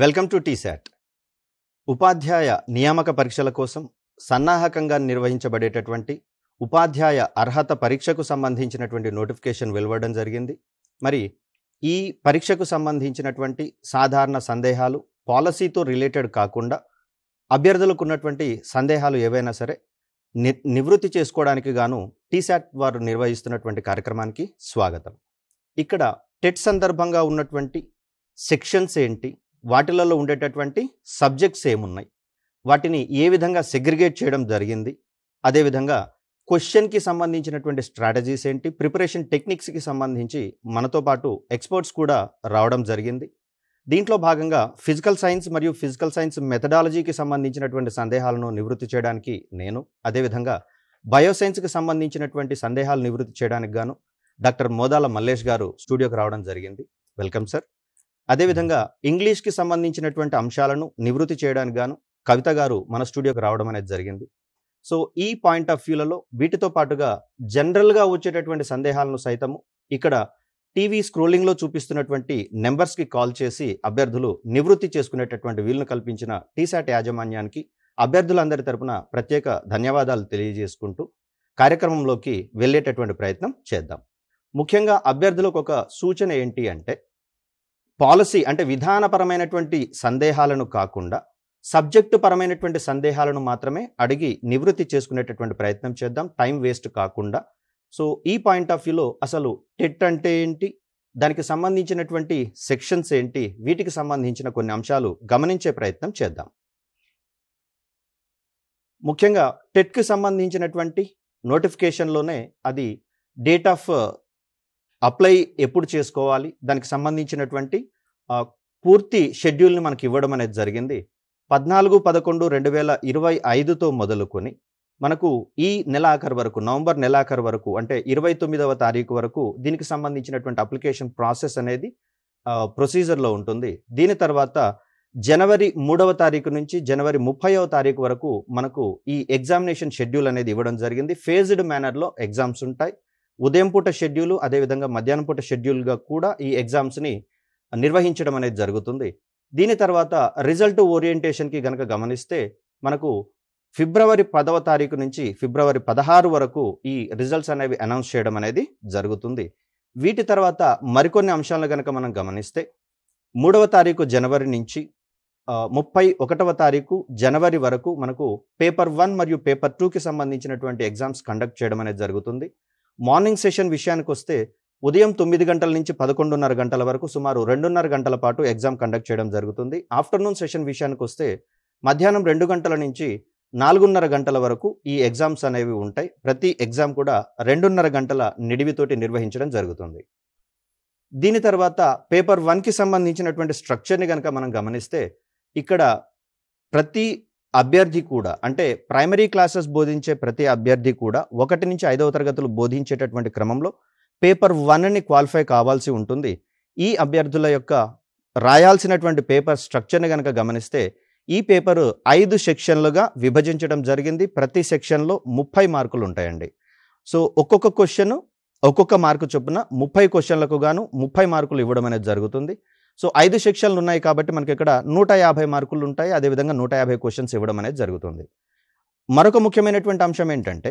Welcome to T-SAT. ఉపాధ్యాయ నియామక పరీక్షల కోసం సన్నాహకంగా నిర్వహించబడేటటువంటి ఉపాధ్యాయ అర్హత పరీక్షకు సంబంధించినటువంటి నోటిఫికేషన్ వెలువడడం జరిగింది. మరి ఈ పరీక్షకు సంబంధించినటువంటి సాధారణ సందేహాలు, పాలసీతో రిలేటెడ్ కాకుండా అభ్యర్థులకు ఉన్నటువంటి సందేహాలు ఏవైనా సరే నివృత్తి చేసుకోవడానికి గాను టీశాట్ వారు నిర్వహిస్తున్నటువంటి కార్యక్రమానికి స్వాగతం. ఇక్కడ టెట్ సందర్భంగా ఉన్నటువంటి సెక్షన్స్ ఏంటి, వాటిలలో ఉండేటటువంటి సబ్జెక్ట్స్ ఏమున్నాయి, వాటిని ఏ విధంగా సెగ్రిగేట్ చేయడం జరిగింది, అదేవిధంగా క్వశ్చన్కి సంబంధించినటువంటి స్ట్రాటజీస్ ఏంటి, ప్రిపరేషన్ టెక్నిక్స్కి సంబంధించి మనతో పాటు ఎక్స్పర్ట్స్ కూడా రావడం జరిగింది. దీంట్లో భాగంగా ఫిజికల్ సైన్స్ మరియు ఫిజికల్ సైన్స్ మెథడాలజీకి సంబంధించినటువంటి సందేహాలను నివృత్తి చేయడానికి నేను, అదేవిధంగా బయోసైన్స్కి సంబంధించినటువంటి సందేహాలు నివృత్తి చేయడానికి గాను డాక్టర్ మోదాల మల్లేష్ గారు స్టూడియోకి రావడం జరిగింది. Welcome sir. అదేవిధంగా ఇంగ్లీష్కి సంబంధించినటువంటి అంశాలను నివృత్తి చేయడానికి గాను కవిత గారు మన స్టూడియోకి రావడం అనేది జరిగింది. సో ఈ పాయింట్ ఆఫ్ వ్యూలలో వీటితో పాటుగా జనరల్గా వచ్చేటటువంటి సందేహాలను సైతము ఇక్కడ టీవీ స్క్రోలింగ్లో చూపిస్తున్నటువంటి నెంబర్స్కి కాల్ చేసి అభ్యర్థులు నివృత్తి చేసుకునేటటువంటి వీలును కల్పించిన టీశాట్ యాజమాన్యానికి అభ్యర్థులందరి తరపున ప్రత్యేక ధన్యవాదాలు తెలియజేసుకుంటూ కార్యక్రమంలోకి వెళ్ళేటటువంటి ప్రయత్నం చేద్దాం. ముఖ్యంగా అభ్యర్థులకు ఒక సూచన ఏంటి అంటే, పాలసీ అంటే విధానపరమైనటువంటి సందేహాలను కాకుండా సబ్జెక్టు పరమైనటువంటి సందేహాలను మాత్రమే అడిగి నివృత్తి చేసుకునేటటువంటి ప్రయత్నం చేద్దాం, టైం వేస్ట్ కాకుండా. సో ఈ పాయింట్ ఆఫ్ వ్యూలో అసలు టెట్ అంటే ఏంటి, దానికి సంబంధించినటువంటి సెక్షన్స్ ఏంటి, వీటికి సంబంధించిన కొన్ని అంశాలు గమనించే ప్రయత్నం చేద్దాం. ముఖ్యంగా టెట్కి సంబంధించినటువంటి నోటిఫికేషన్లోనే అది డేట్ ఆఫ్ అప్లై ఎప్పుడు చేసుకోవాలి, దానికి సంబంధించినటువంటి పూర్తి షెడ్యూల్ని మనకి ఇవ్వడం అనేది జరిగింది. 14/11/2025తో మొదలుకొని మనకు ఈ నెలాఖరు వరకు, నవంబర్ నెలాఖరు వరకు, అంటే 29వ తారీఖు వరకు దీనికి సంబంధించినటువంటి అప్లికేషన్ ప్రాసెస్ అనేది ప్రొసీజర్లో ఉంటుంది. దీని తర్వాత జనవరి 3వ తారీఖు నుంచి జనవరి 30వ తారీఖు వరకు మనకు ఈ ఎగ్జామినేషన్ షెడ్యూల్ అనేది ఇవ్వడం జరిగింది. ఫేజ్డ్ మేనర్లో ఎగ్జామ్స్ ఉంటాయి. ఉదయం పూట షెడ్యూలు, అదేవిధంగా మధ్యాహ్నం పూట షెడ్యూల్గా కూడా ఈ ఎగ్జామ్స్ని నిర్వహించడం అనేది జరుగుతుంది. దీని తర్వాత రిజల్ట్ ఓరియంటేషన్కి గనక గమనిస్తే మనకు ఫిబ్రవరి 10వ తారీఖు నుంచి ఫిబ్రవరి 16 వరకు ఈ రిజల్ట్స్ అనేవి అనౌన్స్ చేయడం అనేది జరుగుతుంది. వీటి తర్వాత మరికొన్ని అంశాలను గనక మనం గమనిస్తే 3వ తారీఖు జనవరి నుంచి 31వ తారీఖు జనవరి వరకు మనకు పేపర్ 1 మరియు పేపర్ 2కి సంబంధించినటువంటి ఎగ్జామ్స్ కండక్ట్ చేయడం అనేది జరుగుతుంది. మార్నింగ్ సెషన్ విషయానికి వస్తే ఉదయం 9 గంటల నుంచి 11:30 గంటల వరకు సుమారు 2:30 గంటల పాటు ఎగ్జామ్ కండక్ట్ చేయడం జరుగుతుంది. ఆఫ్టర్నూన్ సెషన్ విషయానికి వస్తే మధ్యాహ్నం 2 గంటల నుంచి 4:30 గంటల వరకు ఈ ఎగ్జామ్స్ అనేవి ఉంటాయి. ప్రతి ఎగ్జామ్ కూడా 2:30 గంటల నిడివితోటి నిర్వహించడం జరుగుతుంది. దీని తర్వాత పేపర్ 1కి సంబంధించినటువంటి స్ట్రక్చర్ని కనుక మనం గమనిస్తే ఇక్కడ ప్రతి అభ్యర్థి కూడా, అంటే ప్రైమరీ క్లాసెస్ బోధించే ప్రతి అభ్యర్థి కూడా 1 నుంచి 5వ తరగతులు బోధించేటటువంటి క్రమంలో పేపర్ 1ని క్వాలిఫై కావాల్సి ఉంటుంది. ఈ అభ్యర్థుల యొక్క రాయాల్సినటువంటి పేపర్ స్ట్రక్చర్ని కనుక గమనిస్తే ఈ పేపరు 5 సెక్షన్లుగా విభజించడం జరిగింది. ప్రతి సెక్షన్లో 30 మార్కులు ఉంటాయండి. సో ఒక్కొక్క క్వశ్చన్ ఒక్కొక్క మార్కు చొప్పున 30 క్వశ్చన్లకు గాను 30 మార్కులు ఇవ్వడం అనేది జరుగుతుంది. సో 5 సెక్షన్లు ఉన్నాయి కాబట్టి మనకి ఇక్కడ 150 మార్కులు ఉంటాయి. అదేవిధంగా 150 క్వశ్చన్స్ ఇవ్వడం అనేది జరుగుతుంది. మరొక ముఖ్యమైనటువంటి అంశం ఏంటంటే,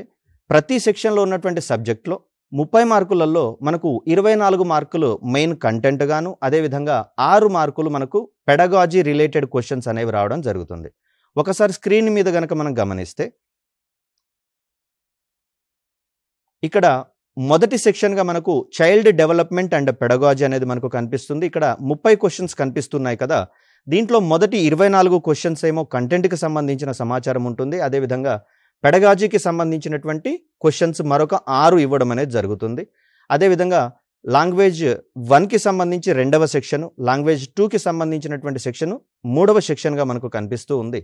ప్రతి సెక్షన్లో ఉన్నటువంటి సబ్జెక్ట్లో 30 మార్కులలో మనకు 24 మార్కులు మెయిన్ కంటెంట్ గాను, అదేవిధంగా 6 మార్కులు మనకు పెడగాజీ రిలేటెడ్ క్వశ్చన్స్ అనేవి రావడం జరుగుతుంది. ఒకసారి స్క్రీన్ మీద కనుక మనం గమనిస్తే ఇక్కడ మొదటి సెక్షన్గా మనకు చైల్డ్ డెవలప్మెంట్ అండ్ పెడగాజీ అనేది మనకు కనిపిస్తుంది. ఇక్కడ 30 క్వశ్చన్స్ కనిపిస్తున్నాయి కదా. దీంట్లో మొదటి 24 క్వశ్చన్స్ ఏమో కంటెంట్కి సంబంధించిన సమాచారం ఉంటుంది. అదేవిధంగా పెడగాజీకి సంబంధించినటువంటి క్వశ్చన్స్ మరొక 6 ఇవ్వడం అనేది జరుగుతుంది. అదేవిధంగా లాంగ్వేజ్ 1కి సంబంధించి 2వ సెక్షను, లాంగ్వేజ్ 2కి సంబంధించినటువంటి సెక్షను 3వ సెక్షన్గా మనకు కనిపిస్తూ ఉంది.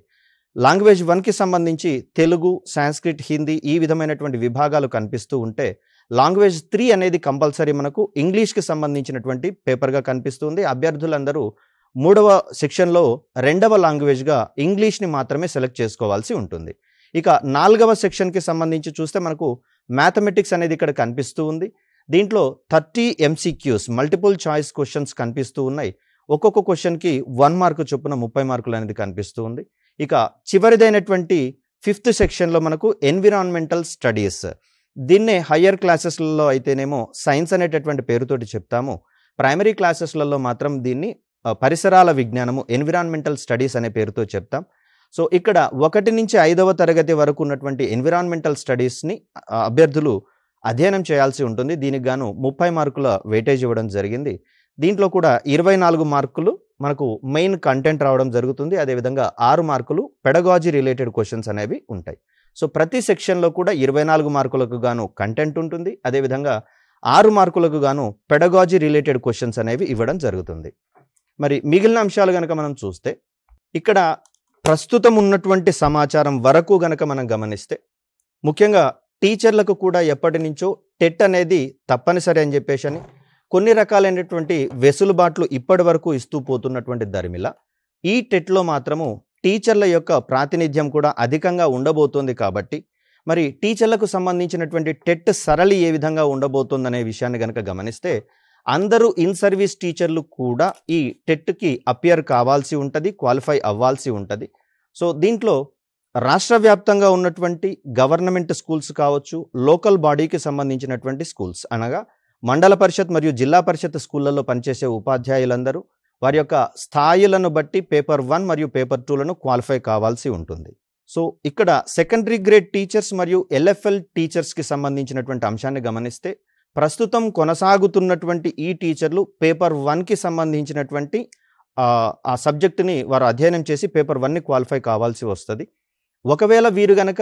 లాంగ్వేజ్ 1కి సంబంధించి తెలుగు, సాంస్క్రిట్, హిందీ ఈ విధమైనటువంటి విభాగాలు కనిపిస్తూ ఉంటే, లాంగ్వేజ్ 3 అనేది కంపల్సరీ మనకు ఇంగ్లీష్కి సంబంధించినటువంటి పేపర్గా కనిపిస్తుంది. అభ్యర్థులందరూ 3వ సెక్షన్లో 2వ లాంగ్వేజ్గా ఇంగ్లీష్ని మాత్రమే సెలెక్ట్ చేసుకోవాల్సి ఉంటుంది. ఇక 4వ సెక్షన్కి సంబంధించి చూస్తే మనకు మ్యాథమెటిక్స్ అనేది ఇక్కడ కనిపిస్తూ ఉంది. దీంట్లో 30 MCQs మల్టిపుల్ చాయిస్ క్వశ్చన్స్ కనిపిస్తూ ఉన్నాయి. ఒక్కొక్క క్వశ్చన్కి 1 మార్కు చొప్పున 30 మార్కులు అనేది కనిపిస్తూ ఉంది. ఇక చివరిదైనటువంటి 5th సెక్షన్లో మనకు ఎన్విరాన్మెంటల్ స్టడీస్, దీన్నే హయ్యర్ క్లాసెస్లలో అయితేనేమో సైన్స్ అనేటటువంటి పేరుతోటి చెప్తాము. ప్రైమరీ క్లాసెస్లలో మాత్రం దీన్ని పరిసరాల విజ్ఞానము, ఎన్విరాన్మెంటల్ స్టడీస్ అనే పేరుతో చెప్తాం. సో ఇక్కడ 1 నుంచి 5వ తరగతి వరకు ఉన్నటువంటి ఎన్విరాన్మెంటల్ స్టడీస్ని అభ్యర్థులు అధ్యయనం చేయాల్సి ఉంటుంది. దీనికి గాను 30 మార్కుల వెయిటేజ్ ఇవ్వడం జరిగింది. దీంట్లో కూడా 24 మార్కులు మనకు మెయిన్ కంటెంట్ రావడం జరుగుతుంది. అదేవిధంగా 6 మార్కులు పెడగాజీ రిలేటెడ్ క్వశ్చన్స్ అనేవి ఉంటాయి. సో ప్రతి సెక్షన్లో కూడా 24 మార్కులకు గాను కంటెంట్ ఉంటుంది. అదేవిధంగా 6 మార్కులకు గాను పెడగాజీ రిలేటెడ్ క్వశ్చన్స్ అనేవి ఇవ్వడం జరుగుతుంది. మరి మిగిలిన అంశాలు గనక మనం చూస్తే ఇక్కడ ప్రస్తుతం ఉన్నటువంటి సమాచారం వరకు గనక మనం గమనిస్తే ముఖ్యంగా టీచర్లకు కూడా ఎప్పటి నుంచో టెట్ అనేది తప్పనిసరి అని చెప్పేసి కొన్ని రకాలైనటువంటి వెసులుబాట్లు ఇప్పటి వరకు ఇస్తూ పోతున్నటువంటి దరిమిల ఈ టెట్లో మాత్రము టీచర్ల యొక్క ప్రాతినిధ్యం కూడా అధికంగా ఉండబోతోంది. కాబట్టి మరి టీచర్లకు సంబంధించినటువంటి టెట్ సరళి ఏ విధంగా ఉండబోతోందనే విషయాన్ని కనుక గమనిస్తే అందరూ ఇన్ సర్వీస్ టీచర్లు కూడా ఈ టెట్కి అపియర్ కావాల్సి ఉంటుంది, క్వాలిఫై అవ్వాల్సి ఉంటుంది. సో దీంట్లో రాష్ట్ర వ్యాప్తంగా ఉన్నటువంటి గవర్నమెంట్ స్కూల్స్ కావచ్చు, లోకల్ బాడీకి సంబంధించినటువంటి స్కూల్స్ అనగా మండల పరిషత్ మరియు జిల్లా పరిషత్ స్కూళ్లలో పనిచేసే ఉపాధ్యాయులందరూ వారి యొక్క స్థాయిలను బట్టి పేపర్ 1 మరియు పేపర్ 2లను క్వాలిఫై కావాల్సి ఉంటుంది. సో ఇక్కడ సెకండరీ గ్రేడ్ టీచర్స్ మరియు ఎల్ఎఫ్ఎల్ టీచర్స్కి సంబంధించినటువంటి అంశాన్ని గమనిస్తే ప్రస్తుతం కొనసాగుతున్నటువంటి ఈ టీచర్లు పేపర్ 1కి సంబంధించినటువంటి ఆ సబ్జెక్టుని వారు అధ్యయనం చేసి పేపర్ 1ని క్వాలిఫై కావాల్సి వస్తుంది. ఒకవేళ వీరు గనక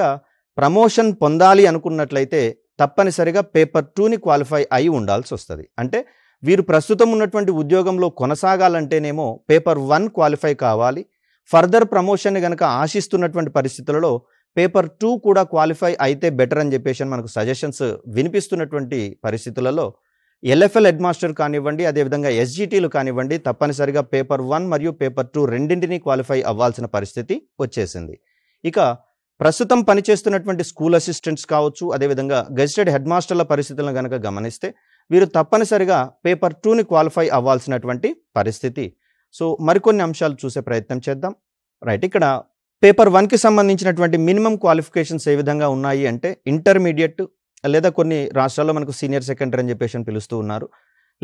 ప్రమోషన్ పొందాలి అనుకున్నట్లయితే తప్పనిసరిగా పేపర్ 2ని క్వాలిఫై అయి ఉండాల్సి వస్తుంది. అంటే వీరు ప్రస్తుతం ఉన్నటువంటి ఉద్యోగంలో కొనసాగాలంటేనేమో పేపర్ 1 క్వాలిఫై కావాలి. ఫర్దర్ ప్రమోషన్ కనుక ఆశిస్తున్నటువంటి పరిస్థితులలో పేపర్ 2 కూడా క్వాలిఫై అయితే బెటర్ అని చెప్పేసి మనకు సజెషన్స్ వినిపిస్తున్నటువంటి పరిస్థితులలో ఎల్ఎఫ్ఎల్ హెడ్ మాస్టర్ కానివ్వండి, అదేవిధంగా ఎస్జిటీలు కానివ్వండి, తప్పనిసరిగా పేపర్ 1 మరియు పేపర్ 2 రెండింటినీ క్వాలిఫై అవ్వాల్సిన పరిస్థితి వచ్చేసింది. ఇక ప్రస్తుతం పనిచేస్తున్నటువంటి స్కూల్ అసిస్టెంట్స్ కావచ్చు, అదేవిధంగా గెజిటెడ్ హెడ్ మాస్టర్ల పరిస్థితులను కనుక గమనిస్తే వీరు తప్పనిసరిగా పేపర్ 2ని క్వాలిఫై అవ్వాల్సినటువంటి పరిస్థితి. సో మరికొన్ని అంశాలు చూసే ప్రయత్నం చేద్దాం. రైట్, ఇక్కడ పేపర్ 1కి సంబంధించినటువంటి మినిమం క్వాలిఫికేషన్స్ ఏ విధంగా ఉన్నాయి అంటే ఇంటర్మీడియట్, లేదా కొన్ని రాష్ట్రాల్లో మనకు సీనియర్ సెకండరీ అని చెప్పేసి పిలుస్తూ ఉన్నారు,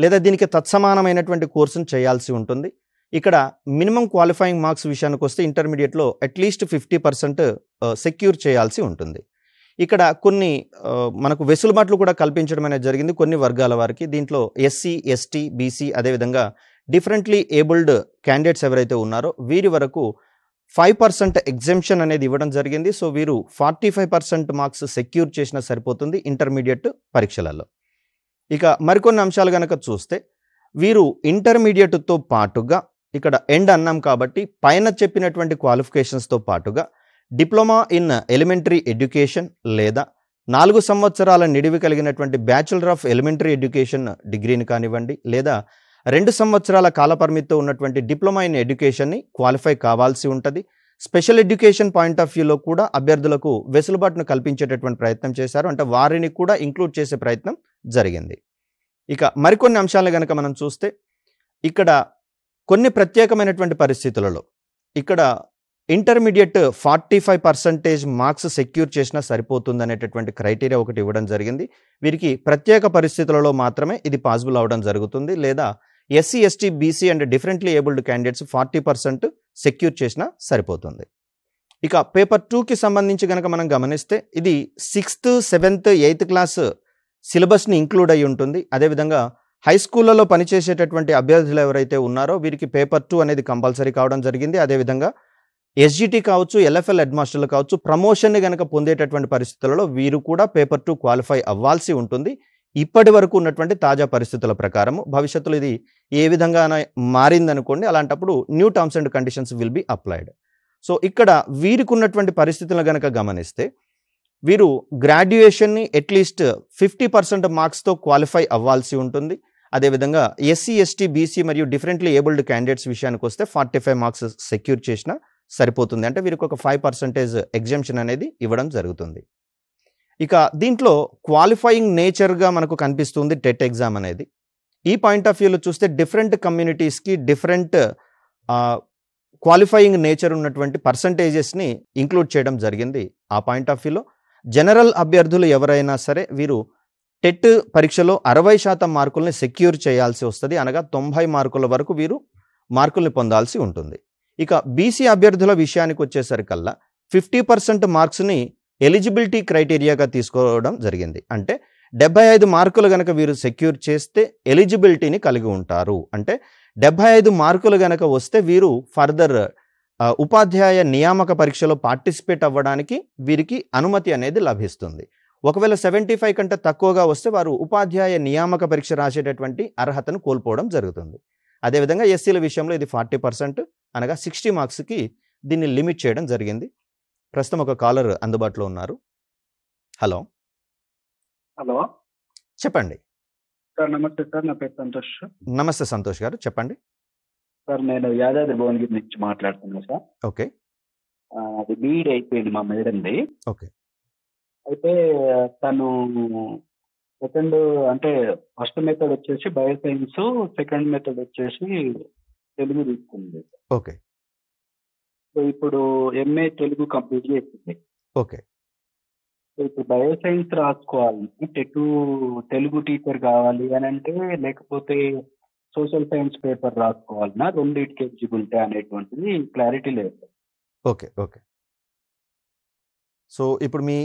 లేదా దీనికి తత్సమానమైనటువంటి కోర్సును చేయాల్సి ఉంటుంది. ఇక్కడ మినిమం క్వాలిఫైయింగ్ మార్క్స్ విషయానికి వస్తే ఇంటర్మీడియట్లో అట్లీస్ట్ 50% సెక్యూర్ చేయాల్సి ఉంటుంది. ఇక్కడ కొన్ని మనకు వెసులుబాట్లు కూడా కల్పించడం అనేది జరిగింది కొన్ని వర్గాల వారికి. దీంట్లో ఎస్సీ, ఎస్టీ, బీసీ, అదేవిధంగా డిఫరెంట్లీ ఏబుల్డ్ క్యాండిడేట్స్ ఎవరైతే ఉన్నారో వీరి వరకు 5% ఎగ్జెంప్షన్ అనేది ఇవ్వడం జరిగింది. సో వీరు 45% మార్క్స్ సెక్యూర్ చేసినా సరిపోతుంది ఇంటర్మీడియట్ పరీక్షలలో. ఇక మరికొన్ని అంశాలు కనుక చూస్తే వీరు ఇంటర్మీడియట్తో పాటుగా ఇక్కడ ఎండ్ అన్నాం కాబట్టి పైన చెప్పినటువంటి క్వాలిఫికేషన్స్తో పాటుగా డిప్లొమా ఇన్ ఎలిమెంటరీ ఎడ్యుకేషన్ లేదా 4 సంవత్సరాల నిడివి కలిగినటువంటి బ్యాచులర్ ఆఫ్ ఎలిమెంటరీ ఎడ్యుకేషన్ డిగ్రీని కానివ్వండి, లేదా 2 సంవత్సరాల కాలపరిమితితో ఉన్నటువంటి డిప్లొమా ఇన్ ఎడ్యుకేషన్ని క్వాలిఫై కావాల్సి ఉంటుంది. స్పెషల్ ఎడ్యుకేషన్ పాయింట్ ఆఫ్ వ్యూలో కూడా అభ్యర్థులకు వెసులుబాటును కల్పించేటటువంటి ప్రయత్నం చేశారు, అంటే వారిని కూడా ఇంక్లూడ్ చేసే ప్రయత్నం జరిగింది. ఇక మరికొన్ని అంశాలను కనుక మనం చూస్తే ఇక్కడ కొన్ని ప్రత్యేకమైనటువంటి పరిస్థితులలో ఇక్కడ ఇంటర్మీడియట్ 45% మార్క్స్ సెక్యూర్ చేసినా సరిపోతుంది అనేటటువంటి క్రైటీరియా ఒకటి ఇవ్వడం జరిగింది. వీరికి ప్రత్యేక పరిస్థితులలో మాత్రమే ఇది పాసిబుల్ అవడం జరుగుతుంది, లేదా SC, ST, BC and differently abled candidates 40% secure చేసినా సరిపోతుంది. ఇక పేపర్ 2కి సంబంధించి కనుక మనం గమనిస్తే ఇది 6th, 7th, 8th క్లాస్ సిలబస్ని ఇంక్లూడ్ అయి ఉంటుంది. అదేవిధంగా హై స్కూళ్ళలో పనిచేసేటటువంటి అభ్యర్థులు ఎవరైతే ఉన్నారో వీరికి పేపర్ 2 అనేది కంపల్సరీ కావడం జరిగింది. అదేవిధంగా ఎస్జిటి కావచ్చు, ఎల్ఎఫ్ఎల్ హెడ్ మాస్టర్లు కావచ్చు, ప్రమోషన్ని కనుక పొందేటటువంటి పరిస్థితులలో వీరు కూడా పేపర్ 2 క్వాలిఫై అవ్వాల్సి ఉంటుంది. ఇప్పటి వరకు ఉన్నటువంటి తాజా పరిస్థితుల ప్రకారం భవిష్యత్తులో ఇది ఏ విధంగా మారిందనుకోండి, అలాంటప్పుడు new terms and conditions will be applied. So ఇక్కడ వీరికి ఉన్నటువంటి పరిస్థితులను కనుక గమనిస్తే వీరు గ్రాడ్యుయేషన్ని అట్లీస్ట్ 50% మార్క్స్తో క్వాలిఫై అవ్వాల్సి ఉంటుంది. అదేవిధంగా ఎస్సీ, ఎస్టీ, బీసీ మరియు డిఫరెంట్లీ ఏబుల్డ్ క్యాండిడేట్స్ విషయానికి వస్తే 45 మార్క్స్ సెక్యూర్ చేసినా సరిపోతుంది, అంటే వీరికి ఒక 5% ఎగ్జెంప్షన్ అనేది ఇవ్వడం జరుగుతుంది. ఇక దీంట్లో క్వాలిఫైయింగ్ నేచర్గా మనకు కనిపిస్తుంది టెట్ ఎగ్జామ్ అనేది. ఈ పాయింట్ ఆఫ్ వ్యూలో చూస్తే డిఫరెంట్ కమ్యూనిటీస్కి డిఫరెంట్ క్వాలిఫైయింగ్ నేచర్ ఉన్నటువంటి పర్సంటేజెస్ని ఇంక్లూడ్ చేయడం జరిగింది. ఆ పాయింట్ ఆఫ్ వ్యూలో జనరల్ అభ్యర్థులు ఎవరైనా సరే వీరు టెట్ పరీక్షలో 60% మార్కుల్ని సెక్యూర్ చేయాల్సి వస్తుంది. అనగా 90 మార్కుల వరకు వీరు మార్కుల్ని పొందాల్సి ఉంటుంది. ఇక బీసీ అభ్యర్థుల విషయానికి వచ్చేసరికల్లా 50% మార్క్స్ని ఎలిజిబిలిటీ క్రైటీరియాగా తీసుకోవడం జరిగింది. అంటే 75 మార్కులు గనక వీరు సెక్యూర్ చేస్తే ఎలిజిబిలిటీని కలిగి ఉంటారు. అంటే 75 మార్కులు గనక వస్తే వీరు ఫర్దర్ ఉపాధ్యాయ నియామక పరీక్షలో పార్టిసిపేట్ అవ్వడానికి వీరికి అనుమతి అనేది లభిస్తుంది. ఒకవేళ 75 కంటే తక్కువగా వస్తే వారు ఉపాధ్యాయ నియామక పరీక్ష రాసేటటువంటి అర్హతను కోల్పోవడం జరుగుతుంది. అదేవిధంగా ఎస్సీల విషయంలో ఇది 40%, అనగా 60 మార్క్స్కి దీన్ని లిమిట్ చేయడం జరిగింది. ప్రస్తుతం ఒక కాలర్ అందుబాటులో ఉన్నారు. హలో హలో చెప్పండి. సార్ నమస్తే సార్, నా పేరు సంతోష్. నమస్తే సంతోష్ గారు, చెప్పండి. సార్ నేను యాదాద్రి భువనగిరి నుంచి మాట్లాడుతున్నాను సార్. ఓకే అది బీఈడి అయిపోయింది మా మేడంది. ఓకే అయితే తను సెకండ్ అంటే ఫస్ట్ మెథడ్ వచ్చేసి బయోసైన్స్, సెకండ్ మెథడ్ వచ్చేసి తెలుగు తీసుకుంది. ఓకే సో ఇప్పుడు ఎంఏ తెలుగు కంప్లీట్ చేసింది. ఓకే సో ఇప్పుడు బయోసైన్స్ రాసుకోవాలి, తెలుగు టీచర్ కావాలి అని అంటే, లేకపోతే సోషల్ సైన్స్ పేపర్ రాసుకోవాలన్నా, రెండింటికి ఎలిజిబిలిటీ అనేటువంటిది క్లారిటీ లేదు. ఓకే ఓకే సో ఇప్పుడు మీ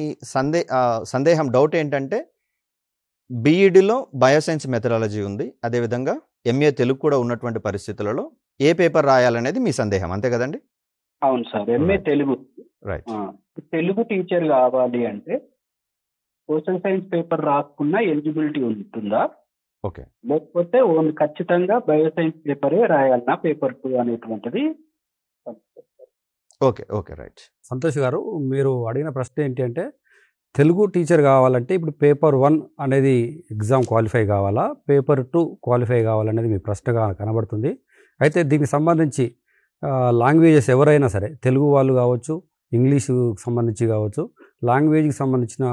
సందేహం డౌట్ ఏంటంటే బీఈడిలో బయోసైన్స్ మెథడాలజీ ఉంది, అదేవిధంగా ఎంఏ తెలుగు కూడా ఉన్నటువంటి పరిస్థితులలో ఏ పేపర్ రాయాలనేది మీ సందేహం, అంతే కదండి? అవును sir, MA Telugu. Right. Telugu teacher కావాలి అంటే సోషల్ సైన్స్ పేపర్ రాసుకున్నా ఎలిజిబిలిటీ ఉంటుందా, ఓకే, లేకపోతే ఓన్లీ ఖచ్చితంగా బయోసైన్స్ పేపరే రాయాలన్నా పేపర్ 2 అనేటువంటిది? Okay okay right. సంతోష్ గారు, మీరు అడిగిన ప్రశ్న ఏంటి అంటే తెలుగు టీచర్ కావాలంటే ఇప్పుడు పేపర్ 1 అనేది ఎగ్జామ్ క్వాలిఫై కావాలా, పేపర్ 2 క్వాలిఫై కావాలనేది మీ ప్రశ్నగా కనబడుతుంది. అయితే దీనికి సంబంధించి లాంగ్వేజెస్ ఎవరైనా సరే, తెలుగు వాళ్ళు కావచ్చు, ఇంగ్లీషుకి సంబంధించి కావచ్చు, లాంగ్వేజ్కి సంబంధించిన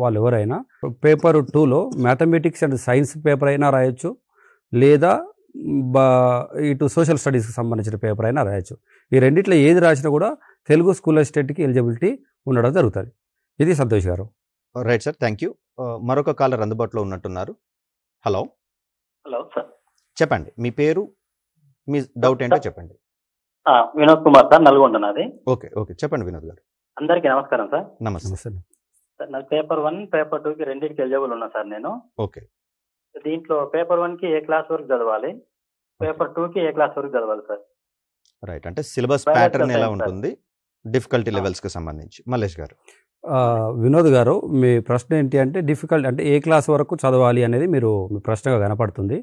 వాళ్ళు ఎవరైనా పేపర్ 2లో మ్యాథమెటిక్స్ అండ్ సైన్స్ పేపర్ అయినా రాయొచ్చు, లేదా ఇటు సోషల్ స్టడీస్కి సంబంధించిన పేపర్ అయినా రాయొచ్చు. ఈ రెండిట్లో ఏది రాసినా కూడా తెలుగు స్కూల్ అసిస్టెంట్కి ఎలిజిబిలిటీ ఉండడం జరుగుతుంది. ఇది సంతోష్ గారు. Right sir, thank you. మరొక కాలర్ అందుబాటులో ఉన్నట్టున్నారు. హలో హలో సార్, చెప్పండి, మీ పేరు, మీ డౌట్ ఏంటో చెప్పండి. వినోద్ కుమార్ సార్, నల్గొండ నాది. ఓకే ఓకే చెప్పండి వినోద్ గారు. అందరికీ నమస్కారం సార్. నమస్తే సార్, నాకు పేపర్ 1 పేపర్ 2కి రెండింటికి ఎలిజిబుల్ ఉన్నా సార్ నేను. ఓకే. దీంట్లో పేపర్ 1కి ఏ క్లాస్ వరకు చదవాలి, పేపర్ 2కి ఏ క్లాస్ వరకు చదవాలి సార్? రైట్, అంటే సిలబస్ ప్యాటర్న్ ఎలా ఉంటుంది డిఫికల్టీ లెవెల్స్కి సంబంధించి? మల్లేష్ గారు. వినోద్ గారు, మీ ప్రశ్న ఏంటి అంటే డిఫికల్ట్ అంటే ఏ క్లాస్ వరకు చదవాలి అనేది మీరు మీ ప్రశ్నగా కనపడుతుంది.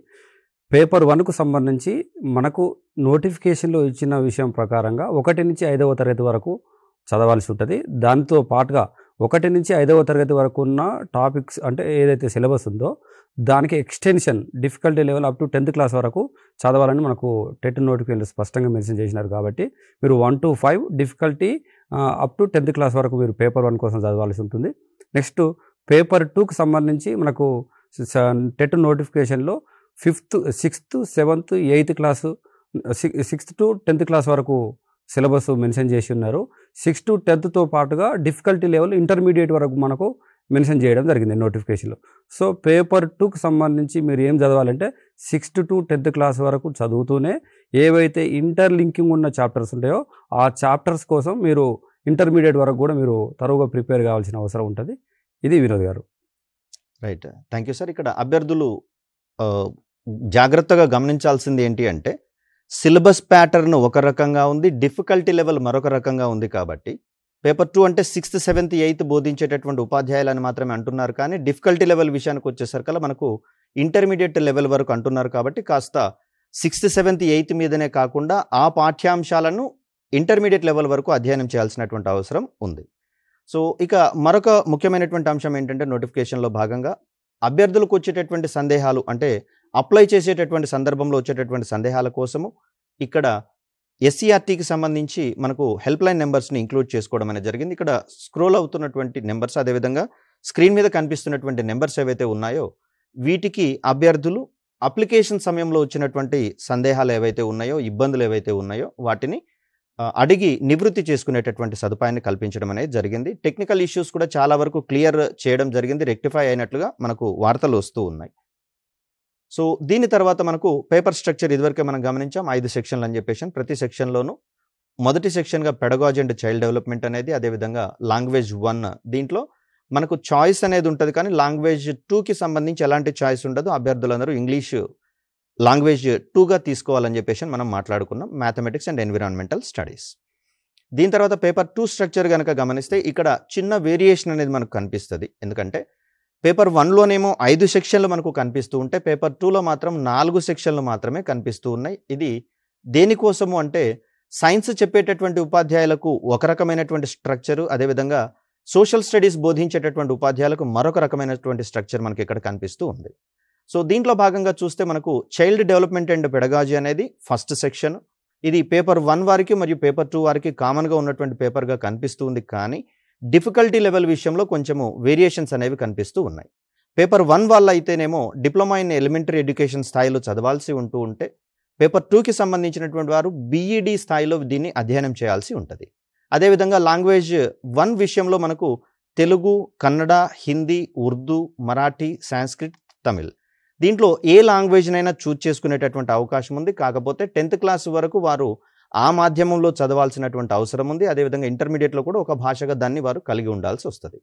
పేపర్ 1కు సంబంధించి మనకు నోటిఫికేషన్లో ఇచ్చిన విషయం ప్రకారంగా 1 నుంచి 5వ తరగతి వరకు చదవాల్సి ఉంటుంది. దాంతో పాటుగా 1 నుంచి 5వ తరగతి వరకు ఉన్న టాపిక్స్ అంటే ఏదైతే సిలబస్ ఉందో దానికి extension difficulty level up to 10th class వరకు చదవాలని మనకు టెట్ నోటిఫికేషన్ స్పష్టంగా మెన్షన్ చేసినారు. కాబట్టి మీరు 1 to 5 difficulty up to 10th class వరకు మీరు పేపర్ 1 కోసం చదవాల్సి ఉంటుంది. నెక్స్ట్ పేపర్ 2కి సంబంధించి మనకు టెట్ నోటిఫికేషన్లో 5th, 6th, 7th, 8th class 6th to 10th class వరకు సిలబస్ మెన్షన్ చేసి ఉన్నారు. 6th to 10thతో పాటుగా డిఫికల్టీ లెవెల్ ఇంటర్మీడియట్ వరకు మనకు మెన్షన్ చేయడం జరిగింది నోటిఫికేషన్లో. సో పేపర్ 2కి సంబంధించి మీరు ఏం చదవాలంటే 6th to 10th క్లాస్ వరకు చదువుతూనే ఏవైతే ఇంటర్లింకింగ్ ఉన్న చాప్టర్స్ ఉంటాయో ఆ చాప్టర్స్ కోసం మీరు ఇంటర్మీడియట్ వరకు కూడా మీరు తరువుగా ప్రిపేర్ కావాల్సిన అవసరం ఉంటుంది. ఇది వినోద్ గారు. Right, thank you sir. ఇక్కడ అభ్యర్థులు జాగ్రత్తగా గమనించాల్సింది ఏంటి అంటే సిలబస్ ప్యాటర్న్ ఒక రకంగా ఉంది, డిఫికల్టీ లెవెల్ మరొక రకంగా ఉంది. కాబట్టి పేపర్ 2 అంటే 6th, 7th, 8th బోధించేటటువంటి ఉపాధ్యాయులని మాత్రమే అంటున్నారు, కానీ డిఫికల్టీ లెవెల్ విషయానికి వచ్చేసరికల్లా మనకు ఇంటర్మీడియట్ లెవెల్ వరకు అంటున్నారు. కాబట్టి కాస్త 6th, 7th, 8th మీదనే కాకుండా ఆ పాఠ్యాంశాలను ఇంటర్మీడియట్ లెవెల్ వరకు అధ్యయనం చేయాల్సినటువంటి అవసరం ఉంది. సో ఇక మరొక ముఖ్యమైనటువంటి అంశం ఏంటంటే నోటిఫికేషన్లో భాగంగా అభ్యర్థులకు వచ్చేటటువంటి సందేహాలు అంటే అప్లై చేసేటటువంటి సందర్భంలో వచ్చేటటువంటి సందేహాల కోసము ఇక్కడ ఎస్సీఆర్టీకి సంబంధించి మనకు హెల్ప్ లైన్ నెంబర్స్ని ఇంక్లూడ్ చేసుకోవడం అనేది జరిగింది. ఇక్కడ స్క్రోల్ అవుతున్నటువంటి నెంబర్స్, అదేవిధంగా స్క్రీన్ మీద కనిపిస్తున్నటువంటి నెంబర్స్ ఏవైతే ఉన్నాయో వీటికి అభ్యర్థులు అప్లికేషన్ సమయంలో వచ్చినటువంటి సందేహాలు ఏవైతే ఉన్నాయో, ఇబ్బందులు ఏవైతే ఉన్నాయో వాటిని అడిగి నివృత్తి చేసుకునేటటువంటి సదుపాయాన్ని కల్పించడం అనేది జరిగింది. టెక్నికల్ ఇష్యూస్ కూడా చాలా వరకు క్లియర్ చేయడం జరిగింది, రెక్టిఫై అయినట్లుగా మనకు వార్తలు వస్తూ ఉన్నాయి. సో దీని తర్వాత మనకు పేపర్ స్ట్రక్చర్ ఇదివరకే మనం గమనించాం, 5 సెక్షన్లు అని చెప్పేసి. ప్రతి సెక్షన్లోనూ మొదటి సెక్షన్గా పెడగాజీ అండ్ చైల్డ్ డెవలప్మెంట్ అనేది, అదేవిధంగా లాంగ్వేజ్ 1 దీంట్లో మనకు చాయిస్ అనేది ఉంటుంది, కానీ లాంగ్వేజ్ 2కి సంబంధించి ఎలాంటి చాయిస్ ఉండదు. అభ్యర్థులందరూ ఇంగ్లీష్ లాంగ్వేజ్ 2గా తీసుకోవాలని చెప్పేసి మనం మాట్లాడుకున్నాం, మ్యాథమెటిక్స్ అండ్ ఎన్విరాన్మెంటల్ స్టడీస్. దీని తర్వాత పేపర్ 2 స్ట్రక్చర్ కనుక గమనిస్తే ఇక్కడ చిన్న వేరియేషన్ అనేది మనకు కనిపిస్తుంది. ఎందుకంటే పేపర్ 1లోనేమో 5 సెక్షన్లు మనకు కనిపిస్తూ ఉంటే, పేపర్ 2లో మాత్రం 4 సెక్షన్లు మాత్రమే కనిపిస్తూ ఉన్నాయి. ఇది దేనికోసము అంటే సైన్స్ చెప్పేటటువంటి ఉపాధ్యాయులకు ఒక రకమైనటువంటి స్ట్రక్చరు, అదేవిధంగా సోషల్ స్టడీస్ బోధించేటటువంటి ఉపాధ్యాయులకు మరొక రకమైనటువంటి స్ట్రక్చర్ మనకి ఇక్కడ కనిపిస్తూ ఉంది. సో దీంట్లో భాగంగా చూస్తే మనకు చైల్డ్ డెవలప్మెంట్ అండ్ పెడగాజీ అనేది ఫస్ట్ సెక్షన్. ఇది పేపర్ 1 వారికి మరియు పేపర్ 2 వారికి కామన్గా ఉన్నటువంటి పేపర్గా కనిపిస్తూ ఉంది, కానీ డిఫికల్టీ లెవెల్ విషయంలో కొంచెము వేరియేషన్స్ అనేవి కనిపిస్తూ ఉన్నాయి. పేపర్ 1 వాళ్ళ అయితేనేమో డిప్లొమా ఇన్ ఎలిమెంటరీ ఎడ్యుకేషన్ స్థాయిలో చదవాల్సి ఉంటే, పేపర్ 2కి సంబంధించినటువంటి వారు బీఈడి స్థాయిలో దీన్ని అధ్యయనం చేయాల్సి ఉంటుంది. అదేవిధంగా లాంగ్వేజ్ 1 విషయంలో మనకు తెలుగు, కన్నడ, హిందీ, ఉర్దూ, మరాఠీ, సాంస్క్రిట్, తమిళ్ దీంట్లో ఏ లాంగ్వేజ్నైనా చూజ్ చేసుకునేటటువంటి అవకాశం ఉంది. కాకపోతే 10th క్లాస్ వరకు వారు ఆ మాధ్యమంలో చదవాల్సినటువంటి అవసరం ఉంది. అదేవిధంగా ఇంటర్మీడియట్లో కూడా ఒక భాషగా దాన్ని వారు కలిగి ఉండాల్సి వస్తుంది.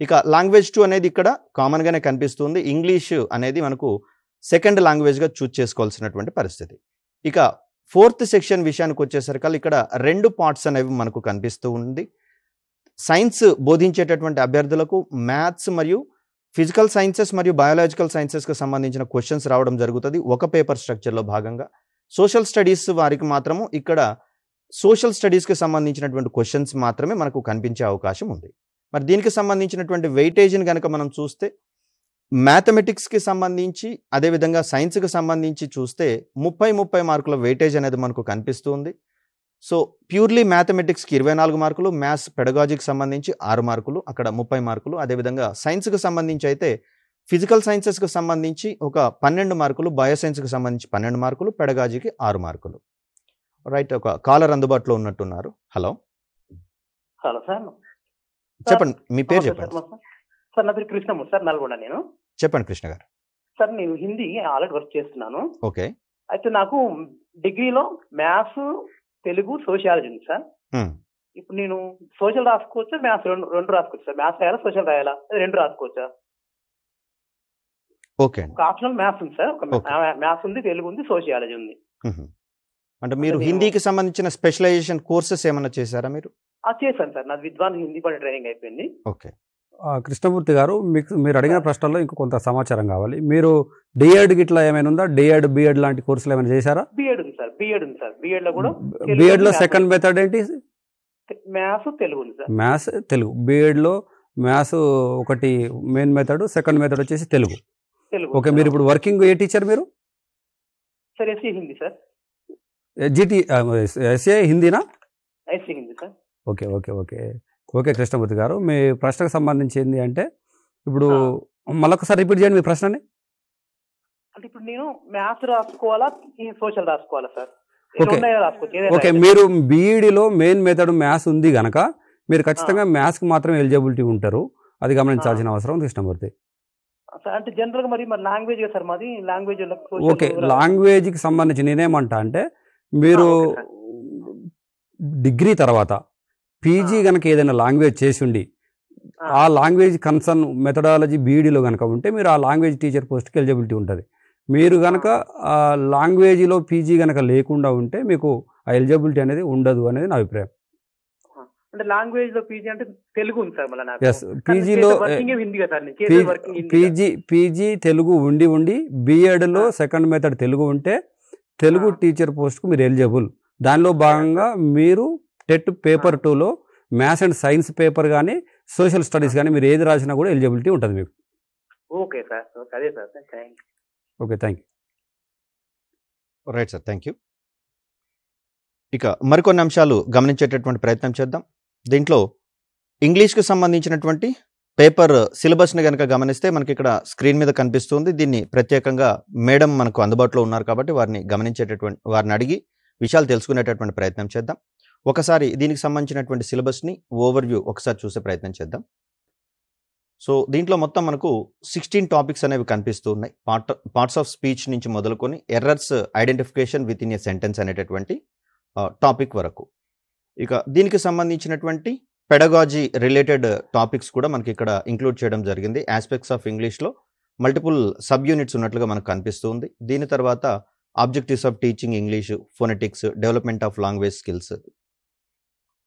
ఇక లాంగ్వేజ్ 2 అనేది ఇక్కడ కామన్గానే కనిపిస్తుంది. ఇంగ్లీష్ అనేది మనకు సెకండ్ లాంగ్వేజ్గా చూజ్ చేసుకోవాల్సినటువంటి పరిస్థితి. ఇక 4th సెక్షన్ విషయానికి వచ్చేసరికి ఇక్కడ 2 పార్ట్స్ అనేవి మనకు కనిపిస్తూ ఉంది. సైన్స్ బోధించేటటువంటి అభ్యర్థులకు మ్యాథ్స్ మరియు ఫిజికల్ సైన్సెస్ మరియు బయాలజికల్ సైన్సెస్కి సంబంధించిన క్వశ్చన్స్ రావడం జరుగుతుంది ఒక పేపర్ స్ట్రక్చర్లో భాగంగా. సోషల్ స్టడీస్ వారికి మాత్రము ఇక్కడ సోషల్ స్టడీస్కి సంబంధించినటువంటి క్వశ్చన్స్ మాత్రమే మనకు కనిపించే అవకాశం ఉంది. మరి దీనికి సంబంధించినటువంటి వెయిటేజ్ని కనుక మనం చూస్తే, మ్యాథమెటిక్స్కి సంబంధించి అదేవిధంగా సైన్స్కి సంబంధించి చూస్తే 30 మార్కుల వెయిటేజ్ అనేది మనకు కనిపిస్తుంది. సో ప్యూర్లీ మ్యాథమెటిక్స్కి 24 మార్కులు, మ్యాథ్స్ పెడగాజీకి సంబంధించి 6 మార్కులు, అక్కడ 30 మార్కులు. అదేవిధంగా సైన్స్కి సంబంధించి అయితే ఫిజికల్ సైన్సెస్కి సంబంధించి ఒక 12 మార్కులు, బయోసైన్స్కి సంబంధించి 12 మార్కులు, పెడగాజీకి 6 మార్కులు. రైట్, ఒక కాలర్ అందుబాటులో ఉన్నట్టున్నారు. హలో హలో సార్, చెప్పండి, మీ పేరు చెప్పండి. సార్ నా పేరు కృష్ణమూర్తి సార్, నల్గొండ. నేను చెప్పండి కృష్ణ గారు. సార్ నేను హిందీ ఆల్రెడీ వర్క్ చేస్తున్నాను. ఓకే. అయితే నాకు డిగ్రీలో మ్యాథ్స్, తెలుగు, సోషియాలజీ ఉంది సార్. ఇప్పుడు నేను సోషల్ రాసుకోవచ్చా, మ్యాథ్స్ రెండు రాసుకోవచ్చు సార్? మ్యాథ్స్ రాయాలా, సోషల్ రాయాలా, 2 రాసుకోవచ్చా? ఓకే. ఒక ఆప్షనల్ మ్యాథ్స్ ఉంది సార్, ఒక మ్యాథ్స్ ఉంది, తెలుగు ఉంది, సోషియాలజీ ఉంది. అంటే మీరు హిందీకి సంబంధించిన స్పెషలైజేషన్ కోర్సెస్ ఏమైనా చేశారా మీరు? చేశాను సార్, నాది విద్వాన్ హిందీ కూడా ట్రైనింగ్ అయిపోయింది. ఓకే. కృష్ణమూర్తి గారు, మీరు అడిగిన ప్రశ్నల్లో ఇంకో కొంత సమాచారం కావాలి. మీరు డిఎడ్ గిట్లా ఏమైనా ఉందా? డిఎడ్, బిఎడ్ లాంటి కోర్సులు ఏమైనా చేశారా? బిఎడ్ ఉంది సార్, బిఎడ్ ఉంది సార్. బిఎడ్ లో కూడా బిఎడ్ లో సెకండ్ మెథడ్ ఏంటి? మ్యాథ్స్, తెలుగు ఉంది సార్. మ్యాథ్స్, తెలుగు. బిఎడ్ లో మ్యాథ్స్ ఒకటి మెయిన్ మెథడ్, సెకండ్ మెథడ్ వచ్చేసి తెలుగు. ఓకే. మీరు ఇప్పుడు వర్కింగ్ ఏ టీచర్ మీరు? Sir SC Hindi sir. GT SA హిందీనా? SC Hindi sir. Okay okay okay okay Krishnamurthy garu, మీ ప్రశ్నకు సంబంధించి ఏంటి అంటే, ఇప్పుడు మళ్ళొకసారి రిపీట్ చేయండి మీ ప్రశ్నని. అంటే ఇప్పుడు నేను మ్యాథ్స్ రాసుకోవాలా, సోషల్ రాసుకోవాలా సార్? ఓకే. మీరు బీఈడిలో మెయిన్ మెథడ్ మ్యాథ్స్ ఉంది కనుక మీరు ఖచ్చితంగా మ్యాథ్స్కి మాత్రం ఎలిజిబిలిటీ ఉంటారు. అది గమనించాల్సిన అవసరం కృష్ణమూర్తి. అంటే జనరల్గా మరి లాంగ్వేజ్ సార్ మాది లాంగ్వేజ్. ఓకే. లాంగ్వేజ్కి సంబంధించి నేనేమంటా అంటే, మీరు డిగ్రీ తర్వాత పీజీ కనుక ఏదైనా లాంగ్వేజ్ చేసి ఉండి ఆ లాంగ్వేజ్ కన్సర్న్ మెథడాలజీ బీఈడిలో కనుక ఉంటే మీరు ఆ లాంగ్వేజ్ టీచర్ పోస్ట్కి ఎలిజిబిలిటీ ఉంటుంది. మీరు కనుక ఆ లాంగ్వేజ్లో పీజీ కనుక లేకుండా ఉంటే మీకు ఆ ఎలిజిబిలిటీ అనేది ఉండదు అనేది నా అభిప్రాయం. అంటే లాంగ్వేజ్ లో పీజీ అంటే తెలుగు ఉంది సార్. మళ్ళీ ఎస్, పీజీలో పీజీ తెలుగు ఉండి బిఎడ్లో సెకండ్ మెథడ్ తెలుగు ఉంటే తెలుగు టీచర్ పోస్ట్కు మీరు ఎలిజిబుల్. దానిలో భాగంగా మీరు టెట్ పేపర్ 2లో మ్యాథ్స్ అండ్ సైన్స్ పేపర్ కానీ సోషల్ స్టడీస్ కానీ మీరు ఏది రాసినా కూడా ఎలిజిబిలిటీ ఉంటుంది మీకు. ఓకే సార్, అదే sir. Okay, thank you. Right sir, thank you. ఇక మరికొన్ని అంశాలు గమనించేటటువంటి ప్రయత్నం చేద్దాం. దీంట్లో ఇంగ్లీష్కి సంబంధించినటువంటి పేపర్ సిలబస్ని కనుక గమనిస్తే మనకి ఇక్కడ స్క్రీన్ మీద కనిపిస్తుంది. దీన్ని ప్రత్యేకంగా మేడం మనకు అందుబాటులో ఉన్నారు కాబట్టి వారిని అడిగి విషయాలు తెలుసుకునేటటువంటి ప్రయత్నం చేద్దాం. ఒకసారి దీనికి సంబంధించినటువంటి సిలబస్ని ఓవర్వ్యూ ఒకసారి చూసే ప్రయత్నం చేద్దాం. సో దీంట్లో మొత్తం మనకు 16 టాపిక్స్ అనేవి కనిపిస్తూ ఉన్నాయి. పార్ట్స్ ఆఫ్ స్పీచ్ నుంచి మొదలుకొని errors identification with in a sentence అనేటటువంటి టాపిక్ వరకు. ఇక దీనికి సంబంధించినటువంటి పెడగాజీ రిలేటెడ్ టాపిక్స్ కూడా మనకి ఇక్కడ ఇంక్లూడ్ చేయడం జరిగింది. ఆస్పెక్ట్స్ ఆఫ్ ఇంగ్లీష్లో మల్టిపుల్ సబ్ యూనిట్స్ ఉన్నట్లుగా మనకు కనిపిస్తుంది. దీని తర్వాత objectives of teaching English, phonetics, development of language skills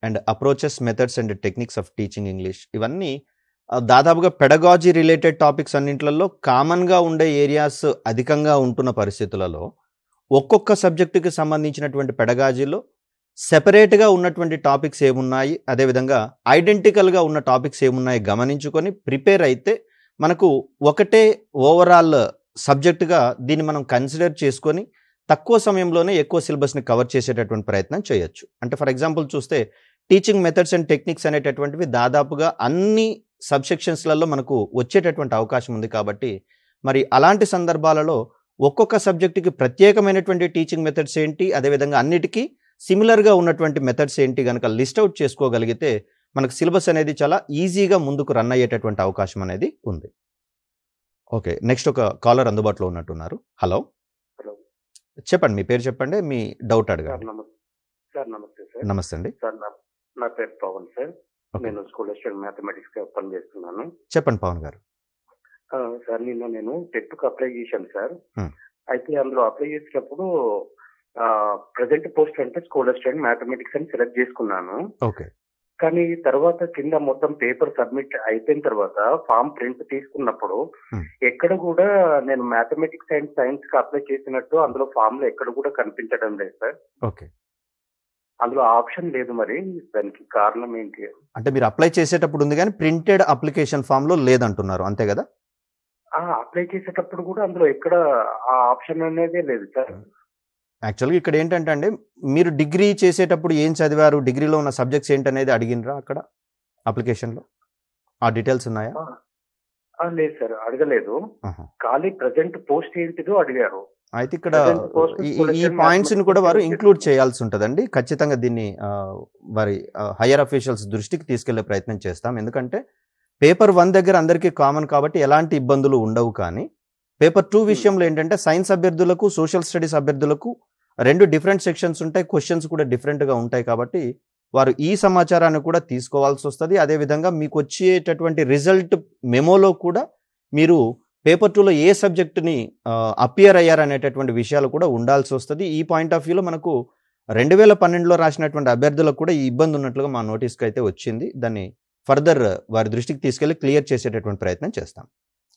and approaches, methods and techniques of teaching English. ఇవన్నీ దాదాపుగా పెడగాజీ రిలేటెడ్ టాపిక్స్ అన్నింటిలో కామన్గా ఉండే ఏరియాస్ అధికంగా ఉంటున్న పరిస్థితులలో ఒక్కొక్క సబ్జెక్టుకి సంబంధించినటువంటి పెడగాజీలో సెపరేట్గా ఉన్నటువంటి టాపిక్స్ ఏమున్నాయి, అదేవిధంగా ఐడెంటికల్గా ఉన్న టాపిక్స్ ఏమున్నాయి గమనించుకొని ప్రిపేర్ అయితే మనకు ఒకటే ఓవరాల్ సబ్జెక్టుగా దీన్ని మనం కన్సిడర్ చేసుకొని తక్కువ సమయంలోనే ఎక్కువ సిలబస్ని కవర్ చేసేటటువంటి ప్రయత్నం చేయొచ్చు. అంటే ఫర్ ఎగ్జాంపుల్ చూస్తే టీచింగ్ మెథడ్స్ అండ్ టెక్నిక్స్ అనేటటువంటివి దాదాపుగా అన్ని సబ్సెక్షన్స్లలో మనకు వచ్చేటటువంటి అవకాశం ఉంది. కాబట్టి మరి అలాంటి సందర్భాలలో ఒక్కొక్క సబ్జెక్టుకి ప్రత్యేకమైనటువంటి టీచింగ్ మెథడ్స్ ఏంటి, అదేవిధంగా అన్నిటికీ సిమిలర్గా ఉన్నటువంటి మెథడ్స్ ఏంటి కనుక లిస్ట్ అవుట్ చేసుకోగలిగితే మనకు సిలబస్ అనేది చాలా ఈజీగా ముందుకు రన్ అయ్యేటటువంటి అవకాశం అనేది ఉంది. ఓకే, నెక్స్ట్ ఒక కాలర్ అందుబాటులో ఉన్నట్టున్నారు. హలో, చెప్పండి, మీ పేరు చెప్పండి, మీ డౌట్ అడగండి. సార్ నమస్తే సార్. నమస్తే అండి. సార్ నా పేరు పవన్ సార్. నేను స్కూల్ అసిస్టెంట్ మ్యాథమెటిక్స్ గా పనిచేస్తున్నాను. చెప్పండి పవన్ గారు. సార్ నేను టెట్ కు అప్లై చేశాను సార్. అయితే అందులో అప్లై చేసినప్పుడు ప్రజెంట్ పోస్ట్ అంటే స్కూల్ అసిస్టెంట్ మ్యాథమెటిక్స్ అని సెలెక్ట్ చేసుకున్నాను. ఓకే. కానీ తర్వాత కింద మొత్తం పేపర్ సబ్మిట్ అయిపోయిన తర్వాత ఫామ్ ప్రింట్ తీసుకున్నప్పుడు ఎక్కడ కూడా నేను మ్యాథమెటిక్స్ అండ్ సైన్స్ కి అప్లై చేసినట్టు అందులో ఫామ్ లో ఎక్కడ కూడా కనిపించడం లేదు సార్. ఓకే, అందులో ఆప్షన్ లేదు. మరి దానికి కారణం ఏంటి? అంటే మీరు అప్లై చేసేటప్పుడు ఉంది కానీ ప్రింటెడ్ అప్లికేషన్ ఫామ్ లో లేదంటున్నారు, అంతే కదా? అప్లై చేసేటప్పుడు కూడా అందులో ఎక్కడ ఆ ఆప్షన్ అనేది లేదు సార్. యాక్చువల్గా ఇక్కడ ఏంటంటే అండి, మీరు డిగ్రీ చేసేటప్పుడు ఏం చదివారు, డిగ్రీలో ఉన్న సబ్జెక్ట్స్ ఏంటనేది అడిగినరా అక్కడ అప్లికేషన్లో? ఆ డీటెయిల్స్ ఉన్నాయా? లేదు సార్, అడగలేదు. ఖాళీ ప్రజెంట్ పోస్ట్ ఏంటిదో అడిగారు. అయితే ఇక్కడ ఈ పాయింట్స్ ని కూడా వారు ఇంక్లూడ్ చేయాల్సి ఉంటుందండి. ఖచ్చితంగా దీన్ని వారి హయ్యర్ అఫీషియల్స్ దృష్టికి తీసుకెళ్లే ప్రయత్నం చేస్తాం. ఎందుకంటే పేపర్ 1 దగ్గర అందరికీ కామన్ కాబట్టి ఎలాంటి ఇబ్బందులు ఉండవు. కానీ పేపర్ 2 విషయంలో ఏంటంటే సైన్స్ అభ్యర్థులకు, సోషల్ స్టడీస్ అభ్యర్థులకు 2 డిఫరెంట్ సెక్షన్స్ ఉంటాయి, క్వశ్చన్స్ కూడా డిఫరెంట్గా ఉంటాయి. కాబట్టి వారు ఈ సమాచారాన్ని కూడా తీసుకోవాల్సి వస్తుంది. అదేవిధంగా మీకు వచ్చేటటువంటి రిజల్ట్ మెమోలో కూడా మీరు పేపర్ 2లో ఏ సబ్జెక్టుని అపియర్ అయ్యారనేటటువంటి విషయాలు కూడా ఉండాల్సి వస్తుంది. ఈ పాయింట్ ఆఫ్ వ్యూలో మనకు 2012లో రాసినటువంటి అభ్యర్థులకు కూడా ఈ ఇబ్బంది ఉన్నట్లుగా మా నోటీస్కి అయితే వచ్చింది. దాన్ని ఫర్దర్ వారి దృష్టికి తీసుకెళ్లి క్లియర్ చేసేటటువంటి ప్రయత్నం చేస్తాం.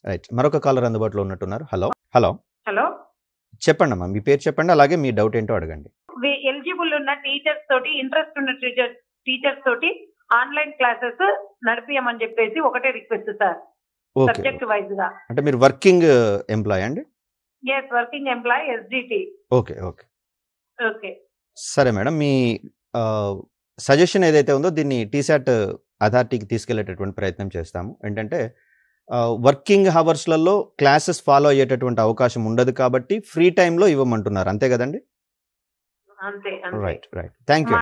రైట్, మరొక కాలర్ అందుబాటులో ఉన్నట్టున్నారు. హలో హలో హలో, చెప్పండి అమ్మా, మీ పేరు చెప్పండి, అలాగే మీ డౌట్ ఏంటో అడగండి. ఎలిజిబుల్ ఉన్న టీచర్స్ తోటి, ఇంట్రెస్ట్ ఉన్న టీచర్స్ తోటి ఆన్లైన్ క్లాసెస్ నడిపియమని చెప్పేసి ఒకటే రిక్వెస్ట్ సార్, సబ్జెక్ట్ వైజ్ గా. అంటే మీరు వర్కింగ్ ఎంప్లాయ్ అండి? yes, working employee, SDT. Okay okay okay, సరే మేడం, మీ సజెషన్ ఏదైతే ఉందో దీన్ని TSAT అథారిటీకి తీసుకెళ్లేటటువంటి ప్రయత్నం చేస్తాము. ఏంటంటే వర్కింగ్ హవర్స్లలో క్లాసెస్ ఫాలో అయ్యేటటువంటి అవకాశం ఉండదు కాబట్టి ఫ్రీ టైంలో ఇవ్వమంటున్నారు, అంతే కదండి? అంతే. Right right, thank you.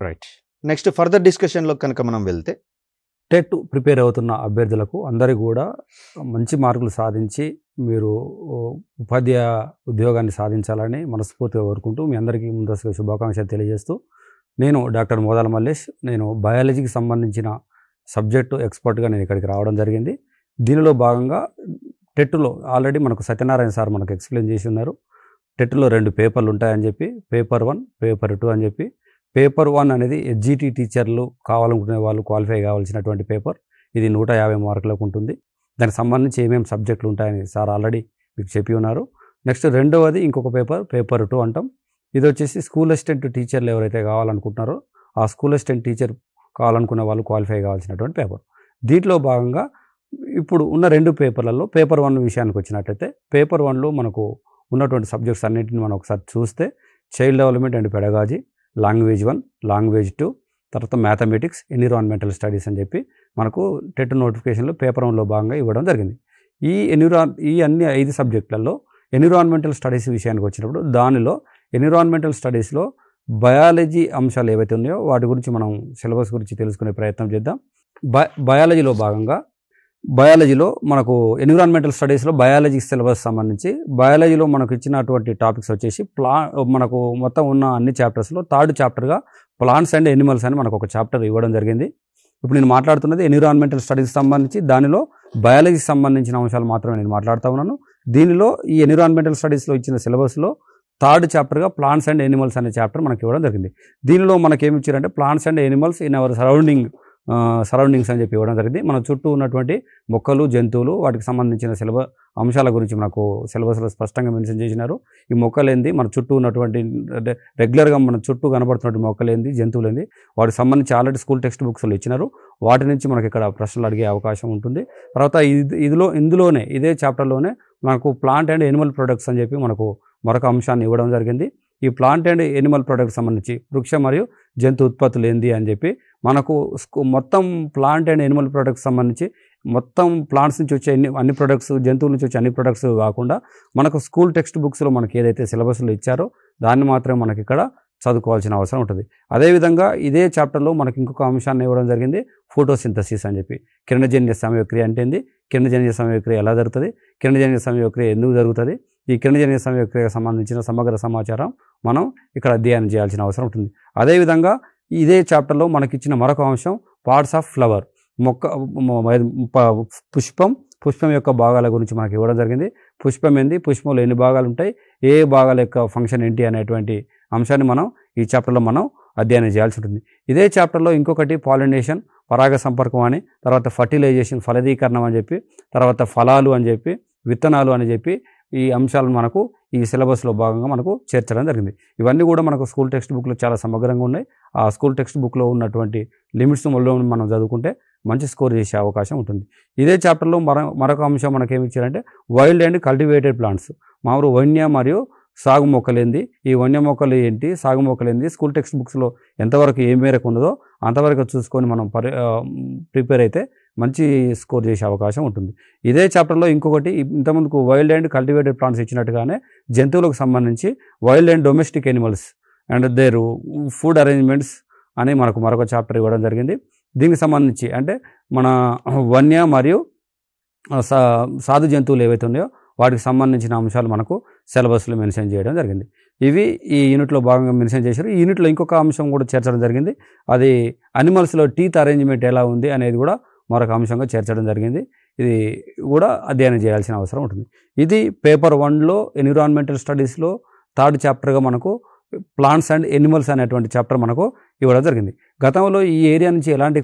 Right, next further డిస్కషన్లో కనుక మనం వెళ్తే, టెట్ ప్రిపేర్ అవుతున్న అభ్యర్థులకు అందరికీ కూడా మంచి మార్కులు సాధించి మీరు ఉపాధ్యాయ ఉద్యోగాన్ని సాధించాలని మనస్ఫూర్తిగా కోరుకుంటూ మీ అందరికీ ముందస్తుగా శుభాకాంక్షలు తెలియజేస్తూ, నేను డాక్టర్ మోదాల మల్లేష్. నేను బయాలజీకి సంబంధించిన సబ్జెక్టు ఎక్స్పర్ట్గా నేను ఇక్కడికి రావడం జరిగింది. దీనిలో భాగంగా టెట్లో ఆల్రెడీ మనకు సత్యనారాయణ సార్ మనకు ఎక్స్ప్లెయిన్ చేసి ఉన్నారు. టెట్లో 2 పేపర్లు ఉంటాయని చెప్పి, పేపర్ 1, పేపర్ 2 అని చెప్పి. పేపర్ 1 అనేది SGT టీచర్లు కావాలనుకునే వాళ్ళు క్వాలిఫై కావాల్సినటువంటి పేపర్. ఇది 150 మార్కులకు ఉంటుంది. దానికి సంబంధించి ఏమేమి సబ్జెక్టులు ఉంటాయని సార్ ఆల్రెడీ మీకు చెప్పి ఉన్నారు. నెక్స్ట్ రెండవది ఇంకొక పేపర్ 2 అంటాం. ఇది వచ్చేసి స్కూల్ అసిస్టెంట్ టీచర్లు ఎవరైతే కావాలనుకుంటున్నారో ఆ స్కూల్ అసిస్టెంట్ టీచర్ కావాలనుకునే వాళ్ళు క్వాలిఫై కావాల్సినటువంటి పేపర్. దీంట్లో భాగంగా ఇప్పుడు ఉన్న 2 పేపర్లలో పేపర్ 1 విషయానికి వచ్చినట్లయితే, పేపర్ 1లో మనకు ఉన్నటువంటి సబ్జెక్ట్స్ అన్నింటిని మనం ఒకసారి చూస్తే, child development and pedagogy, language 1, language 2, తర్వాత మ్యాథమెటిక్స్, ఎన్విరాన్మెంటల్ స్టడీస్ అని చెప్పి మనకు టెట్ నోటిఫికేషన్లో పేపర్ 1లో భాగంగా ఇవ్వడం జరిగింది. ఈ అన్ని 5 సబ్జెక్టులలో ఎన్విరాన్మెంటల్ స్టడీస్ విషయానికి వచ్చినప్పుడు దానిలో ఎన్విరాన్మెంటల్ స్టడీస్లో బయాలజీ అంశాలు ఏవైతే ఉన్నాయో వాటి గురించి మనం సిలబస్ గురించి తెలుసుకునే ప్రయత్నం చేద్దాం. బయాలజీలో భాగంగా బయాలజీలో మనకు ఎన్విరాన్మెంటల్ స్టడీస్లో బయాలజీ సిలబస్ సంబంధించి బయాలజీలో మనకు ఇచ్చినటువంటి టాపిక్స్ వచ్చేసి మనకు మొత్తం ఉన్న అన్ని చాప్టర్స్లో 3rd చాప్టర్గా ప్లాంట్స్ అండ్ ఎనిమల్స్ అని మనకు ఒక చాప్టర్ ఇవ్వడం జరిగింది. ఇప్పుడు నేను మాట్లాడుతున్నది ఎన్విరాన్మెంటల్ స్టడీస్ సంబంధించి, దానిలో బయాలజీకి సంబంధించిన అంశాలు మాత్రమే నేను మాట్లాడుతూ ఉన్నాను. దీనిలో ఈ ఎన్విరాన్మెంటల్ స్టడీస్లో ఇచ్చిన సిలబస్లో 3rd చాప్టర్గా ప్లాంట్స్ అండ్ ఎనిమల్స్ అనే చాప్టర్ మనకి ఇవ్వడం జరిగింది. దీనిలో మనకి ఏమి ఇచ్చారంటే plants and animals in our surroundings అని చెప్పి ఇవ్వడం జరిగింది. మన చుట్టూ ఉన్నటువంటి మొక్కలు, జంతువులు, వాటికి సంబంధించిన అంశాల గురించి మనకు సిలబస్లో స్పష్టంగా మెన్షన్ చేసినారు. ఈ మొక్కలేంది, మన చుట్టూ ఉన్నటువంటి రెగ్యులర్గా మన చుట్టూ కనబడుతున్నటువంటి మొక్కలేంది, జంతువులేంది, వాటికి సంబంధించి ఆల్రెడీ స్కూల్ టెక్స్ట్ బుక్స్లో ఇచ్చినారు. వాటి నుంచి మనకి ఇక్కడ ప్రశ్నలు అడిగే అవకాశం ఉంటుంది. తర్వాత ఇందులోనే ఇదే చాప్టర్లోనే మనకు ప్లాంట్ అండ్ ఎనిమల్ ప్రొడక్ట్స్ అని చెప్పి మనకు మరొక అంశాన్ని ఇవ్వడం జరిగింది. ఈ ప్లాంట్ అండ్ ఎనిమల్ ప్రొడక్ట్స్ సంబంధించి వృక్ష మరియు జంతు ఉత్పత్తులు ఏంది అని చెప్పి మనకు మొత్తం ప్లాంట్ అండ్ ఎనిమల్ ప్రొడక్ట్స్ సంబంధించి మొత్తం ప్లాంట్స్ నుంచి వచ్చే అన్ని ప్రొడక్ట్స్, జంతువుల నుంచి వచ్చే అన్ని ప్రొడక్ట్స్ కాకుండా మనకు స్కూల్ టెక్స్ట్ బుక్స్లో మనకి ఏదైతే సిలబస్లో ఇచ్చారో దాన్ని మాత్రమే మనకి ఇక్కడ చదువుకోవాల్సిన అవసరం ఉంటుంది. అదేవిధంగా ఇదే చాప్టర్లో మనకి ఇంకొక అంశాన్ని ఇవ్వడం జరిగింది, ఫోటోసింథసిస్ అని చెప్పి. కిరణజన్య సంయోగక్రియ అంటే ఏంది, కిరణజన్య సంయోగక్రియ ఎలా జరుగుతుంది, కిరణజన్య సంయోగక్రియ ఎందుకు జరుగుతుంది, ఈ కిరణజన్య సంయోగక్రియకు సంబంధించిన సమగ్ర సమాచారం మనం ఇక్కడ అధ్యయనం చేయాల్సిన అవసరం ఉంటుంది. అదేవిధంగా ఇదే చాప్టర్లో మనకిచ్చిన మరొక అంశం పార్ట్స్ ఆఫ్ ఫ్లవర్, పుష్పం యొక్క భాగాల గురించి మనకి ఇవ్వడం జరిగింది. పుష్పం ఏంది, పుష్పంలో ఎన్ని భాగాలు ఉంటాయి, ఏ భాగాల యొక్క ఫంక్షన్ ఏంటి అనేటువంటి అంశాన్ని మనం ఈ చాప్టర్లో మనం అధ్యయనం చేయాల్సి ఉంటుంది. ఇదే చాప్టర్లో ఇంకొకటి పాలినేషన్, పరాగ సంపర్కం అని, తర్వాత ఫర్టిలైజేషన్, ఫలదీకరణం అని చెప్పి, తర్వాత ఫలాలు అని చెప్పి, విత్తనాలు అని చెప్పి ఈ అంశాలను మనకు ఈ సిలబస్లో భాగంగా మనకు చేర్చడం జరిగింది. ఇవన్నీ కూడా మనకు స్కూల్ టెక్స్ట్ బుక్లో చాలా సమగ్రంగా ఉన్నాయి. ఆ స్కూల్ టెక్స్ట్ బుక్లో ఉన్నటువంటి లిమిట్స్ మనం చదువుకుంటే మంచి స్కోర్ చేసే అవకాశం ఉంటుంది. ఇదే చాప్టర్లో మరొక అంశం మనకేమి ఇచ్చారంటే వైల్డ్ అండ్ కల్టివేటెడ్ ప్లాంట్స్, మామూలు వన్య మరియు సాగు మొక్కలేంది, ఈ వన్య మొక్కలు ఏంటి, సాగు మొక్కలేంది, స్కూల్ టెక్స్ట్ బుక్స్లో ఎంతవరకు ఏ మేరకు ఉన్నదో అంతవరకు చూసుకొని మనం ప్రిపేర్ అయితే మంచి స్కోర్ చేసే అవకాశం ఉంటుంది. ఇదే చాప్టర్లో ఇంకొకటి ఇంతకుముందుకు వైల్డ్ అండ్ కల్టివేటెడ్ ప్లాంట్స్ ఇచ్చినట్టుగానే జంతువులకు సంబంధించి wild and domestic animals and their food arrangements అని మనకు మరొక చాప్టర్ ఇవ్వడం జరిగింది. దీనికి సంబంధించి అంటే మన వన్య మరియు సాధు జంతువులు ఏవైతే ఉన్నాయో వాటికి సంబంధించిన అంశాలు మనకు సిలబస్లో మెన్షన్ చేయడం జరిగింది. ఇవి ఈ యూనిట్లో భాగంగా మెన్షన్ చేశారు. ఈ యూనిట్లో ఇంకొక అంశం కూడా చేర్చడం జరిగింది, అది అనిమల్స్లో టీత్ అరేంజ్మెంట్ ఎలా ఉంది అనేది కూడా మరొక అంశంగా చేర్చడం జరిగింది. ఇది కూడా అధ్యయనం చేయాల్సిన అవసరం ఉంటుంది. ఇది పేపర్ 1లో ఎన్విరాన్మెంటల్ స్టడీస్లో 3rd చాప్టర్గా మనకు ప్లాంట్స్ అండ్ ఎనిమల్స్ అనేటువంటి చాప్టర్ మనకు ఇవ్వడం జరిగింది. గతంలో ఈ ఏరియా నుంచి ఎలాంటి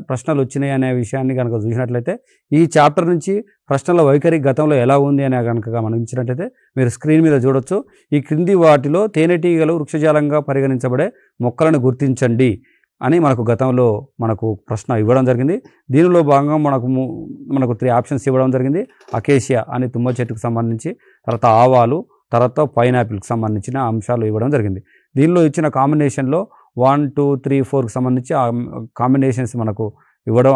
ప్రశ్నలు వచ్చినాయి అనే విషయాన్ని కనుక చూసినట్లయితే ఈ చాప్టర్ నుంచి ప్రశ్నల వైఖరి గతంలో ఎలా ఉంది అనే కనుక గమనించినట్లయితే మీరు స్క్రీన్ మీద చూడొచ్చు. ఈ క్రింది వాటిలో తేనెటీగలు వృక్షజాలంగా పరిగణించబడే మొక్కలను గుర్తించండి అని మనకు గతంలో మనకు ప్రశ్న ఇవ్వడం జరిగింది. దీనిలో భాగంగా మనకు 3 ఆప్షన్స్ ఇవ్వడం జరిగింది. అకేషియా అని తుమ్మ చెట్టుకు సంబంధించి, తర్వాత ఆవాలు, తర్వాత పైనాపిల్కి సంబంధించిన అంశాలు ఇవ్వడం జరిగింది. దీనిలో ఇచ్చిన కాంబినేషన్లో 1, 2, 3, 4కి సంబంధించి ఆ కాంబినేషన్స్ మనకు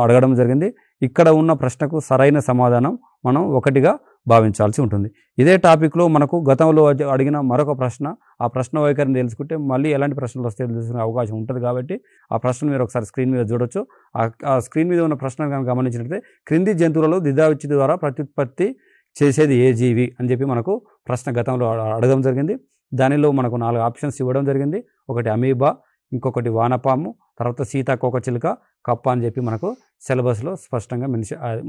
అడగడం జరిగింది. ఇక్కడ ఉన్న ప్రశ్నకు సరైన సమాధానం మనం 1గా భావించాల్సి ఉంటుంది. ఇదే టాపిక్లో మనకు గతంలో అడిగిన మరొక ప్రశ్న, ఆ ప్రశ్న వైఖరిని తెలుసుకుంటే మళ్ళీ ఎలాంటి ప్రశ్నలు వస్తాయో తెలుసుకునే అవకాశం ఉంటుంది. కాబట్టి ఆ ప్రశ్నను మీరు ఒకసారి స్క్రీన్ మీద చూడొచ్చు. ఆ స్క్రీన్ మీద ఉన్న ప్రశ్నను కనుక గమనించినట్లయితే క్రింది జంతువులలో ద్విధావిచ్ఛితి ద్వారా ప్రత్యుత్పత్తి చేసేది ఏ జీవి అని చెప్పి మనకు ప్రశ్న గతంలో అడగడం జరిగింది. దానిలో మనకు 4 ఆప్షన్స్ ఇవ్వడం జరిగింది. ఒకటి అమీబా, ఇంకొకటి వానపాము, తర్వాత సీతాకోకచిలుక, కప్ప అని చెప్పి మనకు సిలబస్లో స్పష్టంగా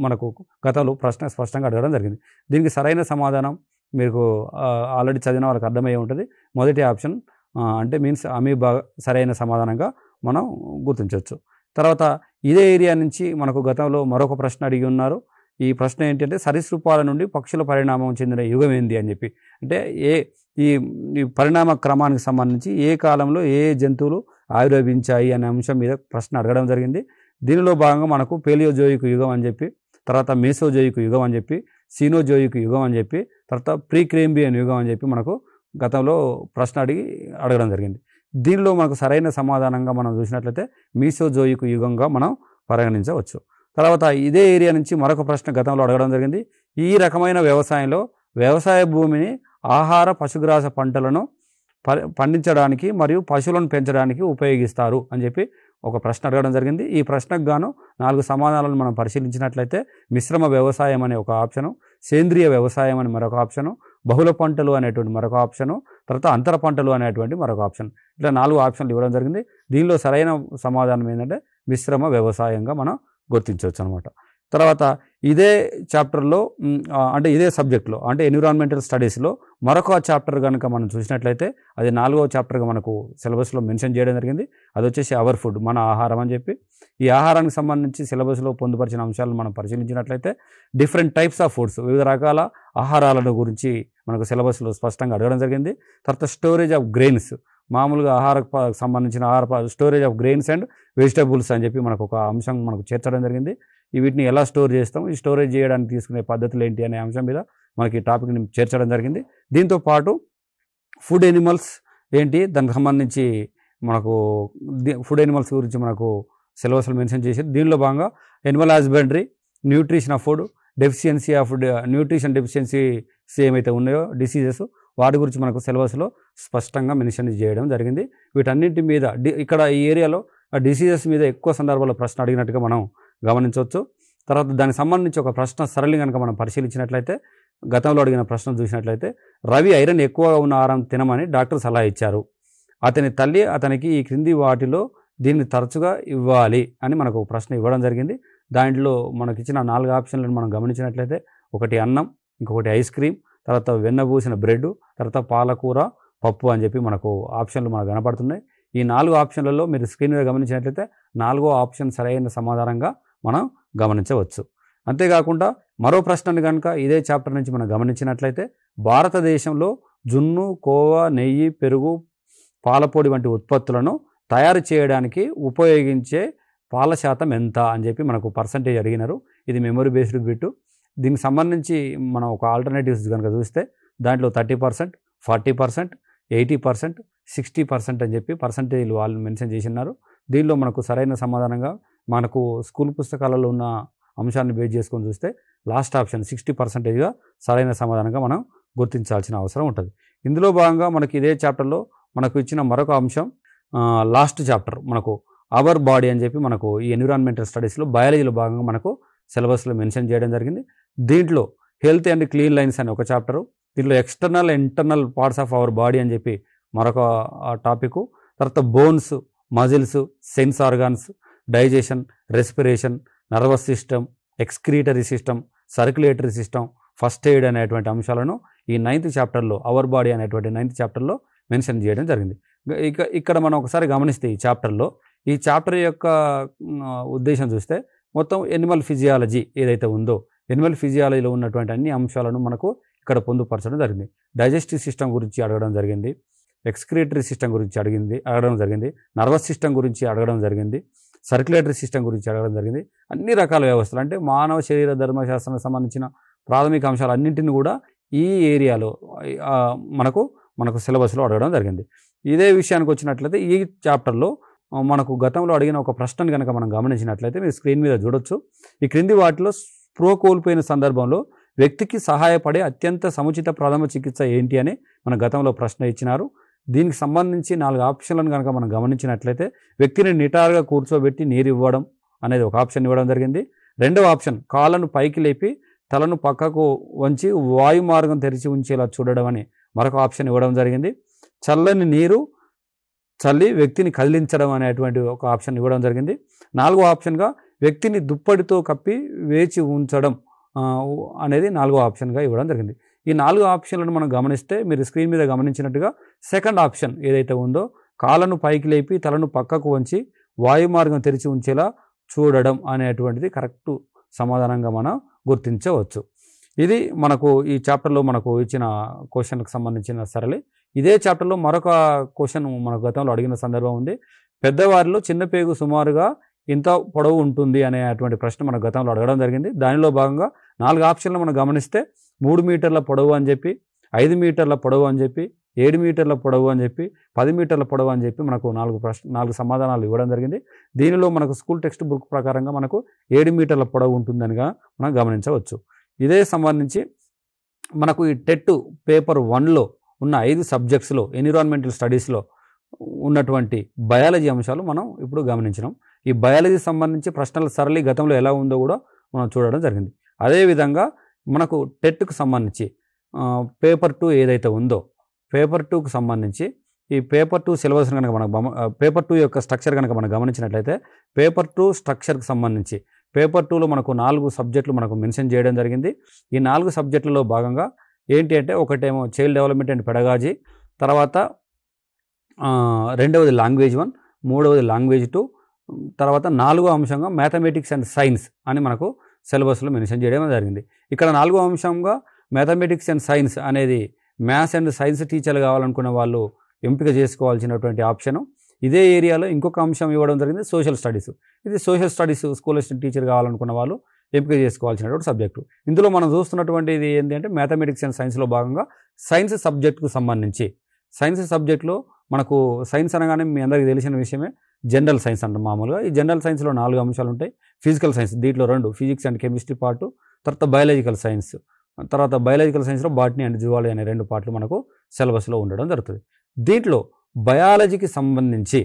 మనకు గతంలో ప్రశ్న స్పష్టంగా అడగడం జరిగింది. దీనికి సరైన సమాధానం మీకు ఆల్రెడీ చదివిన వాళ్ళకి అర్థమయ్యే ఉంటుంది. మొదటి ఆప్షన్ అంటే మీన్స్ అమీబా సరైన సమాధానంగా మనం గుర్తించవచ్చు. తర్వాత ఇదే ఏరియా నుంచి మనకు గతంలో మరొక ప్రశ్న అడిగి ఉన్నారు. ఈ ప్రశ్న ఏంటంటే సరీసృపాల నుండి పక్షుల పరిణామం చెందిన యుగం ఏంది అని చెప్పి, అంటే ఈ పరిణామ క్రమానికి సంబంధించి ఏ కాలంలో ఏ జంతువులు ఆవిర్భవించాయి అనే అంశం మీద ప్రశ్న అడగడం జరిగింది. దీనిలో భాగంగా మనకు పేలియోజోయిక్ యుగం అని చెప్పి, తర్వాత మేసోజోయిక్ యుగం అని చెప్పి, సీనోజోయిక్ యుగం అని చెప్పి, తర్వాత ప్రీక్రేంబియన్ యుగం అని చెప్పి మనకు గతంలో ప్రశ్న అడగడం జరిగింది. దీనిలో మనకు సరైన సమాధానంగా మనం చూసినట్లయితే మీసోజోయిక్ యుగంగా మనం పరిగణించవచ్చు. తర్వాత ఇదే ఏరియా నుంచి మరొక ప్రశ్న గతంలో అడగడం జరిగింది. ఈ రకమైన వ్యవసాయంలో వ్యవసాయ భూమిని ఆహార పశుగ్రాస పంటలను పండించడానికి మరియు పశువులను పెంచడానికి ఉపయోగిస్తారు అని చెప్పి ఒక ప్రశ్న అడగడం జరిగింది. ఈ ప్రశ్నకు గాను 4 సమాధానాలను మనం పరిశీలించినట్లయితే మిశ్రమ వ్యవసాయం అనే ఒక ఆప్షను, సేంద్రియ వ్యవసాయం అని మరొక ఆప్షను, బహుళ పంటలు అనేటువంటి మరొక ఆప్షను, తర్వాత అంతర పంటలు అనేటువంటి మరొక ఆప్షన్. ఇట్లా 4 ఆప్షన్లు ఇవ్వడం జరిగింది. దీనిలో సరైన సమాధానం ఏంటంటే మిశ్రమ వ్యవసాయంగా మనం గుర్తించవచ్చు అనమాట. తర్వాత ఇదే చాప్టర్లో అంటే ఇదే సబ్జెక్ట్లో అంటే ఎన్విరాన్మెంటల్ స్టడీస్లో మరొక చాప్టర్ కనుక మనం చూసినట్లయితే అది 4వ చాప్టర్గా మనకు సిలబస్లో మెన్షన్ చేయడం జరిగింది. అది వచ్చేసి అవర్ ఫుడ్, మన ఆహారం అని చెప్పి. ఈ ఆహారానికి సంబంధించి సిలబస్లో పొందుపరిచిన అంశాలను మనం పరిశీలించినట్లయితే డిఫరెంట్ టైప్స్ ఆఫ్ ఫుడ్స్, వివిధ రకాల ఆహారాలను గురించి మనకు సిలబస్లో స్పష్టంగా అడగడం జరిగింది. తర్వాత స్టోరేజ్ ఆఫ్ గ్రెయిన్స్, మామూలుగా ఆహారకు సంబంధించిన storage of grains and vegetables అని చెప్పి మనకు ఒక అంశం మనకు చేర్చడం జరిగింది. వీటిని ఎలా స్టోర్ చేస్తాం, ఈ స్టోరేజ్ చేయడానికి తీసుకునే పద్ధతులు ఏంటి అనే అంశం మీద మనకి టాపిక్ని చేర్చడం జరిగింది. దీంతో పాటు ఫుడ్ ఎనిమల్స్ ఏంటి, దానికి సంబంధించి మనకు ఫుడ్ ఎనిమల్స్ గురించి మనకు సిలబస్లో మెన్షన్ చేశారు. దీనిలో భాగంగా Animal husbandry, nutrition of food, deficiency of nutrition deficiency ఏమైతే ఉన్నాయో డిసీజెస్, వాటి గురించి మనకు సిలబస్లో స్పష్టంగా మెన్షన్ చేయడం జరిగింది. వీటన్నింటి మీద ఇక్కడ ఈ ఏరియాలో డిసీజెస్ మీద ఎక్కువ సందర్భాల్లో ప్రశ్న అడిగినట్టుగా మనం గమనించవచ్చు. తర్వాత దానికి సంబంధించి ఒక ప్రశ్న సరళి కనుక మనం పరిశీలించినట్లయితే, గతంలో అడిగిన ప్రశ్న చూసినట్లయితే, రవి ఐరన్ ఎక్కువగా ఉన్న ఆహారం తినమని డాక్టర్ సలహా ఇచ్చారు. అతని తల్లి అతనికి ఈ క్రింది వాటిలో దీన్ని తరచుగా ఇవ్వాలి అని మనకు ప్రశ్న ఇవ్వడం జరిగింది. దాంట్లో మనకి ఇచ్చిన 4 ఆప్షన్లను మనం గమనించినట్లయితే, ఒకటి అన్నం, ఇంకొకటి ఐస్ క్రీమ్, తర్వాత వెన్నబూసిన బ్రెడ్, తర్వాత పాలకూర, పప్పు అని చెప్పి మనకు ఆప్షన్లు మనకు కనపడుతున్నాయి. ఈ 4 ఆప్షన్లలో మీరు స్క్రీన్ మీద గమనించినట్లయితే 4వ ఆప్షన్ సరైన సమాధానంగా మనం గమనించవచ్చు. అంతేకాకుండా మరో ప్రశ్నను కనుక ఇదే చాప్టర్ నుంచి మనం గమనించినట్లయితే, భారతదేశంలో జున్ను, కోవా, నెయ్యి, పెరుగు, పాలపొడి వంటి ఉత్పత్తులను తయారు చేయడానికి ఉపయోగించే పాల శాతం ఎంత అని చెప్పి మనకు పర్సంటేజ్ అడిగినారు. ఇది మెమరీ బేస్డ్ బిట్. దీనికి సంబంధించి మనం ఒక ఆల్టర్నేటివ్స్ కనుక చూస్తే దాంట్లో 30%, 40%, 80%, 60% అని చెప్పి పర్సంటేజ్లు వాళ్ళు మెన్షన్ చేసినారు. దీనిలో మనకు సరైన సమాధానంగా మనకు స్కూల్ పుస్తకాలలో ఉన్న అంశాన్ని బేస్ చేసుకొని చూస్తే లాస్ట్ ఆప్షన్ 60%గా సరైన సమాధానంగా మనం గుర్తించాల్సిన అవసరం ఉంటుంది. ఇందులో భాగంగా మనకి ఇదే చాప్టర్లో మనకు ఇచ్చిన మరొక అంశం లాస్ట్ చాప్టర్ మనకు అవర్ బాడీ అని చెప్పి మనకు ఈ ఎన్విరాన్మెంటల్ స్టడీస్లో బయాలజీలో భాగంగా మనకు సిలబస్లో మెన్షన్ చేయడం జరిగింది. దీంట్లో హెల్త్ అండ్ క్లీన్ లైన్స్ అని ఒక చాప్టరు, దీంట్లో external internal parts of our body అని చెప్పి మరొక టాపిక్, తర్వాత bones, muscles, sense organs, digestion, respiration, nervous system, excretory system, circulatory system, first aid అనేటువంటి అంశాలను ఈ 9th చాప్టర్లో అవర్ బాడీ అనేటువంటి 9th చాప్టర్లో మెన్షన్ చేయడం జరిగింది. ఇక్కడ మనం ఒకసారి గమనిస్తే ఈ చాప్టర్ యొక్క ఉద్దేశం చూస్తే మొత్తం ఎనిమల్ ఫిజియాలజీ ఏదైతే ఉందో ఎనిమల్ ఫిజియాలజీలో ఉన్నటువంటి అన్ని అంశాలను మనకు ఇక్కడ పొందుపరచడం జరిగింది. డైజెస్టివ్ సిస్టమ్ గురించి అడగడం జరిగింది, ఎక్స్క్రీటరీ సిస్టమ్ గురించి అడగడం జరిగింది, నర్వస్ సిస్టమ్ గురించి అడగడం జరిగింది, సర్క్యులేటరీ సిస్టమ్ గురించి అడగడం జరిగింది. అన్ని రకాల వ్యవస్థలు అంటే మానవ శరీర ధర్మశాస్త్రానికి సంబంధించిన ప్రాథమిక అంశాలు అన్నింటినీ కూడా ఈ ఏరియాలో మనకు సిలబస్లో అడగడం జరిగింది. ఇదే విషయానికి వచ్చినట్లయితే ఈ చాప్టర్లో మనకు గతంలో అడిగిన ఒక ప్రశ్నను కనుక మనం గమనించినట్లయితే మీరు స్క్రీన్ మీద చూడొచ్చు. ఈ క్రింది వాటిలో స్పృహ కోల్పోయిన సందర్భంలో వ్యక్తికి సహాయపడే అత్యంత సముచిత ప్రథమ చికిత్స ఏంటి అని మన గతంలో ప్రశ్న ఇచ్చినారు. దీనికి సంబంధించి 4 ఆప్షన్లను కనుక మనం గమనించినట్లయితే వ్యక్తిని నిటారుగా కూర్చోబెట్టి నీరు ఇవ్వడం అనేది ఒక ఆప్షన్ ఇవ్వడం జరిగింది. రెండవ ఆప్షన్ కాళ్ళను పైకి లేపి తలను పక్కకు వంచి వాయు మార్గం తెరిచి ఉంచేలా చూడడం అని మరొక ఆప్షన్ ఇవ్వడం జరిగింది. చల్లని నీరు చల్లి వ్యక్తిని కదిలించడం అనేటువంటి ఒక ఆప్షన్ ఇవ్వడం జరిగింది. 4వ ఆప్షన్గా వ్యక్తిని దుప్పటితో కప్పి వేచి ఉంచడం అనేది 4వ ఆప్షన్గా ఇవ్వడం జరిగింది. ఈ 4 ఆప్షన్లను మనం గమనిస్తే మీరు స్క్రీన్ మీద గమనించినట్టుగా సెకండ్ ఆప్షన్ ఏదైతే ఉందో కాళ్ళను పైకి లేపి తలను పక్కకు వంచి వాయు మార్గం తెరిచి ఉంచేలా చూడడం అనేటువంటిది కరెక్ట్ సమాధానంగా మనం గుర్తించవచ్చు. ఇది మనకు ఈ చాప్టర్లో మనకు ఇచ్చిన క్వశ్చన్కి సంబంధించిన సరళి. ఇదే చాప్టర్లో మరొక క్వశ్చన్ మన గతంలో అడిగిన సందర్భం ఉంది. పెద్దవారిలో చిన్న పేగు సుమారుగా ఇంత పొడవు ఉంటుంది అనేటువంటి ప్రశ్న మన గతంలో అడగడం జరిగింది. దానిలో భాగంగా 4 ఆప్షన్లు మనం గమనిస్తే 3 మీటర్ల పొడవు అని చెప్పి, 5 మీటర్ల పొడవు అని చెప్పి, 7 మీటర్ల పొడవు అని చెప్పి 10 మీటర్ల పొడవు అని చెప్పి మనకు 4 సమాధానాలు ఇవ్వడం జరిగింది. దీనిలో మనకు స్కూల్ టెక్స్ట్ బుక్ ప్రకారంగా మనకు 7 మీటర్ల పొడవు ఉంటుందనిగా మనం గమనించవచ్చు. ఇదే సంబంధించి మనకు ఈ టెట్ పేపర్ 1లో ఉన్న 5 సబ్జెక్ట్స్లో ఎన్విరాన్మెంటల్ స్టడీస్లో ఉన్నటువంటి బయాలజీ అంశాలు మనం ఇప్పుడు గమనించినాం. ఈ బయాలజీ సంబంధించి ప్రశ్నల సరళి గతంలో ఎలా ఉందో కూడా మనం చూడడం జరిగింది. అదేవిధంగా మనకు టెట్కు సంబంధించి పేపర్ 2 ఏదైతే ఉందో పేపర్ 2కు సంబంధించి ఈ పేపర్ 2 సిలబస్ కనుక మనం పేపర్ 2 యొక్క స్ట్రక్చర్ కనుక మనం గమనించినట్లయితే పేపర్ 2 స్ట్రక్చర్కి సంబంధించి పేపర్ 2లో మనకు 4 సబ్జెక్టులు మనకు మెన్షన్ చేయడం జరిగింది. ఈ 4 సబ్జెక్టులలో భాగంగా ఏంటి అంటే ఒకటేమో చైల్డ్ డెవలప్మెంట్ అండ్ పెడగాజీ, తర్వాత రెండవది లాంగ్వేజ్ 1, మూడవది లాంగ్వేజ్ 2, తర్వాత 4వ అంశంగా మ్యాథమెటిక్స్ అండ్ సైన్స్ అని మనకు సిలబస్లో మెన్షన్ చేయడం జరిగింది. ఇక్కడ 4వ అంశంగా మ్యాథమెటిక్స్ అండ్ సైన్స్ అనేది మ్యాథ్స్ అండ్ సైన్స్ టీచర్లు కావాలనుకున్న వాళ్ళు ఎంపిక చేసుకోవాల్సినటువంటి ఆప్షను. ఇదే ఏరియాలో ఇంకొక అంశం ఇవ్వడం జరిగింది సోషల్ స్టడీస్. ఇది social studies school assistant teacher కావాలనుకున్న వాళ్ళు ఎంపిక చేసుకోవాల్సినటువంటి సబ్జెక్టు. ఇందులో మనం చూస్తున్నటువంటి ఇది ఏంటి అంటే మ్యాథమెటిక్స్ అండ్ సైన్స్లో భాగంగా సైన్స్ సబ్జెక్టుకు సంబంధించి సైన్స్ సబ్జెక్టులో మనకు సైన్స్ అనగానే మీ అందరికీ తెలిసిన విషయమే జనరల్ సైన్స్ అంటాం మామూలుగా. ఈ జనరల్ సైన్స్లో 4 అంశాలు ఉంటాయి. ఫిజికల్ సైన్స్ దీంట్లో 2 ఫిజిక్స్ అండ్ కెమిస్ట్రీ పార్టు, తర్వాత బయాలజికల్ సైన్స్, తర్వాత బయాలజికల్ సైన్స్లో బాటనీ అండ్ జువాలజీ అనే 2 పార్ట్లు మనకు సిలబస్లో ఉండడం జరుగుతుంది. దీంట్లో బయాలజీకి సంబంధించి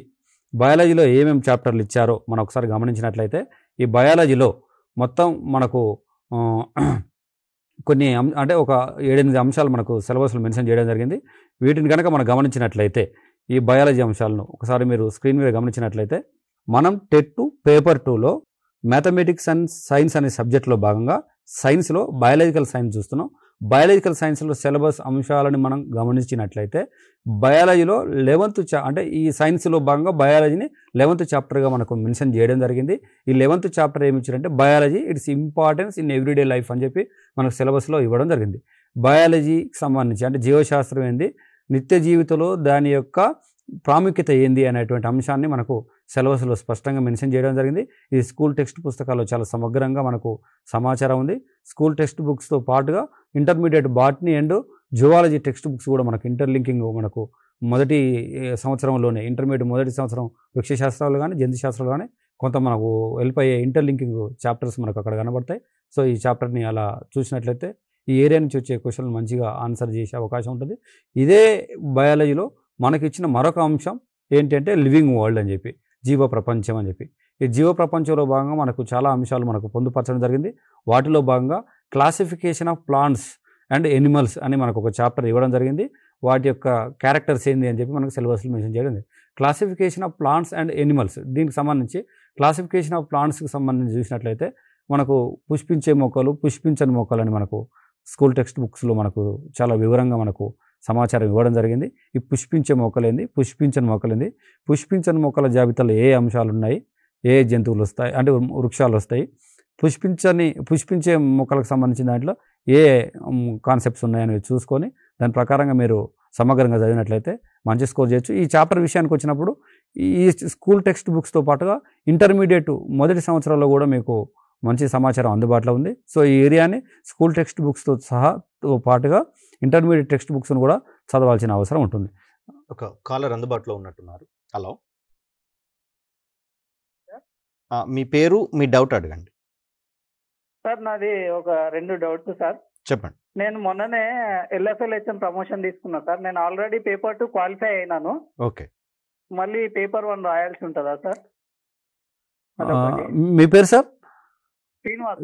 బయాలజీలో ఏమేమి చాప్టర్లు ఇచ్చారో మనం ఒకసారి గమనించినట్లయితే ఈ బయాలజీలో మొత్తం మనకు కొన్ని అంటే ఒక 7-8 అంశాలు మనకు సిలబస్లో మెన్షన్ చేయడం జరిగింది. వీటిని కనుక మనం గమనించినట్లయితే ఈ బయాలజీ అంశాలను ఒకసారి మీరు స్క్రీన్ మీద గమనించినట్లయితే మనం టెట్ పేపర్ 2లో మ్యాథమెటిక్స్ అండ్ సైన్స్ అనే సబ్జెక్టులో భాగంగా సైన్స్లో బయాలజికల్ సైన్స్ చూస్తున్నాం. బయాలజికల్ సైన్స్లో సిలబస్ అంశాలను మనం గమనించినట్లయితే బయాలజీలో 11th అంటే ఈ సైన్స్లో భాగంగా బయాలజీని 11th చాప్టర్గా మనకు మెన్షన్ చేయడం జరిగింది. ఈ 11th చాప్టర్ ఏమి ఇచ్చారంటే biology its importance in everyday life అని చెప్పి మనకు సిలబస్లో ఇవ్వడం జరిగింది. బయాలజీకి సంబంధించి అంటే జీవశాస్త్రం ఏంది, నిత్య జీవితంలో దాని యొక్క ప్రాముఖ్యత ఏంది అనేటువంటి అంశాన్ని మనకు సిలబస్లో స్పష్టంగా మెన్షన్ చేయడం జరిగింది. ఈ స్కూల్ టెక్స్ట్ పుస్తకాల్లో చాలా సమగ్రంగా మనకు సమాచారం ఉంది. స్కూల్ టెక్స్ట్ బుక్స్తో పాటుగా intermediate botany and zoology text books కూడా మనకు ఇంటర్లింకింగ్ మనకు మొదటి సంవత్సరంలోనే ఇంటర్మీడియట్ మొదటి సంవత్సరం వృక్షశాస్త్రాలు కానీ జంతు శాస్త్రాలు కానీ కొంత మనకు వెళ్ళిపోయే ఇంటర్లింకింగ్ చాప్టర్స్ మనకు అక్కడ కనబడతాయి. సో ఈ చాప్టర్ని అలా చూసినట్లయితే ఈ ఏరియా నుంచి వచ్చే క్వశ్చన్లు మంచిగా ఆన్సర్ చేసే అవకాశం ఉంటుంది. ఇదే బయాలజీలో మనకి ఇచ్చిన మరొక అంశం ఏంటంటే లివింగ్ వరల్డ్ అని చెప్పి జీవ ప్రపంచం అని చెప్పి ఈ జీవ ప్రపంచంలో భాగంగా మనకు చాలా అంశాలు మనకు పొందుపరచడం జరిగింది. వాటిలో భాగంగా classification of plants and animals అని మనకు ఒక చాప్టర్ ఇవ్వడం జరిగింది. వాటి యొక్క క్యారెక్టర్స్ ఏంది అని చెప్పి మనకు సిలబస్లో మెన్షన్ చేయడం జరిగింది. Classification of plants and animals దీనికి సంబంధించి క్లాసిఫికేషన్ ఆఫ్ ప్లాంట్స్కి సంబంధించి చూసినట్లయితే మనకు పుష్పించే మొక్కలు పుష్పించని మొక్కలు అని మనకు స్కూల్ టెక్స్ట్ బుక్స్లో మనకు చాలా వివరంగా మనకు సమాచారం ఇవ్వడం జరిగింది. ఈ పుష్పించే మొక్కలేంది, పుష్పించని మొక్కలేంది, పుష్పించని మొక్కల జాబితాలో ఏ అంశాలు ఉన్నాయి, ఏ జంతువులు వస్తాయి అంటే వృక్షాలు వస్తాయి, పుష్పించే మొక్కలకు సంబంధించిన దాంట్లో ఏ కాన్సెప్ట్స్ ఉన్నాయని చూసుకొని దాని ప్రకారంగా మీరు సమగ్రంగా చదివినట్లయితే మంచి స్కోర్ చేయొచ్చు. ఈ చాప్టర్ విషయానికి వచ్చినప్పుడు ఈ స్కూల్ టెక్స్ట్ బుక్స్తో పాటుగా ఇంటర్మీడియట్ మొదటి సంవత్సరాల్లో కూడా మీకు మంచి సమాచారం అందుబాటులో ఉంది. సో ఈ ఏరియాని స్కూల్ టెక్స్ట్ బుక్స్తో పాటుగా ఇంటర్మీడియట్ టెక్స్ట్ బుక్స్ను కూడా చదవాల్సిన అవసరం ఉంటుంది. ఒక కాలర్ అందుబాటులో ఉన్నట్టున్నారు. హలో, మీ పేరు మీ డౌట్ అడగండి. సార్ నాది ఒక 2 డౌట్స్ సార్. చెప్పండి. నేను మొన్ననే LFLHM ప్రమోషన్ తీసుకున్నా సార్. నేను ఆల్రెడీ పేపర్ 2 క్వాలిఫై అయినాను. ఓకే, మళ్ళీ పేపర్ 1 రాయాల్సి ఉంటుందా సార్? మీ పేరు సార్?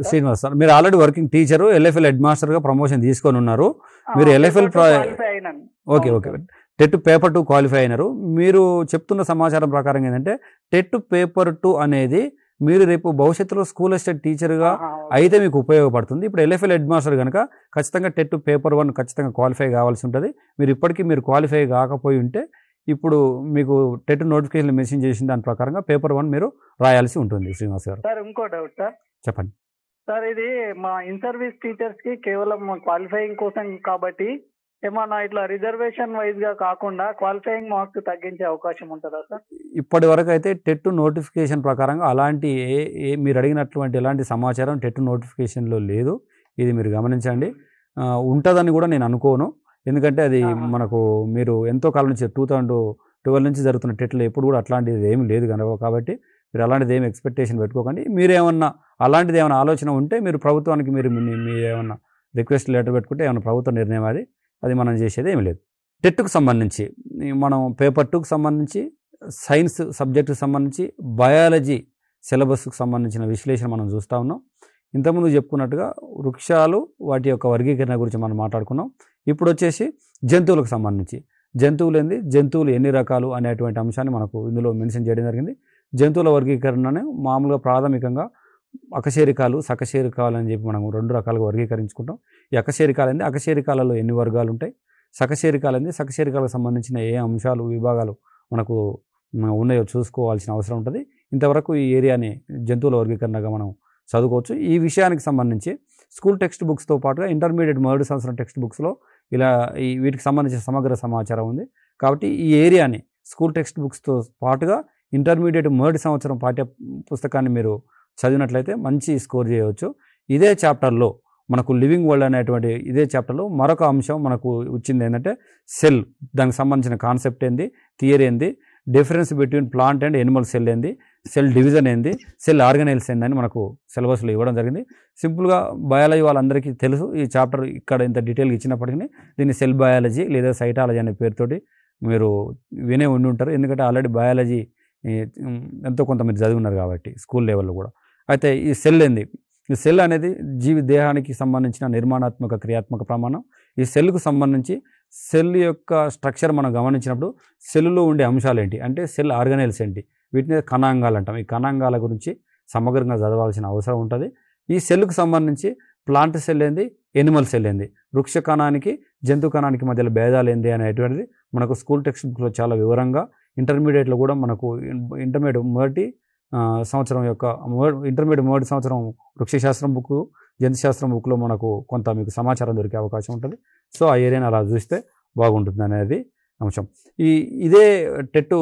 శ్రీనివాస్ సార్. మీరు already working teacher, LFL head మాస్టర్గా ప్రమోషన్ తీసుకొని ఉన్నారు. మీరు LFL okay TET paper 2 qualify అయినారు. మీరు చెప్తున్న సమాచారం ప్రకారం ఏంటంటే టెట్ పేపర్ 2 అనేది మీరు రేపు భవిష్యత్తులో స్కూల్ అసిస్టెంట్ టీచర్గా అయితే మీకు ఉపయోగపడుతుంది. ఇప్పుడు LFL హెడ్ మాస్టర్ కనుక ఖచ్చితంగా టెట్ పేపర్ 1 ఖచ్చితంగా క్వాలిఫై కావాల్సి ఉంటుంది. మీరు ఇప్పటికీ మీరు క్వాలిఫై కాకపోయి ఉంటే ఇప్పుడు మీకు టెట్ నోటిఫికేషన్ మెన్షన్ చేసిన దాని ప్రకారంగా పేపర్ 1 మీరు రాయాల్సి ఉంటుంది. శ్రీనివాస్ గారు సార్ ఇంకో డౌట్ సార్. చెప్పండి సార్. ఇది మా ఇన్ సర్వీస్ టీచర్స్ కి కేవలం క్వాలిఫైయింగ్ కోసం కాబట్టి ఏమన్నా ఇట్లా రిజర్వేషన్ వైజ్ గా కాకుండా క్వాలిఫైయింగ్ మార్క్స్ తగ్గించే అవకాశం ఉంటుందా సార్? ఇప్పటి వరకు అయితే టెట్ నోటిఫికేషన్ ప్రకారంగా అలాంటి మీరు అడిగినటువంటి ఎలాంటి సమాచారం టెట్ నోటిఫికేషన్లో లేదు. ఇది మీరు గమనించండి. ఉంటుందని కూడా నేను అనుకోను. ఎందుకంటే అది మనకు మీరు ఎంతో కాలం నుంచి 2012 నుంచి జరుగుతున్న టెట్లో ఎప్పుడు కూడా అట్లాంటిది ఏమీ లేదు కనుక కాబట్టి మీరు అలాంటిది ఏమి ఎక్స్పెక్టేషన్ పెట్టుకోకండి. మీరేమన్నా అలాంటిది ఏమైనా ఆలోచన ఉంటే మీరు ప్రభుత్వానికి మీరు ఏమన్నా రిక్వెస్ట్ లెటర్ పెట్టుకుంటే ఏమైనా ప్రభుత్వ నిర్ణయం అది మనం చేసేది ఏమీ లేదు. టెట్కు సంబంధించి మనం పేపర్ 2కు సంబంధించి సైన్స్ సబ్జెక్టుకు సంబంధించి బయాలజీ సిలబస్కు సంబంధించిన విశ్లేషణ మనం చూస్తూ ఉన్నాం. ఇంతకుముందు చెప్పుకున్నట్టుగా వృక్షాలు వాటి యొక్క వర్గీకరణ గురించి మనం మాట్లాడుకున్నాం. ఇప్పుడు వచ్చేసి జంతువులకు సంబంధించి జంతువులు ఎన్ని రకాలు అనేటువంటి అంశాన్ని మనకు ఇందులో మెన్షన్ చేయడం జరిగింది. జంతువుల వర్గీకరణను మామూలుగా ప్రాథమికంగా అకశేరికాలు సకశేరికాలు అని చెప్పి మనం 2 రకాలుగా వర్గీకరించుకుంటాం. ఈ అకశేరికాలలో ఎన్ని వర్గాలు ఉంటాయి, సకశేరికాలకు సంబంధించిన ఏ అంశాలు విభాగాలు మనకు ఉన్నాయో చూసుకోవాల్సిన అవసరం ఉంటుంది. ఇంతవరకు ఈ ఏరియాని జంతువుల వర్గీకరణగా మనం చదువుకోవచ్చు. ఈ విషయానికి సంబంధించి స్కూల్ టెక్స్ట్ బుక్స్తో పాటుగా ఇంటర్మీడియట్ 3వ సంవత్సరం టెక్స్ట్ బుక్స్లో ఇలా వీటికి సంబంధించిన సమగ్ర సమాచారం ఉంది. కాబట్టి ఈ ఏరియాని స్కూల్ టెక్స్ట్ బుక్స్తో పాటుగా ఇంటర్మీడియట్ 3వ సంవత్సరం పాఠ్య పుస్తకాన్ని మీరు చదివినట్లయితే మంచి స్కోర్ చేయవచ్చు. ఇదే చాప్టర్లో మనకు లివింగ్ వరల్డ్ అనేటువంటి ఇదే చాప్టర్లో మరొక అంశం మనకు వచ్చింది ఏంటంటే సెల్, దానికి సంబంధించిన కాన్సెప్ట్ ఏంది, థియరీ ఏంది, difference between plant and Animal cell ఏంది, సెల్ డివిజన్ ఏంది, సెల్ ఆర్గనైల్స్ ఏందని మనకు సిలబస్లో ఇవ్వడం జరిగింది. సింపుల్గా బయాలజీ వాళ్ళందరికీ తెలుసు ఈ చాప్టర్ ఇక్కడ ఇంత డీటెయిల్గా ఇచ్చినప్పటికీ దీన్ని సెల్ బయాలజీ లేదా సైటాలజీ అనే పేరుతోటి మీరు వినే ఉండి ఉంటారు. ఎందుకంటే ఆల్రెడీ బయాలజీ ఎంతో కొంత మీరు చదివినారు కాబట్టి స్కూల్ లెవెల్లో కూడా. అయితే ఈ సెల్ ఏంది, ఈ సెల్ అనేది జీవి దేహానికి సంబంధించిన నిర్మాణాత్మక క్రియాత్మక ప్రమాణం. ఈ సెల్కు సంబంధించి సెల్ యొక్క స్ట్రక్చర్ మనం గమనించినప్పుడు సెల్లులో ఉండే అంశాలు ఏంటి అంటే సెల్ ఆర్గనైల్స్ ఏంటి, వీటిని కణాంగాలు అంటాం. ఈ కణాంగాల గురించి సమగ్రంగా చదవాల్సిన అవసరం ఉంటుంది. ఈ సెల్కు సంబంధించి ప్లాంట్ సెల్ ఏంది, ఎనిమల్ సెల్ ఏంది, వృక్ష కణానికి జంతు కణానికి మధ్యలో భేదాలు ఏంది అనేటువంటిది మనకు స్కూల్ టెక్స్ట్ బుక్లో చాలా వివరంగా, ఇంటర్మీడియట్లో కూడా మనకు ఇంటర్మీడియట్ 3వ సంవత్సరం యొక్క ఇంటర్మీడియట్ 3వ సంవత్సరం వృక్షశాస్త్రం బుక్, జంతుశాస్త్రం బుక్లో మనకు కొంత మీకు సమాచారం దొరికే అవకాశం ఉంటుంది. సో ఆ ఏరియాని అలా చూస్తే బాగుంటుంది అనేది అంశం. ఇదే టెట్కు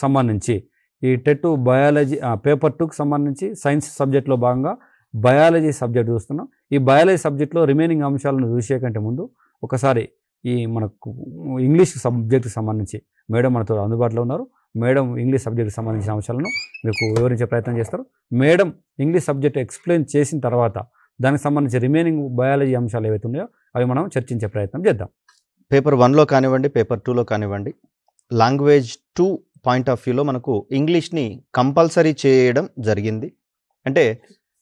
సంబంధించి ఈ టెట్ బయాలజీ పేపర్ 2కు సంబంధించి సైన్స్ సబ్జెక్ట్లో భాగంగా బయాలజీ సబ్జెక్ట్ చూస్తున్నాం. ఈ బయాలజీ సబ్జెక్ట్లో రిమైనింగ్ అంశాలను చూసే కంటే ముందు ఒకసారి ఈ మనకు ఇంగ్లీష్ సబ్జెక్టుకి సంబంధించి మేడం మనతో అందుబాటులో ఉన్నారు. మేడం ఇంగ్లీష్ సబ్జెక్టుకి సంబంధించిన అంశాలను మీకు వివరించే ప్రయత్నం చేస్తారు. మేడం ఇంగ్లీష్ సబ్జెక్ట్ ఎక్స్ప్లెయిన్ చేసిన తర్వాత దానికి సంబంధించి రిమైనింగ్ బయాలజీ అంశాలు ఏవైతే ఉన్నాయో అవి మనం చర్చించే ప్రయత్నం చేద్దాం. పేపర్ 1లో కానివ్వండి, పేపర్ 2లో కానివ్వండి, లాంగ్వేజ్ 2 పాయింట్ ఆఫ్ వ్యూలో మనకు ఇంగ్లీష్ని కంపల్సరీ చేయడం జరిగింది. అంటే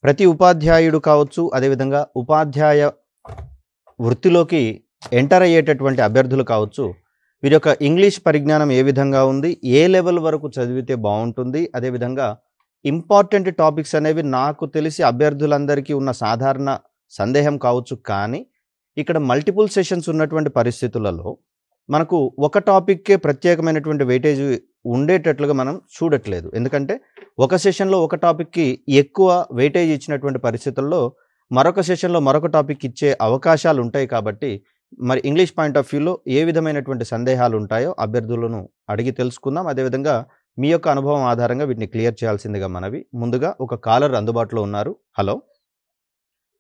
ప్రతి ఉపాధ్యాయుడు కావచ్చు, అదేవిధంగా ఉపాధ్యాయ వృత్తిలోకి ఎంటర్ అయ్యేటటువంటి అభ్యర్థులు కావచ్చు, వీరి యొక్క ఇంగ్లీష్ పరిజ్ఞానం ఏ విధంగా ఉంది, ఏ లెవెల్ వరకు చదివితే బాగుంటుంది, అదేవిధంగా ఇంపార్టెంట్ టాపిక్స్ అనేవి నాకు తెలిసి అభ్యర్థులందరికీ ఉన్న సాధారణ సందేహం కావచ్చు. కానీ ఇక్కడ మల్టిపుల్ సెషన్స్ ఉన్నటువంటి పరిస్థితులలో మనకు ఒక టాపిక్కే ప్రత్యేకమైనటువంటి వెయిటేజ్ ఉండేటట్లుగా మనం చూడట్లేదు. ఎందుకంటే ఒక సెషన్లో ఒక టాపిక్కి ఎక్కువ వెయిటేజ్ ఇచ్చినటువంటి పరిస్థితుల్లో మరొక సెషన్లో మరొక టాపిక్ ఇచ్చే అవకాశాలు ఉంటాయి. కాబట్టి మరి ఇంగ్లీష్ పాయింట్ ఆఫ్ వ్యూలో ఏ విధమైనటువంటి సందేహాలు ఉంటాయో అభ్యర్థులను అడిగి తెలుసుకుందాం. అదేవిధంగా మీ యొక్క అనుభవం ఆధారంగా వీటిని క్లియర్ చేయాల్సిందిగా మనవి. ముందుగా ఒక కాలర్ అందుబాటులో ఉన్నారు. హలో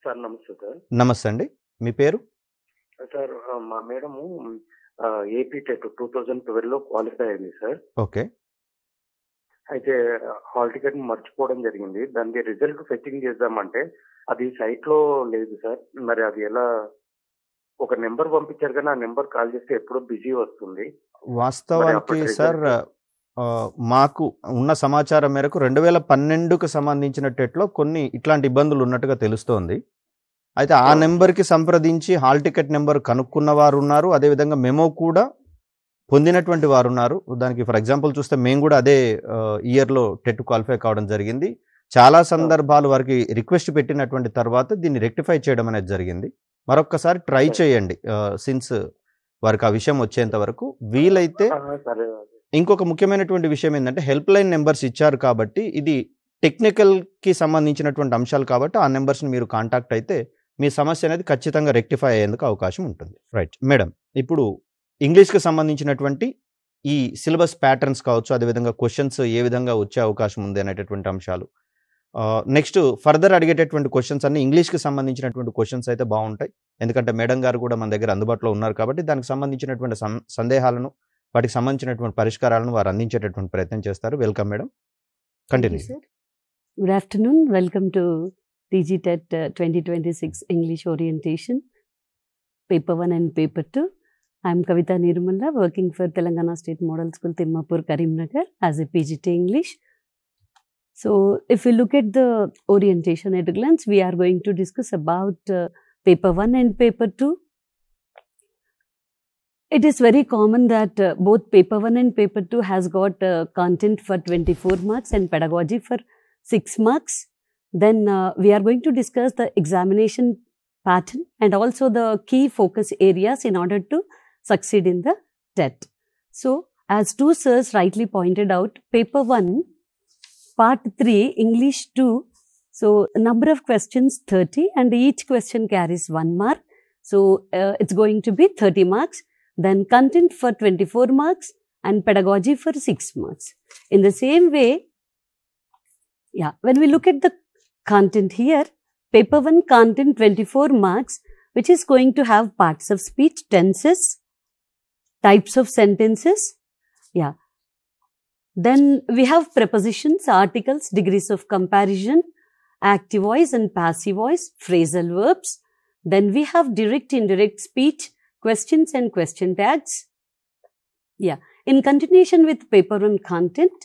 సార్, నమస్తే సార్. నమస్తే అండి, మీ పేరు? సార్, మా మేడము ఏపీ టెట్ 2012లో క్వాలిఫై అయింది సార్. ఓకే. అయితే హాల్ టికెట్ మర్చిపోవడం జరిగింది. దానికి రిజల్ట్ ఫెచ్చింగ్ చేద్దామంటే అది సైట్ లో లేదు సార్. మరి అది ఎలా? ఒక నెంబర్ పంపించారు కానీ ఆ నెంబర్ కాల్ చేస్తే ఎప్పుడో బిజీ వస్తుంది. వాస్తవానికి సార్ మాకు ఉన్న సమాచారం మేరకు 2012కు సంబంధించిన టెట్లో కొన్ని ఇట్లాంటి ఇబ్బందులు ఉన్నట్టుగా తెలుస్తోంది. అయితే ఆ నెంబర్కి సంప్రదించి హాల్ టికెట్ నెంబర్ కనుక్కున్న వారు ఉన్నారు, అదేవిధంగా మెమో కూడా పొందినటువంటి వారు ఉన్నారు. దానికి ఫర్ ఎగ్జాంపుల్ చూస్తే మేము కూడా అదే ఇయర్లో టెట్ క్వాలిఫై కావడం జరిగింది. చాలా సందర్భాలు వారికి రిక్వెస్ట్ పెట్టినటువంటి తర్వాత దీన్ని రెక్టిఫై చేయడం అనేది జరిగింది. మరొక్కసారి ట్రై చేయండి సిన్స్ వారికి ఆ విషయం వచ్చేంత వరకు. వీలైతే ఇంకొక ముఖ్యమైనటువంటి విషయం ఏంటంటే హెల్ప్ లైన్ నెంబర్స్ ఇచ్చారు కాబట్టి ఇది టెక్నికల్కి సంబంధించినటువంటి అంశాలు కాబట్టి ఆ నెంబర్స్ని మీరు కాంటాక్ట్ అయితే మీ సమస్య అనేది ఖచ్చితంగా రెక్టిఫై అయ్యేందుకు అవకాశం ఉంటుంది. రైట్ మేడం, ఇప్పుడు ఇంగ్లీష్కి సంబంధించినటువంటి ఈ సిలబస్ ప్యాటర్న్స్ కావచ్చు, అదేవిధంగా క్వశ్చన్స్ ఏ విధంగా వచ్చే అవకాశం ఉంది అనేటటువంటి అంశాలు, నెక్స్ట్ ఫర్దర్ అడిగేటటువంటి క్వశ్చన్స్ అన్ని ఇంగ్లీష్కి సంబంధించినటువంటి క్వశ్చన్స్ అయితే బాగుంటాయి. ఎందుకంటే మేడం గారు కూడా మన దగ్గర అందుబాటులో ఉన్నారు కాబట్టి దానికి సంబంధించినటువంటి సందేహాలను, వాటికి సంబంధించినటువంటి పరిష్కారాలను వారు అందించేటటువంటి ప్రయత్నం చేస్తారు. Welcome madam, continue. Good afternoon. Welcome to TGTET 2026 English Orientation, Paper 1 and Paper 2. I am Kavita Nirmala, working for Telangana State Model School, Timmapur, Karimnagar as a PGT English. So, if we look at the orientation at a glance, we are going to discuss about Paper 1 and Paper 2. It is very common that both Paper 1 and Paper 2 has got content for 24 marks and pedagogy for 6 marks. Then we are going to discuss the examination pattern and also the key focus areas in order to succeed in the TET. So, as two sirs rightly pointed out, Paper 1, Part 3, English 2. So, number of questions 30 and each question carries 1 mark. So, it's going to be 30 marks. Then content for 24 marks and pedagogy for 6 marks. In the same way, when we look at the content here, Paper 1 content 24 marks, which is going to have parts of speech, tenses, types of sentences. Then we have prepositions, articles, degrees of comparison, active voice and passive voice, phrasal verbs. Then we have direct, indirect speech, questions and question tags. In continuation with Paper 1 content,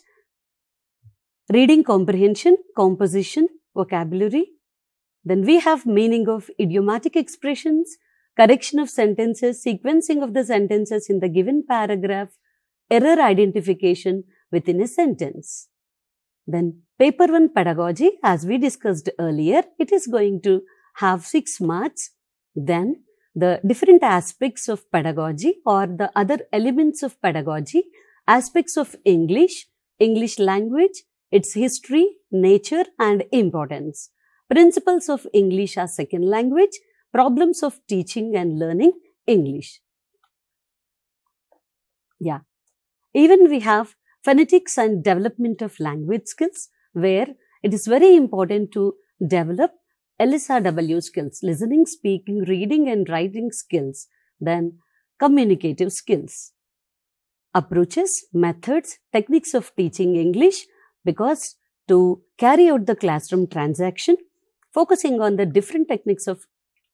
reading comprehension, composition, vocabulary. Then we have meaning of idiomatic expressions, correction of sentences, sequencing of the sentences in the given paragraph, error identification within a sentence. Then Paper 1 pedagogy, as we discussed earlier, it is going to have 6 marks. Then the different aspects of pedagogy or the other elements of pedagogy, aspects of English, English language, its history, nature and importance. Principles of English as second language, problems of teaching and learning English. Even we have phonetics and development of language skills, where it is very important to develop LSRW skills, listening, speaking, reading and writing skills, then communicative skills. Approaches, methods, techniques of teaching English, because to carry out the classroom transaction, focusing on the different techniques of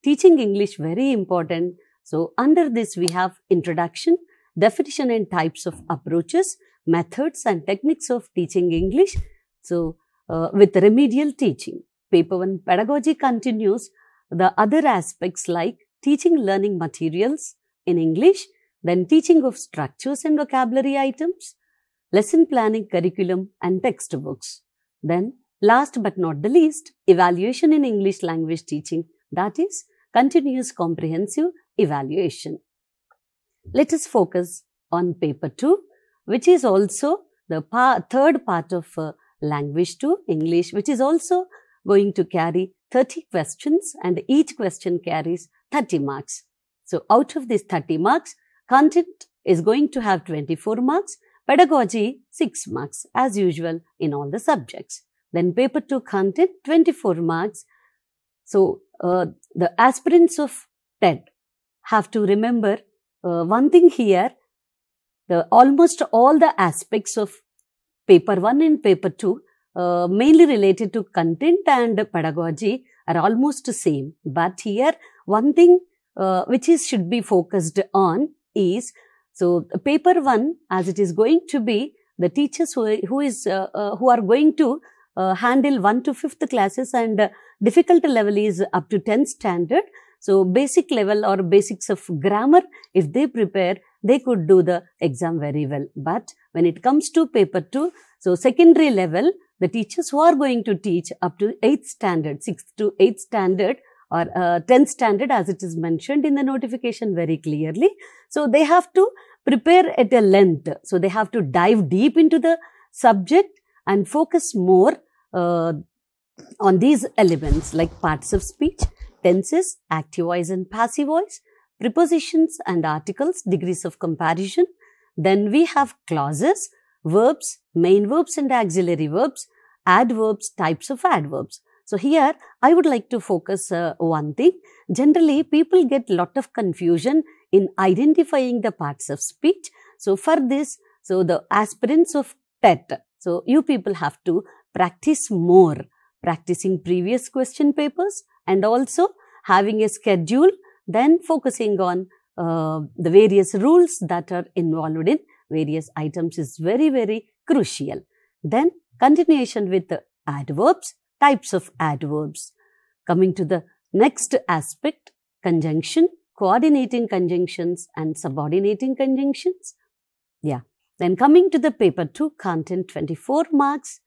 teaching English, very important. So, under this we have introduction, definition and types of approaches, methods and techniques of teaching English. So, with remedial teaching. Paper 1 pedagogy continues the other aspects like teaching learning materials in English, then teaching of structures and vocabulary items, lesson planning, curriculum and textbooks. Then last but not the least, evaluation in English language teaching, that is continuous comprehensive evaluation. Let us focus on Paper 2, which is also the third part of language 2, English, which is also going to carry 30 questions and each question carries 30 marks. So, out of these 30 marks, content is going to have 24 marks, pedagogy 6 marks as usual in all the subjects. Then Paper 2 content 24 marks. So, the aspirants of TET have to remember one thing here, almost all the aspects of Paper 1 and Paper 2 mainly related to content and pedagogy are almost the same. But here one thing which should be focused on is, so Paper 1, as it is going to be the teachers who are going to handle 1 to 5th classes and difficult level is up to 10th standard. So, basic level or basics of grammar, if they prepare, they could do the exam very well. But when it comes to Paper 2, so secondary level, the teachers who are going to teach up to 8th standard, 6th to 8th standard or 10th standard, as it is mentioned in the notification very clearly. So, they have to prepare at a length. So, they have to dive deep into the subject and focus more on these elements like parts of speech, tenses, active voice and passive voice, prepositions and articles, degrees of comparison. Then we have clauses, verbs, main verbs and auxiliary verbs, adverbs, types of adverbs. So here I would like to focus one thing. Generally, people get lot of confusion in identifying the parts of speech. So for this, so the aspirants of TET, so you people have to practice more, practicing previous question papers and also having a schedule, then focusing on the various rules that are involved in various items is very, very crucial. Then continuation with the adverbs, types of adverbs. Coming to the next aspect, conjunction, coordinating conjunctions and subordinating conjunctions. Yeah. Then coming to the paper 2, content 24 marks,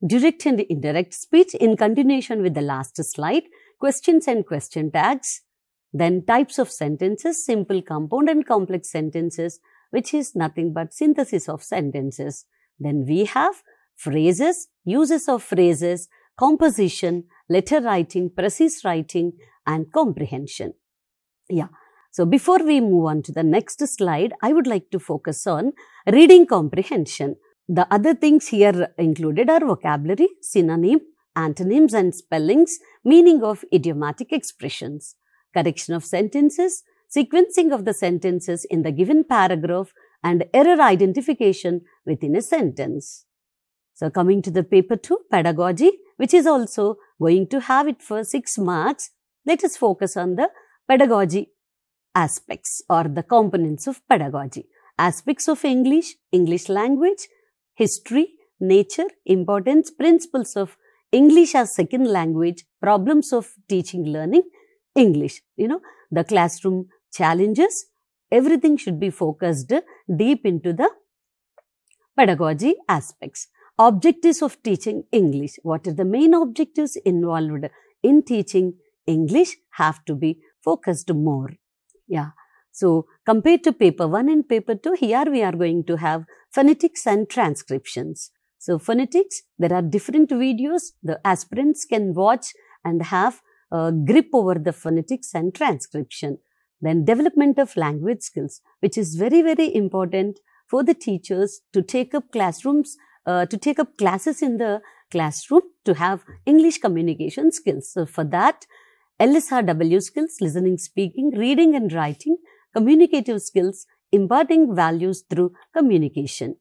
direct and indirect speech in continuation with the last slide, questions and question tags. Then types of sentences, simple, compound and complex sentences, which is nothing but synthesis of sentences. Then we have phrases, uses of phrases, composition, letter writing, precise writing and comprehension. Yeah. So before we move on to the next slide, I would like to focus on reading comprehension. The other things here included are vocabulary, synonym, antonyms and spellings, meaning of idiomatic expressions, correction of sentences, sequencing of the sentences in the given paragraph and error identification within a sentence. So coming to the paper 2, pedagogy, which is also going to have it for 6 marks. Let us focus on the pedagogy aspects or the components of pedagogy. Aspects of English, English language, history, nature, importance, principles of English as second language, problems of teaching, learning English. The classroom challenges, everything should be focused deep into the pedagogy aspects. Objectives of teaching English. What are the main objectives involved in teaching English have to be focused more. Yeah. So compared to paper 1 and paper 2, here we are going to have phonetics and transcriptions. So phonetics, there are different videos the aspirants can watch and have a grip over the phonetics and transcription. Then development of language skills, which is very, very important for the teachers to take up classrooms, to take up classes in the classroom to have English communication skills. So for that, LSRW skills, listening, speaking, reading and writing, communicative skills, imparting values through communication.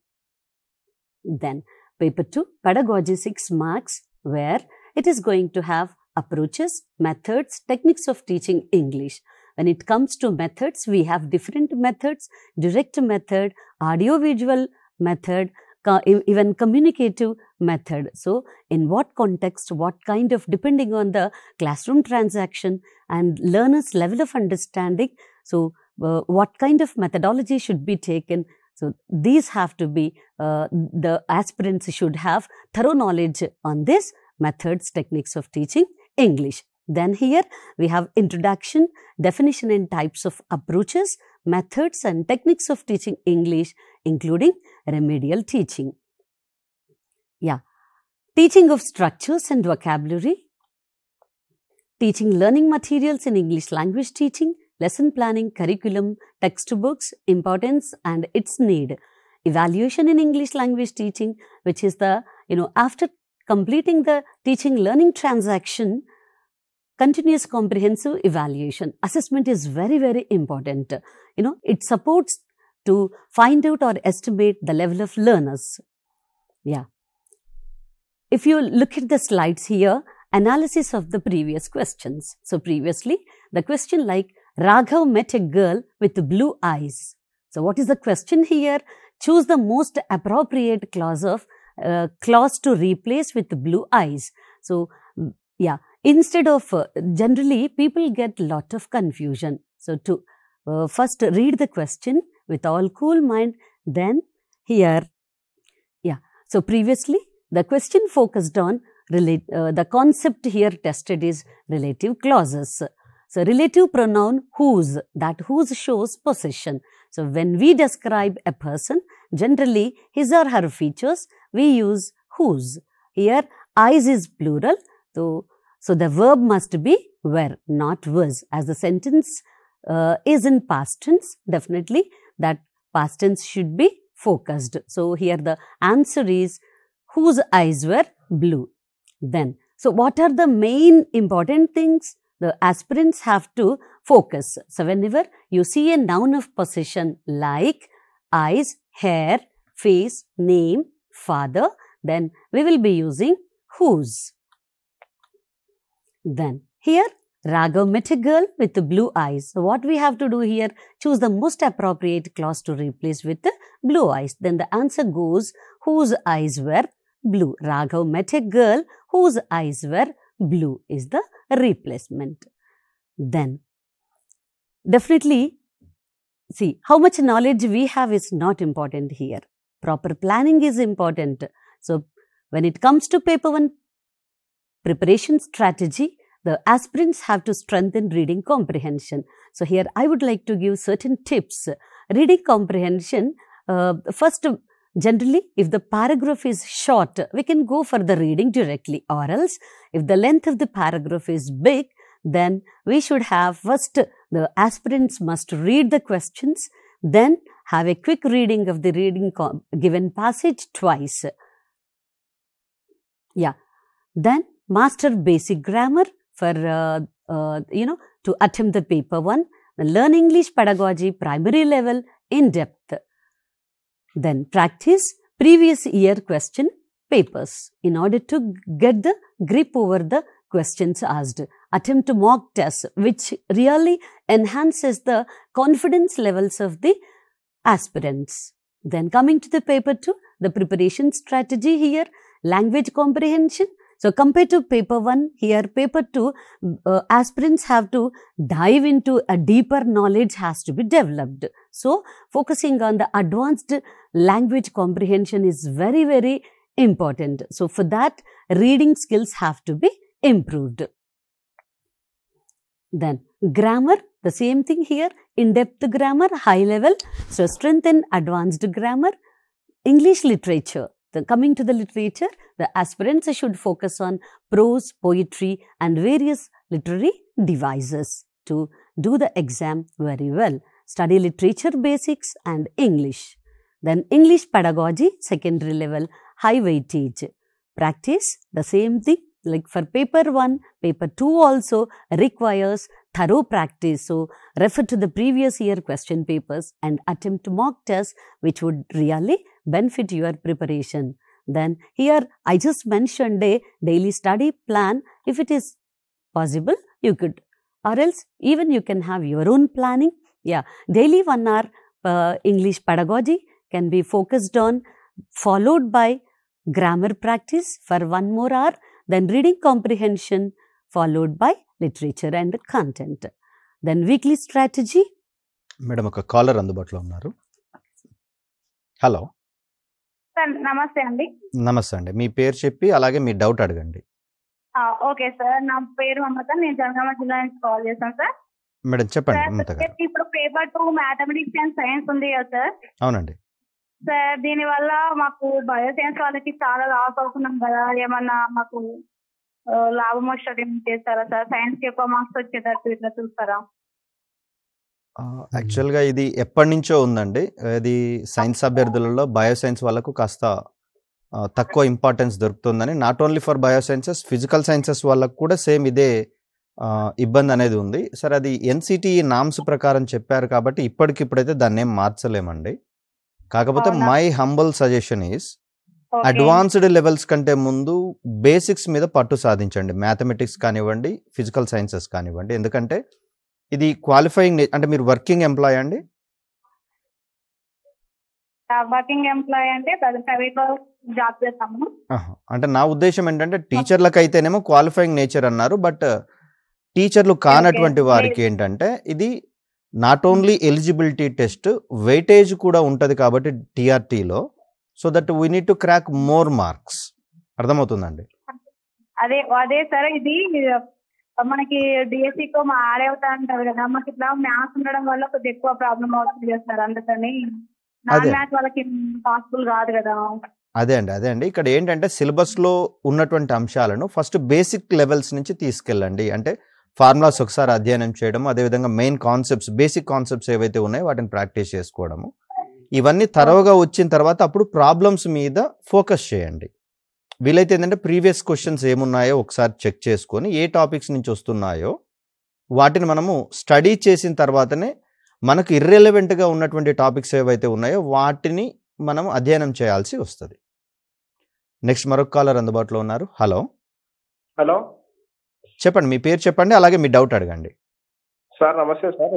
Then paper 2, pedagogy 6 marks, where it is going to have approaches, methods, techniques of teaching English. When it comes to methods, we have different methods, direct method, audio-visual method, even communicative method. So in what context, what kind of, depending on the classroom transaction and learner's level of understanding, so what kind of methodology should be taken. So these have to be, the aspirants should have thorough knowledge on this methods, techniques of teaching English. Then here we have introduction, definition and types of approaches, methods and techniques of teaching English, including remedial teaching. Yeah. Teaching of structures and vocabulary, teaching learning materials in English language teaching, lesson planning, curriculum, textbooks, importance and its need. Evaluation in English language teaching, which is the, after completing the teaching learning transaction, continuous comprehensive evaluation. Assessment is very, very important. It supports to find out or estimate the level of learners. Yeah. If you look at the slides here, analysis of the previous questions. So previously, the question like, Raghav met a girl with blue eyes. So what is the question here? Choose the most appropriate clause to replace with blue eyes. So yeah, instead of, generally people get lot of confusion. So to first read the question with all cool mind, then here, yeah. So previously the question focused on the concept here tested is relative clauses. So relative pronoun whose, that whose shows possession. So when we describe a person, generally his or her features, we use whose. Here eyes is plural, so the verb must be were, not was. As the sentence is in past tense, definitely that past tense should be focused. So here the answer is whose eyes were blue. Then, so what are the main important things the aspirants have to focus? So whenever you see a noun of possession like eyes, hair, face, name, father, then we will be using whose. Then here Raghav met a girl with the blue eyes. So what we have to do here, choose the most appropriate clause to replace with the blue eyes. Then the answer goes whose eyes were blue. Raghav met a girl whose eyes were blue is the replacement. Then definitely see how much knowledge we have is not important here. Proper planning is important. So when it comes to paper 1 preparation strategy, the aspirants have to strengthen reading comprehension. So here I would like to give certain tips. Reading comprehension, first, generally if the paragraph is short, we can go for the reading directly, or else if the length of the paragraph is big, then we should have first the aspirants must read the questions, then have a quick reading of the given passage twice. Yeah. Then master basic grammar for, to attempt the paper 1. Learn English pedagogy primary level in depth. Then practice previous year question papers in order to get the grip over the questions asked. Attempt to mock tests, which really enhances the confidence levels of the aspirants. Then coming to the paper 2, the preparation strategy here, language comprehension. So compared to paper 1, here paper 2, aspirants have to dive into a deeper knowledge has to be developed. So focusing on the advanced language comprehension is very, very important. So for that, reading skills have to be improved. Then grammar, the same thing here, in-depth grammar, high level. So strengthen advanced grammar. English literature. Coming to the literature, the aspirants should focus on prose, poetry and various literary devices to do the exam very well. Study literature basics and English. Then English pedagogy, secondary level, high weightage. Practice the same thing like for paper 1, paper 2 also requires thorough practice. So refer to the previous year question papers and attempt mock tests which would really benefit your preparation. Then here I just mentioned a daily study plan. If it is possible, you could, or else even you can have your own planning. Yeah, daily 1 hour English pedagogy can be focused on, followed by grammar practice for 1 more hour, then reading comprehension, followed by literature and content. Then weekly strategy. Madam ఒక caller అందుబాటులో ఉన్నారు. Hello. Sir నమస్తే అండి. నమస్తే అండి, మీ పేరు చెప్పి అలాగే మీ డౌట్ అడగండి. ఓకే సార్, నా పేరు మమత, నేను జనగామ జిల్లా నుంచి కాల్ చేశాను సార్. మేడం చెప్పండి మమత గారు. ఇప్పుడు పేపర్ 2 మ్యాథమెటిక్స్ అండ్ సైన్స్ ఉంది కదా సార్. అవునండి సార్, దీని వల్ల మాకు బయో సైన్స్ వాళ్ళకి చాలా లాస్ అవుతున్నాం కదా, ఏమన్నా మాకు లాభం వచ్చేది చేస్తారా సార్? సైన్స్ కి ఎక్కువ మార్క్స్ వచ్చేటట్టు ఇట్లా చూస్తారా? యాక్చువల్గా ఇది ఎప్పటి నుంచో ఉందండి. ఇది సైన్స్ అభ్యర్థులలో బయోసైన్స్ వాళ్ళకు కాస్త తక్కువ ఇంపార్టెన్స్ దొరుకుతుందని, not only for biosciences, physical sciences వాళ్ళకు కూడా సేమ్ ఇదే ఇబ్బంది అనేది ఉంది. సరే, అది ఎన్సిటిఈ నామ్స్ ప్రకారం చెప్పారు కాబట్టి ఇప్పటికిప్పుడైతే దాన్ని ఏం మార్చలేమండి. కాకపోతే my humble suggestion is advanced levels కంటే ముందు బేసిక్స్ మీద పట్టు సాధించండి. మ్యాథమెటిక్స్ కానివ్వండి, ఫిజికల్ సైన్సెస్ కానివ్వండి. ఎందుకంటే ఇది క్వాలిఫైయింగ్, అంటే మీరు వర్కింగ్ ఎంప్లాయ్ అండి? వర్కింగ్ ఎంప్లాయ్ అంటే జాబ్ చేస్తాము. అంటే నా ఉద్దేశం ఏంటంటే టీచర్లకు అయితేనేమో క్వాలిఫైయింగ్ నేచర్ అన్నారు, బట్ టీచర్లు కానటువంటి వారికి ఏంటంటే ఇది not only eligibility test, weightage కూడా ఉంటుంది కాబట్టి టీఆర్టీలో, so that we need to crack more marks. అర్థమవుతుందండి? అదే అదే సార్, ఇది మనకి డిఎస్సితో యాడ్ అవుతా అంటారు కదా, మాకు ఇట్లా మ్యాథ్స్ ఉండడం వల్ల కొద్దిగా ఎక్కువ ప్రాబ్లం అవుతుంది కదా సార్, అందుకని నాన్ మ్యాథ్స్ వాళ్ళకి పాసిబుల్ కాదు కదా. అదే అండి ఇక్కడ ఏంటంటే సిలబస్లో ఉన్నటువంటి అంశాలను ఫస్ట్ బేసిక్ లెవెల్స్ నుంచి తీసుకెళ్ళండి. అంటే ఫార్ములాస్ ఒకసారి అధ్యయనం చేయడం, అదేవిధంగా మెయిన్ కాన్సెప్ట్స్, బేసిక్ కాన్సెప్ట్స్ ఏవైతే ఉన్నాయో వాటిని ప్రాక్టీస్ చేసుకోవడము. ఇవన్నీ తరవుగా వచ్చిన తర్వాత అప్పుడు ప్రాబ్లమ్స్ మీద ఫోకస్ చేయండి. వీలైతే ఏంటంటే ప్రీవియస్ క్వశ్చన్స్ ఏమున్నాయో ఒకసారి చెక్ చేసుకొని ఏ టాపిక్స్ నుంచి వస్తున్నాయో వాటిని మనము స్టడీ చేసిన తర్వాతనే మనకు ఇర్రెలవెంట్గా ఉన్నటువంటి టాపిక్స్ ఏవైతే ఉన్నాయో వాటిని మనం అధ్యయనం చేయాల్సి వస్తుంది. నెక్స్ట్ మరొక కాలర్ అందుబాటులో ఉన్నారు. హలో హలో, చెప్పండి, మీ పేరు చెప్పండి, అలాగే మీ డౌట్ అడగండి. సార్ నమస్తే సార్,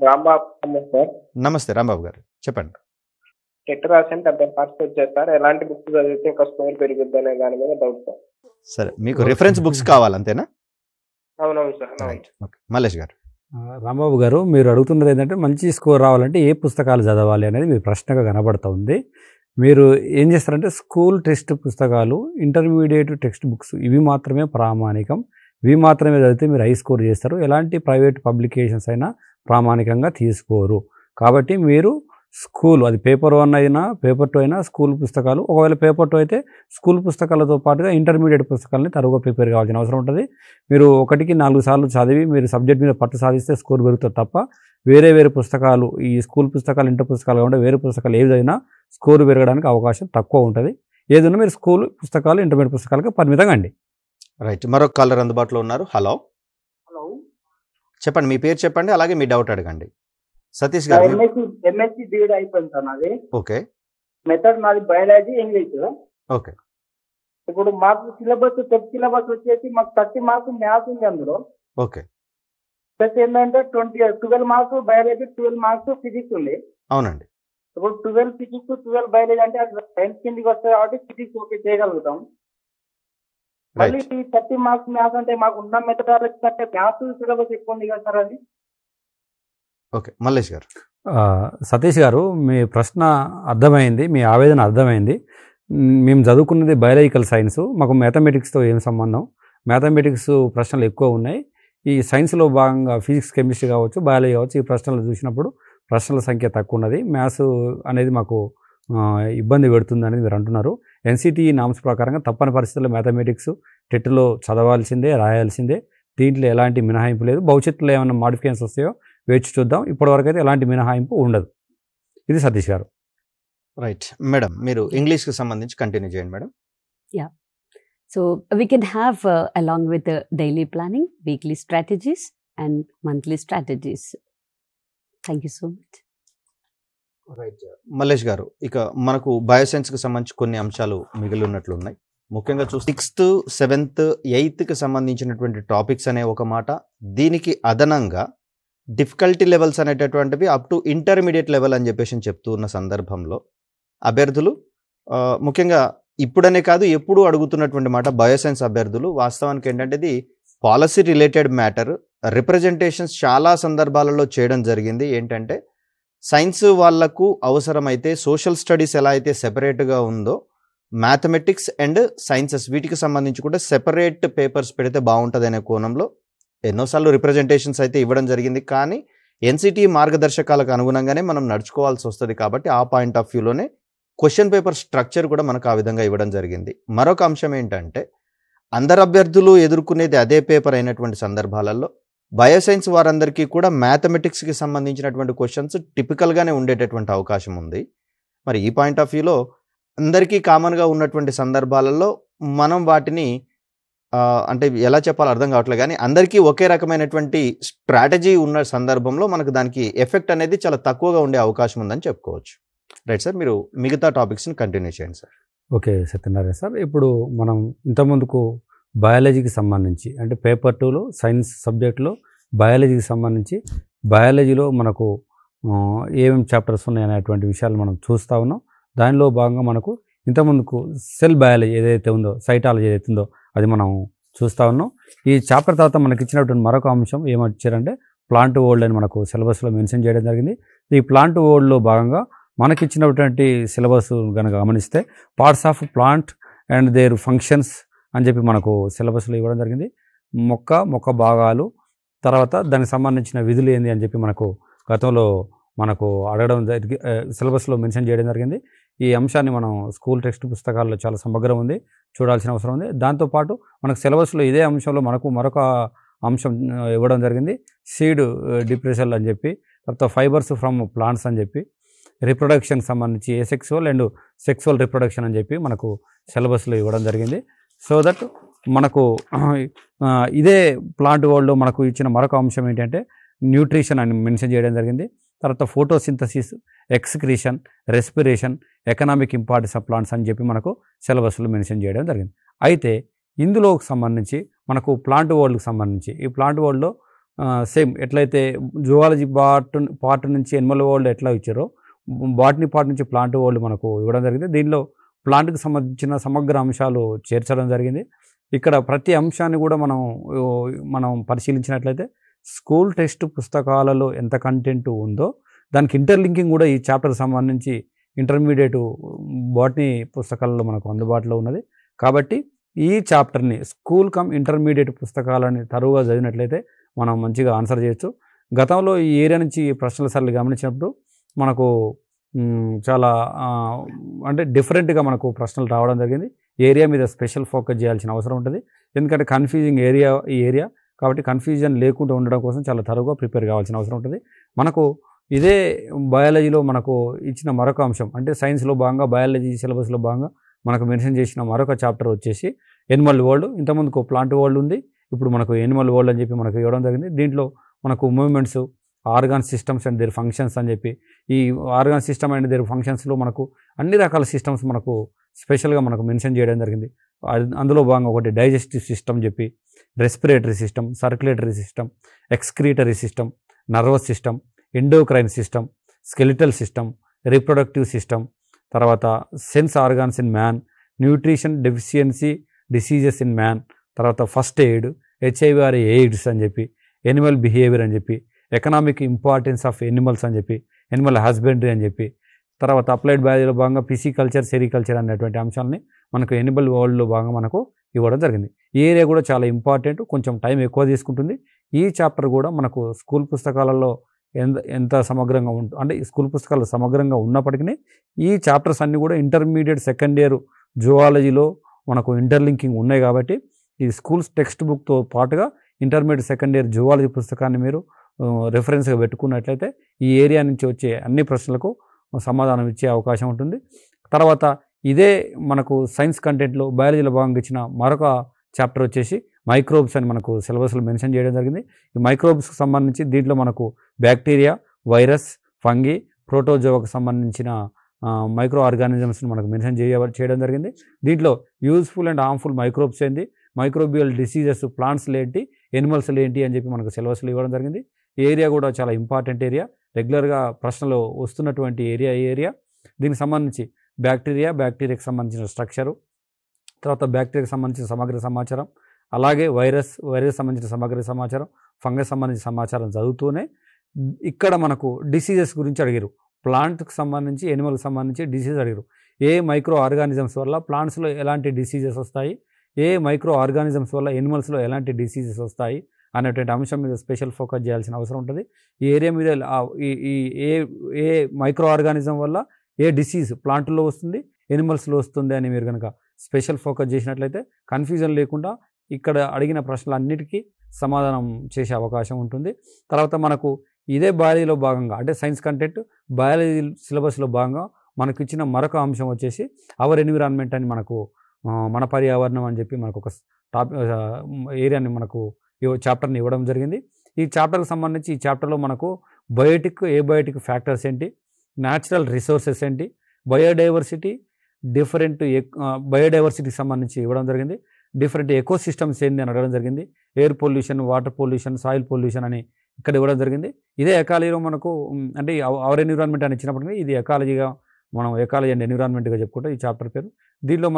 రాంబాబు సార్. నమస్తే రాంబాబు గారు, చెప్పండి. టెట్ రాసిన 70 మార్క్స్ వచ్చాయి సార్. ఎలాంటి బుక్స్ చదివితే ఇంకా స్కోర్ పెరుగుద్ది అనే దాని మీద డౌట్ సార్. సరే, మీకు రిఫరెన్స్ బుక్స్ కావాలంతేనా? అవునవును సార్. Right, okay. మల్లేష్ గారు. రాంబాబు గారు, మీరు అడుగుతున్నది ఏంటంటే మంచి స్కోర్ రావాలంటే ఏ పుస్తకాలు చదవాలి అనేది మీ ప్రశ్నగా కనబడుతుంది. మీరు ఏం చేస్తారంటే స్కూల్ టెక్స్ట్ పుస్తకాలు, ఇంటర్మీడియట్ టెక్స్ట్ బుక్స్ ఇవి మాత్రమే ప్రామాణికం. ఇవి మాత్రమే చదివితే మీరు హై స్కోర్ చేస్తారు. ఎలాంటి ప్రైవేట్ పబ్లికేషన్స్ అయినా ప్రామాణికంగా తీసుకోరు. కాబట్టి మీరు స్కూల్, అది పేపర్ 1 అయినా పేపర్ 2 అయినా స్కూల్ పుస్తకాలు, ఒకవేళ పేపర్ 2 అయితే స్కూల్ పుస్తకాలతో పాటుగా ఇంటర్మీడియట్ పుస్తకాలని తరువుగా ప్రిపేర్ కావాల్సిన అవసరం ఉంటుంది. మీరు 1కి 4 సార్లు చదివి మీరు సబ్జెక్ట్ మీద పట్టు సాధిస్తే స్కోర్ పెరుగుతుంది తప్ప వేరే పుస్తకాలు, ఈ స్కూల్ పుస్తకాలు ఇంటర్ పుస్తకాలు కాకుండా వేరే పుస్తకాలు ఏవి చదివినా స్కోర్ పెరగడానికి అవకాశం తక్కువ ఉంటుంది. ఏదైనా మీరు స్కూల్ పుస్తకాలు ఇంటర్మీడియట్ పుస్తకాలకు పరిమితంగా అండి. రైట్, మరొక కాలర్ అందుబాటులో ఉన్నారు. హలో హలో, చెప్పండి, మీ పేరు చెప్పండి, అలాగే మీ డౌట్ అడగండి. సతీష్ గారు. ఎంఎస్సి బీఎడ్ అయిపోయింది సార్ నాది. ఓకే. మెథడ్ నాది బయాలజీ, ఇంగ్లీష్. ఓకే. ఇప్పుడు మాకు సిలబస్, టెట్ సిలబస్ వచ్చేసి మాకు 30 మార్క్స్ మ్యాథ్స్ ఉంది అందులో. ఓకే. ప్లస్ ఏంటంటే 12 మార్క్స్ బయాలజీ, 12 మార్క్స్ ఫిజిక్స్ ఉంది. అవునండి. ఇప్పుడు 12 ఫిజిక్స్, 12 బయాలజీ అంటే అది సైన్స్ కిందకి వస్తాయి కాబట్టి ఫిజిక్స్ ఓకే చేయగలుగుతాం. మళ్ళీ 30 మార్క్స్ మ్యాథ్స్ అంటే మాకు ఉన్న మెథడాలజీ కంటే మ్యాథ్స్ సిలబస్ ఎక్కువ ఉంది కదా సార్ అది. ఓకే, మల్లేష్ గారు. సతీష్ గారు, మీ ప్రశ్న అర్థమైంది, మీ ఆవేదన అర్థమైంది. మేము చదువుకున్నది బయాలజికల్ సైన్స్, మాకు మ్యాథమెటిక్స్తో ఏం సంబంధం? మ్యాథమెటిక్స్ ప్రశ్నలు ఎక్కువ ఉన్నాయి. ఈ సైన్స్లో భాగంగా ఫిజిక్స్, కెమిస్ట్రీ కావచ్చు, బయాలజీ కావచ్చు, ఈ ప్రశ్నలు చూసినప్పుడు ప్రశ్నల సంఖ్య తక్కువ ఉన్నది. మ్యాథ్స్ అనేది మాకు ఇబ్బంది పెడుతుంది అనేది మీరు అంటున్నారు. ఎన్సిటిఈ నామ్స్ ప్రకారంగా తప్పని పరిస్థితుల్లో మ్యాథమెటిక్స్ టెట్లో చదవాల్సిందే, రాయాల్సిందే. దీంట్లో ఎలాంటి మినహాయింపు లేదు. భవిష్యత్తులో ఏమైనా మాడిఫికేషన్స్ వస్తాయో వేచి చూద్దాం. ఇప్పటివరకు అయితే ఎలాంటి మినహాయింపు ఉండదు. ఇది సతీష్ గారు. రైట్ మేడం, మీరు ఇంగ్లీష్కి సంబంధించి కంటిన్యూ చేయండి madam. Yeah, so we can have along with the daily planning, weekly strategies and monthly strategies. Thank you so much. Right, Mallesh గారు, ఇక మనకు బయోసైన్స్కి సంబంధించి కొన్ని అంశాలు మిగిలి ఉన్నట్లు ఉన్నాయి. ముఖ్యంగా చూస్తే 6th, 7th, 8th సంబంధించినటువంటి టాపిక్స్ అనే ఒక మాట, దీనికి అదనంగా డిఫికల్టీ లెవెల్స్ అనేటటువంటివి అప్ టు ఇంటర్మీడియట్ లెవెల్ అని చెప్పేసి చెప్తూ ఉన్న సందర్భంలో అభ్యర్థులు ముఖ్యంగా ఇప్పుడనే కాదు ఎప్పుడు అడుగుతున్నటువంటి మాట, బయోసైన్స్ అభ్యర్థులు వాస్తవానికి ఏంటంటే ఇది పాలసీ రిలేటెడ్ మ్యాటర్. రిప్రజెంటేషన్స్ చాలా సందర్భాలలో చేయడం జరిగింది. ఏంటంటే సైన్స్ వాళ్లకు అవసరమైతే సోషల్ స్టడీస్ ఎలా అయితే సెపరేట్గా ఉందో మ్యాథమెటిక్స్ అండ్ సైన్సెస్ వీటికి సంబంధించి కూడా సెపరేట్ పేపర్స్ పెడితే బాగుంటుంది అనే కోణంలో ఎన్నోసార్లు రిప్రజెంటేషన్స్ అయితే ఇవ్వడం జరిగింది. కానీ ఎన్సిటి మార్గదర్శకాలకు అనుగుణంగానే మనం నడుచుకోవాల్సి వస్తుంది. కాబట్టి ఆ పాయింట్ ఆఫ్ వ్యూలోనే క్వశ్చన్ పేపర్ స్ట్రక్చర్ కూడా మనకు ఆ విధంగా ఇవ్వడం జరిగింది. మరొక అంశం ఏంటంటే అందరు అభ్యర్థులు ఎదుర్కొనేది అదే పేపర్ అయినటువంటి సందర్భాలలో బయోసైన్స్ వారందరికీ కూడా మ్యాథమెటిక్స్కి సంబంధించినటువంటి క్వశ్చన్స్ టిపికల్గానే ఉండేటటువంటి అవకాశం ఉంది. మరి ఈ పాయింట్ ఆఫ్ వ్యూలో అందరికీ కామన్గా ఉన్నటువంటి సందర్భాలలో మనం వాటిని అంటే ఎలా చెప్పాలో అర్థం కావట్లేదు, కానీ అందరికీ ఒకే రకమైనటువంటి స్ట్రాటజీ ఉన్న సందర్భంలో మనకు దానికి ఎఫెక్ట్ అనేది చాలా తక్కువగా ఉండే అవకాశం ఉందని చెప్పుకోవచ్చు. రైట్ సార్, మీరు మిగతా టాపిక్స్ని కంటిన్యూ చేయండి సార్. ఓకే సత్యనారాయణ సార్, ఇప్పుడు మనం ఇంతకుముందుకు బయాలజీకి సంబంధించి అంటే పేపర్ 2లో సైన్స్ సబ్జెక్టులో బయాలజీకి సంబంధించి బయాలజీలో మనకు ఏమేమి చాప్టర్స్ ఉన్నాయనేటువంటి విషయాలు మనం చూస్తూ ఉన్నాం. దానిలో భాగంగా మనకు ఇంతకుముందుకు సెల్ బయాలజీ ఏదైతే ఉందో, సైటాలజీ ఏదైతే ఉందో అది మనం చూస్తూ ఉన్నాం. ఈ చాప్టర్ తర్వాత మనకి ఇచ్చినటువంటి మరొక అంశం ఏమొచ్చారంటే ప్లాంట్ వరల్డ్ అని మనకు సిలబస్లో మెన్షన్ చేయడం జరిగింది. ఈ ప్లాంట్ వరల్డ్లో భాగంగా మనకి ఇచ్చినటువంటి సిలబస్ కనుక గమనిస్తే parts of plant and there functions అని చెప్పి మనకు సిలబస్లో ఇవ్వడం జరిగింది. మొక్క భాగాలు, తర్వాత దానికి సంబంధించిన విధులు ఏంది అని చెప్పి మనకు గతంలో మనకు అడగడం సిలబస్లో మెన్షన్ చేయడం జరిగింది. ఈ అంశాన్ని మనం స్కూల్ టెక్స్ట్ పుస్తకాల్లో చాలా సమగ్రం ఉంది, చూడాల్సిన అవసరం ఉంది. దాంతోపాటు మనకు సిలబస్లో ఇదే అంశంలో మనకు మరొక అంశం ఇవ్వడం జరిగింది, సీడ్ డిప్రెషన్ అని చెప్పి, తర్వాత ఫైబర్స్ ఫ్రమ్ ప్లాంట్స్ అని చెప్పి. రిప్రొడక్షన్ సంబంధించి ఏసెక్సువల్ అండ్ సెక్సువల్ రిప్రొడక్షన్ అని చెప్పి మనకు సిలబస్లో ఇవ్వడం జరిగింది. సో దట్ మనకు ఇదే ప్లాంట్ వరల్డ్లో మనకు ఇచ్చిన మరొక అంశం ఏంటంటే న్యూట్రిషన్ అని మెన్షన్ చేయడం జరిగింది. తర్వాత photosynthesis, excretion, respiration, economic importance of plants అని చెప్పి మనకు సిలబస్లో మెన్షన్ చేయడం జరిగింది. అయితే ఇందులో సంబంధించి మనకు ప్లాంట్ వరల్డ్కి సంబంధించి ఈ ప్లాంట్ వరల్డ్లో సేమ్ ఎట్లయితే జువాలజీ పార్ట్ నుంచి ఎనిమల్ వరల్డ్ ఎట్లా ఇచ్చారో బాటనీ పార్ట్ నుంచి ప్లాంట్ వరల్డ్ మనకు ఇవ్వడం జరిగింది. దీనిలో ప్లాంట్కి సంబంధించిన సమగ్ర అంశాలు చేర్చడం జరిగింది. ఇక్కడ ప్రతి అంశాన్ని కూడా మనం పరిశీలించినట్లయితే స్కూల్ టెక్స్ట్ పుస్తకాలలో ఎంత కంటెంట్ ఉందో దానికి ఇంటర్లింకింగ్ కూడా ఈ చాప్టర్కి సంబంధించి ఇంటర్మీడియట్ బాటనీ పుస్తకాలలో మనకు అందుబాటులో ఉన్నది. కాబట్టి ఈ చాప్టర్ని స్కూల్ కమ్ ఇంటర్మీడియట్ పుస్తకాలని తరువుగా చదివినట్లయితే మనం మంచిగా ఆన్సర్ చేయొచ్చు. గతంలో ఈ ఏరియా నుంచి ప్రశ్నల సార్లు గమనించినప్పుడు మనకు చాలా అంటే డిఫరెంట్గా మనకు ప్రశ్నలు రావడం జరిగింది. ఏరియా మీద స్పెషల్ ఫోకస్ చేయాల్సిన అవసరం ఉంటుంది. ఎందుకంటే కన్ఫ్యూజింగ్ ఈ ఏరియా కాబట్టి కన్ఫ్యూజన్ లేకుండా ఉండడం కోసం చాలా తరువుగా ప్రిపేర్ కావాల్సిన అవసరం ఉంటుంది. మనకు ఇదే బయాలజీలో మనకు ఇచ్చిన మరొక అంశం అంటే సైన్స్లో భాగంగా బయాలజీ సిలబస్లో భాగంగా మనకు మెన్షన్ చేసిన మరొక చాప్టర్ వచ్చేసి ఎనిమల్ వరల్డ్. ఇంతకుముందుకు ప్లాంట్ వరల్డ్ ఉంది, ఇప్పుడు మనకు ఎనిమల్ వరల్డ్ అని చెప్పి మనకు ఇవ్వడం జరిగింది. దీంట్లో మనకు movements, organ systems and there functions అని చెప్పి ఈ ఆర్గాన్ సిస్టమ్ అండ్ దేర్ ఫంక్షన్స్లో మనకు అన్ని రకాల సిస్టమ్స్ మనకు స్పెషల్గా మనకు మెన్షన్ చేయడం జరిగింది. అందులో భాగంగా ఒకటి డైజెస్టివ్ సిస్టమ్ చెప్పి, respiratory system, circulatory system, excretory system, nervous system, endocrine system, skeletal system, reproductive system, తర్వాత sense organs in man, nutrition deficiency diseases in man, తర్వాత ఫస్ట్ ఎయిడ్, HIV ఎయిడ్స్ అని చెప్పి, ఎనిమల్ బిహేవియర్ అని చెప్పి, economic importance of animals అని చెప్పి, Animal husbandry అని చెప్పి, తర్వాత అప్లైడ్ బయాలజీలో భాగంగా పిసికల్చర్, సెరికల్చర్ అనేటువంటి అంశాలని మనకు ఎనిమల్ వరల్డ్లో భాగంగా మనకు ఇవ్వడం జరిగింది. ఈ ఏరియా కూడా చాలా ఇంపార్టెంట్, కొంచెం టైం ఎక్కువ తీసుకుంటుంది. ఈ చాప్టర్ కూడా మనకు స్కూల్ పుస్తకాలలో ఎంత సమగ్రంగా అంటే స్కూల్ పుస్తకాలు సమగ్రంగా ఉన్నప్పటికీ ఈ చాప్టర్స్ అన్నీ కూడా ఇంటర్మీడియట్ సెకండ్ ఇయర్ జువాలజీలో మనకు ఇంటర్లింకింగ్ ఉన్నాయి. కాబట్టి ఈ స్కూల్స్ టెక్స్ట్ బుక్తో పాటుగా ఇంటర్మీడియట్ సెకండ్ ఇయర్ జువాలజీ పుస్తకాన్ని మీరు రెఫరెన్స్గా పెట్టుకున్నట్లయితే ఈ ఏరియా నుంచి వచ్చే అన్ని ప్రశ్నలకు సమాధానం ఇచ్చే అవకాశం ఉంటుంది. తర్వాత ఇదే మనకు సైన్స్ కంటెంట్లో బయాలజీలో భాగంగా ఇచ్చిన మరొక చాప్టర్ వచ్చేసి మైక్రోబ్స్ అని మనకు సిలబస్లో మెన్షన్ చేయడం జరిగింది. ఈ మైక్రోబ్స్కి సంబంధించి దీంట్లో మనకు బ్యాక్టీరియా, వైరస్, ఫంగి, ప్రోటోజోవాకు సంబంధించిన మైక్రో ఆర్గానిజమ్స్ని మనకు మెన్షన్ చేయడం జరిగింది. దీంట్లో యూజ్ఫుల్ అండ్ హార్మ్ఫుల్ మైక్రోబ్స్ ఏంటి, మైక్రోబియల్ డిసీజెస్ ప్లాంట్స్లో ఏంటి, ఎనిమల్స్లో ఏంటి అని చెప్పి మనకు సిలబస్లో ఇవ్వడం జరిగింది. ఈ ఏరియా కూడా చాలా ఇంపార్టెంట్ ఏరియా, రెగ్యులర్గా ప్రశ్నలు వస్తున్నటువంటి ఏరియా. దీనికి సంబంధించి బ్యాక్టీరియాకి సంబంధించిన స్ట్రక్చరు, తర్వాత బ్యాక్టీరియాకి సంబంధించిన సమగ్ర సమాచారం, అలాగే వైరస్ సంబంధించిన సమగ్ర సమాచారం, ఫంగస్ సంబంధించిన సమాచారం చదువుతూనే ఇక్కడ మనకు డిసీజెస్ గురించి అడిగారు. ప్లాంట్కి సంబంధించి, ఎనిమల్కి సంబంధించి డిసీజెస్ అడిగారు. ఏ మైక్రో ఆర్గానిజమ్స్ వల్ల ప్లాంట్స్లో ఎలాంటి డిసీజెస్ వస్తాయి, ఏ మైక్రో ఆర్గానిజమ్స్ వల్ల ఎనిమల్స్లో ఎలాంటి డిసీజెస్ వస్తాయి అనేటువంటి అంశం మీద స్పెషల్ ఫోకస్ చేయాల్సిన అవసరం ఉంటుంది. ఈ ఏరియా మీద ఏ మైక్రో ఆర్గానిజం వల్ల ఏ డిసీజ్ ప్లాంట్లో వస్తుంది, ఎనిమల్స్లో వస్తుంది అని మీరు కనుక స్పెషల్ ఫోకస్ చేసినట్లయితే కన్ఫ్యూజన్ లేకుండా ఇక్కడ అడిగిన ప్రశ్నలన్నిటికీ సమాధానం చేసే అవకాశం ఉంటుంది. తర్వాత మనకు ఇదే బయాలజీలో భాగంగా అంటే సైన్స్ కంటెంట్ బయాలజీ సిలబస్లో భాగంగా మనకు ఇచ్చిన మరొక అంశం వచ్చేసి అవర్ ఎన్విరాన్మెంట్ అని మనకు మన పర్యావరణం అని చెప్పి మనకు ఒక ఏరియాని మనకు చాప్టర్ని ఇవ్వడం జరిగింది. ఈ చాప్టర్కి సంబంధించి ఈ చాప్టర్లో మనకు బయోటిక్ ఫ్యాక్టర్స్ ఏంటి, న్యాచురల్ రిసోర్సెస్ ఏంటి, బయోడైవర్సిటీకి సంబంధించి ఇవ్వడం జరిగింది. డిఫరెంట్ ఎకోసిస్టమ్స్ ఏంటి అని అడగడం జరిగింది. Air pollution, water pollution, soil pollution అని ఇక్కడ ఇవ్వడం జరిగింది. ఇదే ఎకాలజీలో మనకు అంటే అవర్ ఎన్విరాన్మెంట్ అని ఇచ్చినప్పటికీ ఇది ఎకాలజీగా మనం ఎకాలజీ అండ్ ఎన్విరాన్మెంట్గా చెప్పుకుంటాం ఈ చాప్టర్ పేరు. దీనిలో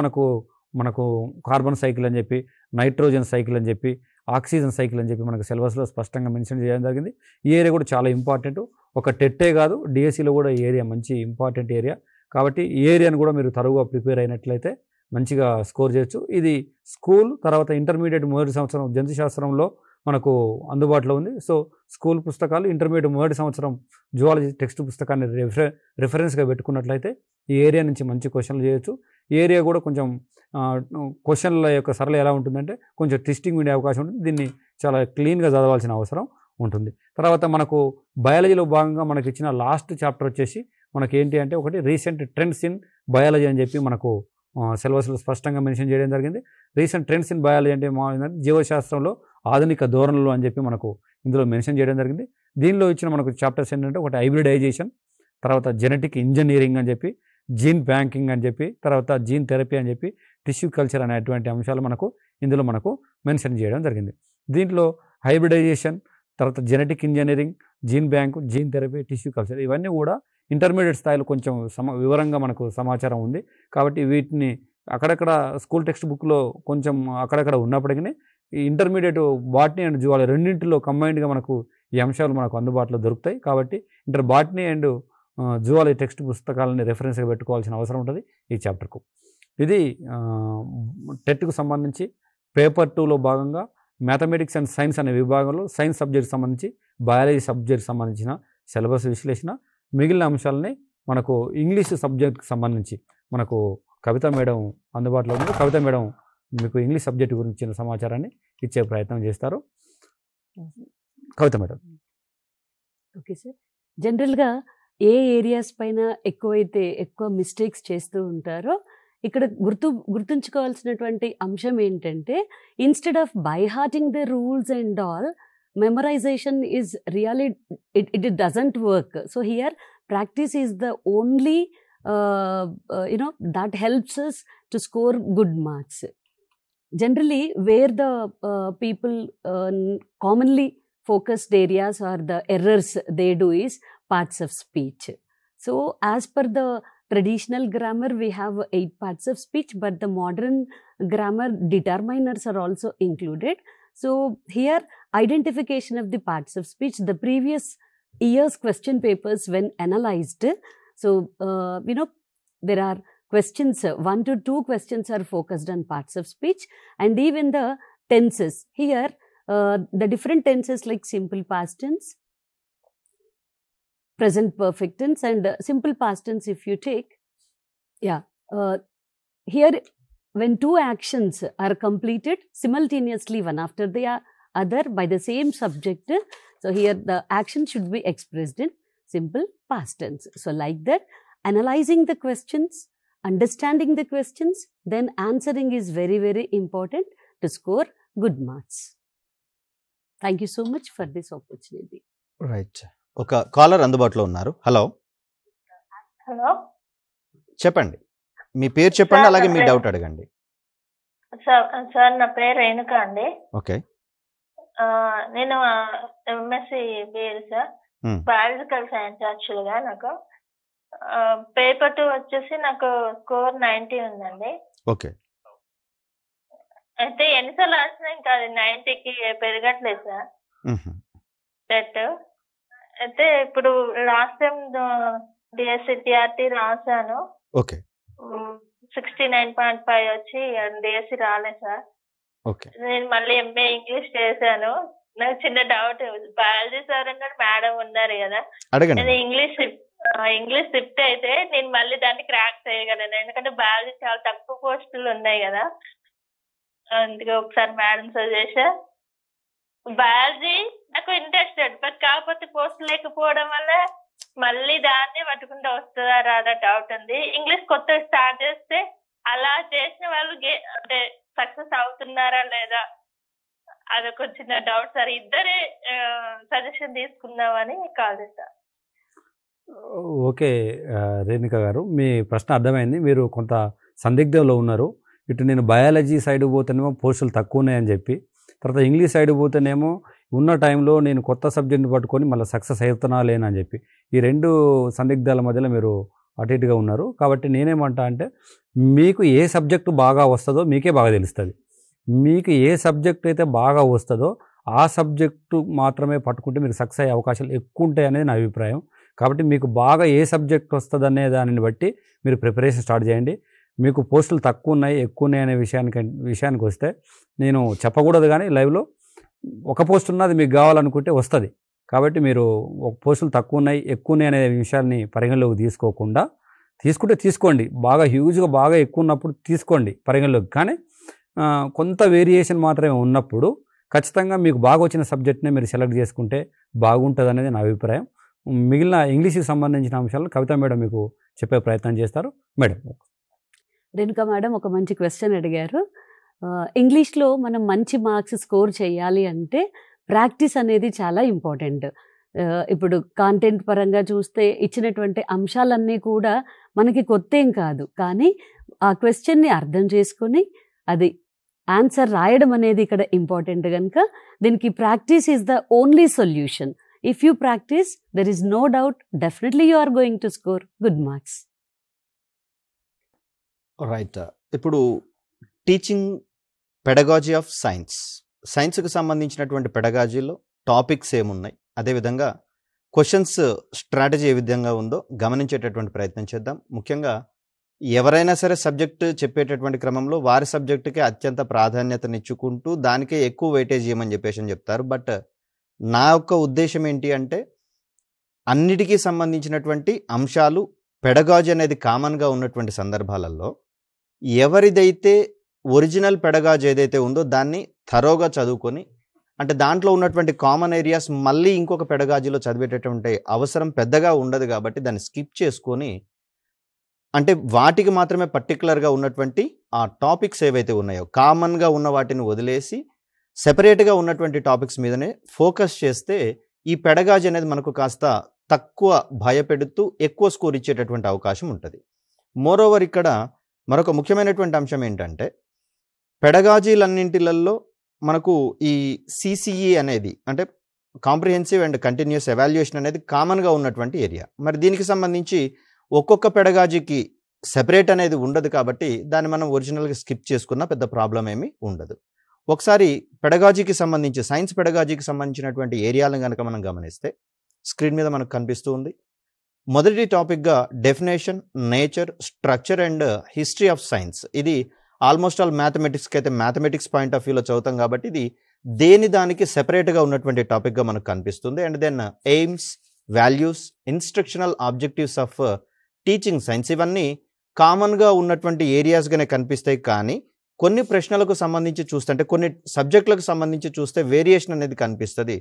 మనకు కార్బన్ సైకిల్ అని చెప్పి, నైట్రోజన్ సైకిల్ అని చెప్పి, ఆక్సిజన్ సైకిల్ అని చెప్పి మనకు సిలబస్లో స్పష్టంగా మెన్షన్ చేయడం జరిగింది. ఈ ఏరియా కూడా చాలా ఇంపార్టెంట్. ఒక టెట్టే కాదు, డిఎస్సిలో కూడా ఈ ఏరియా మంచి ఇంపార్టెంట్ ఏరియా. కాబట్టి ఈ ఏరియాను కూడా మీరు తరువుగా ప్రిపేర్ అయినట్లయితే మంచిగా స్కోర్ చేయొచ్చు. ఇది స్కూల్ తర్వాత ఇంటర్మీడియట్ మొదటి సంవత్సరం జంతుశాస్త్రంలో మనకు అందుబాటులో ఉంది. సో స్కూల్ పుస్తకాలు, ఇంటర్మీడియట్ మొదటి సంవత్సరం జువాలజీ టెక్స్ట్ పుస్తకాన్ని రిఫరెన్స్గా పెట్టుకున్నట్లయితే ఈ ఏరియా నుంచి మంచి క్వశ్చన్లు చేయొచ్చు. ఈ ఏరియా కూడా కొంచెం క్వశ్చన్ల యొక్క సరళ ఎలా ఉంటుందంటే కొంచెం ట్విస్టింగ్ ఉండే అవకాశం ఉంటుంది. దీన్ని చాలా క్లీన్గా చదవాల్సిన అవసరం ఉంటుంది. తర్వాత మనకు బయాలజీలో భాగంగా మనకి ఇచ్చిన లాస్ట్ చాప్టర్ వచ్చేసి మనకి ఏంటి అంటే ఒకటి రీసెంట్ ట్రెండ్స్ ఇన్ బయాలజీ అని చెప్పి మనకు సిలబస్లో స్పష్టంగా మెన్షన్ చేయడం జరిగింది. రీసెంట్ ట్రెండ్స్ ఇన్ బయాలజీ అంటే జీవశాస్త్రంలో ఆధునిక ధోరణులు అని చెప్పి మనకు ఇందులో మెన్షన్ చేయడం జరిగింది. దీనిలో ఇచ్చిన మనకు చాప్టర్స్ ఏంటంటే ఒకటి హైబ్రిడైజేషన్, తర్వాత జెనెటిక్ ఇంజనీరింగ్ అని చెప్పి, జీన్ బ్యాంకింగ్ అని చెప్పి, తర్వాత జీన్ థెరపీ అని చెప్పి, టిష్యూ కల్చర్ అనేటువంటి అంశాలు మనకు ఇందులో మనకు మెన్షన్ చేయడం జరిగింది. దీంట్లో హైబ్రిడైజేషన్, తర్వాత genetic engineering, gene bank, gene therapy, tissue culture ఇవన్నీ కూడా ఇంటర్మీడియట్ స్థాయిలో కొంచెం వివరంగా మనకు సమాచారం ఉంది. కాబట్టి వీటిని అక్కడక్కడ స్కూల్ టెక్స్ట్ బుక్లో కొంచెం అక్కడక్కడ ఉన్నప్పటికీ ఈ ఇంటర్మీడియట్ బాటనీ అండ్ జువాలజీ రెండింటిలో కంబైన్డ్గా మనకు ఈ అంశాలు మనకు అందుబాటులో దొరుకుతాయి. కాబట్టి బాటనీ అండ్ జువాలజీ టెక్స్ట్ పుస్తకాలని రెఫరెన్స్గా పెట్టుకోవాల్సిన అవసరం ఉంటుంది ఈ చాప్టర్కు. ఇది టెట్కు సంబంధించి పేపర్ 2లో భాగంగా మ్యాథమెటిక్స్ అండ్ సైన్స్ అనే విభాగంలో సైన్స్ సబ్జెక్ట్ సంబంధించి బయాలజీ సబ్జెక్ట్ సంబంధించిన సిలబస్ విశ్లేషణ, మిగిలిన అంశాలని మనకు ఇంగ్లీష్ సబ్జెక్ట్కి సంబంధించి మనకు కవిత మేడం అందుబాటులో ఉంది. కవిత మేడం మీకు ఇంగ్లీష్ సబ్జెక్ట్ గురించిన సమాచారాన్ని ఇచ్చే ప్రయత్నం చేస్తారు. కవిత మేడం. Okay sir. జనరల్గా ఏ ఏరియాస్ పైన ఎక్కువ మిస్టేక్స్ చేస్తూ ఉంటారో ఇక్కడ గుర్తుంచుకోవాల్సినటువంటి అంశం ఏంటంటే, instead of by hearting the rules and all, memorisation is really it doesn't work. So here practice is the only that helps us to score good marks. Generally, where the people commonly focused areas or the errors they do is parts of speech. So as per the traditional grammar, we have 8 parts of speech, but the modern grammar determiners are also included. So here, identification of the parts of speech, the previous year's question papers when analyzed, so, there are questions, 1 to 2 questions are focused on parts of speech, and even the tenses. Here, the different tenses like simple past tense, present perfect tense, and simple past tense if you take, here when 2 actions are completed simultaneously one after the other by the same subject, so here the action should be expressed in simple past tense. So like that, analyzing the questions, understanding the questions, then answering is very, very important to score good marks. Thank you so much for this opportunity. Right. ఒక caller అందుబాటులో ఉన్నారు. Hello. Hello. చెప్పండి. మీ పేరు చెప్పండి, అలాగే మీ doubt అడగండి. Sir నా పేరు రేణుక అండి. ఓకే. నేను MSc BL sir, biological science. యాక్చువల్గా నాకు పేపర్ 2 వచ్చేసి నాకు స్కోర్ 90 ఉందండి. ఓకే. అయితే ఎన్నిసార్లు రాసినా ఇంకా అది 90కి పెరగట్లేదు సార్ టెట్. అయితే ఇప్పుడు లాస్ట్ టైం డిఎస్సి రాశాను. ఓకే. 69.5 వచ్చి డిఎస్సి రాలేదు సార్. ఓకే. నేను మళ్ళీ ఎంఏ ఇంగ్లీష్ చేశాను. నాకు చిన్న డౌట్, బయాలజీ సార్ ఉన్నారు, మేడం ఉన్నారు కదా, నేను ఇంగ్లీష్ షిఫ్ట్ అయితే నేను మళ్ళీ దాన్ని క్రాక్ చేయగలను, ఎందుకంటే బయాలజీ చాలా తక్కువ పోస్టులు ఉన్నాయి కదా. అందుకే ఒకసారి మేడం సజెషన్. బయాలజీ నాకు ఇంట్రెస్టెడ్, బట్ కాకపోతే పోస్ట్ లేకపోవడం వల్ల మళ్ళీ దాన్ని పట్టుకుంటూ వస్తుందా రాదా డౌట్ ఉంది. ఇంగ్లీష్ కొత్తగా స్టార్ట్ చేస్తే అలా చేసిన వాళ్ళు అంటే సక్సెస్ అవుతున్నారా లేదా అదొక చిన్న డౌట్ సార్. ఇద్దరే సజెషన్ తీసుకుందామని కాల్ చేశారు. ఓకే రేణుక గారు, మీ ప్రశ్న అర్థమైంది. మీరు కొంత సందిగ్ధంలో ఉన్నారు. ఇటు నేను బయాలజీ సైడ్ పోతేనేమో పోస్టులు తక్కువ ఉన్నాయని చెప్పి, తర్వాత ఇంగ్లీష్ సైడ్ పోతేనేమో ఉన్న టైంలో నేను కొత్త సబ్జెక్ట్ని పట్టుకొని మళ్ళీ సక్సెస్ అవుతున్నా లేనని చెప్పి, ఈ 2 సందిగ్ధాల మధ్యలో మీరు అటు ఇటుగా ఉన్నారు. కాబట్టి నేనేమంటా అంటే, మీకు ఏ సబ్జెక్టు బాగా వస్తుందో మీకే బాగా తెలుస్తుంది. మీకు ఏ సబ్జెక్ట్ అయితే బాగా వస్తుందో ఆ సబ్జెక్టు మాత్రమే పట్టుకుంటే మీరు సక్సెస్ అయ్యే అవకాశాలు ఎక్కువ ఉంటాయి అనేది నా అభిప్రాయం. కాబట్టి మీకు బాగా ఏ సబ్జెక్ట్ వస్తుంది అనే దానిని బట్టి మీరు ప్రిపరేషన్ స్టార్ట్ చేయండి. మీకు పోస్టులు తక్కువ ఉన్నాయి ఎక్కువ ఉన్నాయి అనే విషయానికి వస్తే నేను చెప్పకూడదు, కానీ లైవ్లో ఒక పోస్ట్ ఉన్నది మీకు కావాలనుకుంటే వస్తుంది. కాబట్టి మీరు ఒక పోస్టులు తక్కువ ఉన్నాయి ఎక్కువ ఉన్నాయి అనే విషయాన్ని పరిగణలోకి తీసుకోకుండా, తీసుకుంటే తీసుకోండి, బాగా హ్యూజ్గా బాగా ఎక్కువ ఉన్నప్పుడు తీసుకోండి పరిగణలోకి. కానీ కొంత వేరియేషన్ మాత్రమే ఉన్నప్పుడు ఖచ్చితంగా మీకు బాగా వచ్చిన సబ్జెక్ట్నే మీరు సెలెక్ట్ చేసుకుంటే బాగుంటుంది అనేది నా అభిప్రాయం. మిగిలిన ఇంగ్లీష్కి సంబంధించిన అంశాలను కవిత మేడం మీకు చెప్పే ప్రయత్నం చేస్తారు. మేడం. రేణుక మేడం ఒక మంచి క్వశ్చన్ అడిగారు. ఇంగ్లీష్లో మనం మంచి మార్క్స్ స్కోర్ చేయాలి అంటే ప్రాక్టీస్ అనేది చాలా ఇంపార్టెంట్. ఇప్పుడు కాంటెంట్ పరంగా చూస్తే ఇచ్చినటువంటి అంశాలన్నీ కూడా మనకి కొత్త ఏం కాదు, కానీ ఆ క్వశ్చన్ని అర్థం చేసుకొని అది ఆన్సర్ రాయడం అనేది ఇక్కడ ఇంపార్టెంట్ కనుక దీనికి practice is the only solution. If you practice there is no doubt definitely you are going to score good marks. Right. ఇప్పుడు టీచింగ్ పెడగాజీ ఆఫ్ సైన్స్, సైన్స్కి సంబంధించినటువంటి పెడగాజీలో టాపిక్స్ ఏమున్నాయి, అదేవిధంగా క్వశ్చన్స్ స్ట్రాటజీ ఏ విధంగా ఉందో గమనించేటటువంటి ప్రయత్నం చేద్దాం. ముఖ్యంగా ఎవరైనా సరే సబ్జెక్టు చెప్పేటటువంటి క్రమంలో వారి సబ్జెక్టుకే అత్యంత ప్రాధాన్యతనిచ్చుకుంటూ దానికే ఎక్కువ వెయిటేజ్ ఇవ్వమని చెప్పేసి అని చెప్తారు. బట్ నా యొక్క ఉద్దేశం ఏంటి అంటే అన్నిటికీ సంబంధించినటువంటి అంశాలు పెడగాజీ అనేది కామన్గా ఉన్నటువంటి సందర్భాలలో ఎవరిదైతే ఒరిజినల్ పెడగాజీ ఏదైతే ఉందో దాన్ని థరోగా చదువుకొని, అంటే దాంట్లో ఉన్నటువంటి కామన్ ఏరియాస్ మళ్ళీ ఇంకొక పెడగాజీలో చదివేటటువంటి అవసరం పెద్దగా ఉండదు కాబట్టి దాన్ని స్కిప్ చేసుకొని, అంటే వాటికి మాత్రమే పర్టికులర్గా ఉన్నటువంటి ఆ టాపిక్స్ ఏవైతే ఉన్నాయో కామన్గా ఉన్న వాటిని వదిలేసి సెపరేట్గా ఉన్నటువంటి టాపిక్స్ మీదనే ఫోకస్ చేస్తే ఈ పెడగాజీ అనేది మనకు కాస్త తక్కువ భయపెడుతూ ఎక్కువ స్కోర్ ఇచ్చేటటువంటి అవకాశం ఉంటుంది. మోరోవర్ ఇక్కడ మరొక ముఖ్యమైనటువంటి అంశం ఏంటంటే పెడగాజీలన్నింటిలలో మనకు ఈ సిసిఈ అనేది అంటే కాంప్రిహెన్సివ్ అండ్ కంటిన్యూస్ ఎవాల్యుయేషన్ అనేది కామన్గా ఉన్నటువంటి ఏరియా. మరి దీనికి సంబంధించి ఒక్కొక్క పెడగాజీకి సెపరేట్ అనేది ఉండదు కాబట్టి దాన్ని మనం ఒరిజినల్గా స్కిప్ చేసుకున్న పెద్ద ప్రాబ్లం ఏమీ ఉండదు. ఒకసారి పెడగాజీకి సంబంధించి సైన్స్ పెడగాజీకి సంబంధించినటువంటి ఏరియాలను కనుక మనం గమనిస్తే స్క్రీన్ మీద మనకు కనిపిస్తూ ఉంది. మొదటి టాపిక్గా definition, nature, structure and history of science. ఇది ఆల్మోస్ట్ ఆల్ మ్యాథమెటిక్స్కి అయితే మ్యాథమెటిక్స్ పాయింట్ ఆఫ్ వ్యూలో చదువుతాం కాబట్టి ఇది దేని దానికి సెపరేట్గా ఉన్నటువంటి టాపిక్గా మనకు కనిపిస్తుంది. And then aims, values, instructional objectives of teaching science ఇవన్నీ కామన్గా ఉన్నటువంటి ఏరియాస్గానే కనిపిస్తాయి. కానీ కొన్ని ప్రశ్నలకు సంబంధించి చూస్తే అంటే కొన్ని సబ్జెక్టులకు సంబంధించి చూస్తే వేరియేషన్ అనేది కనిపిస్తుంది.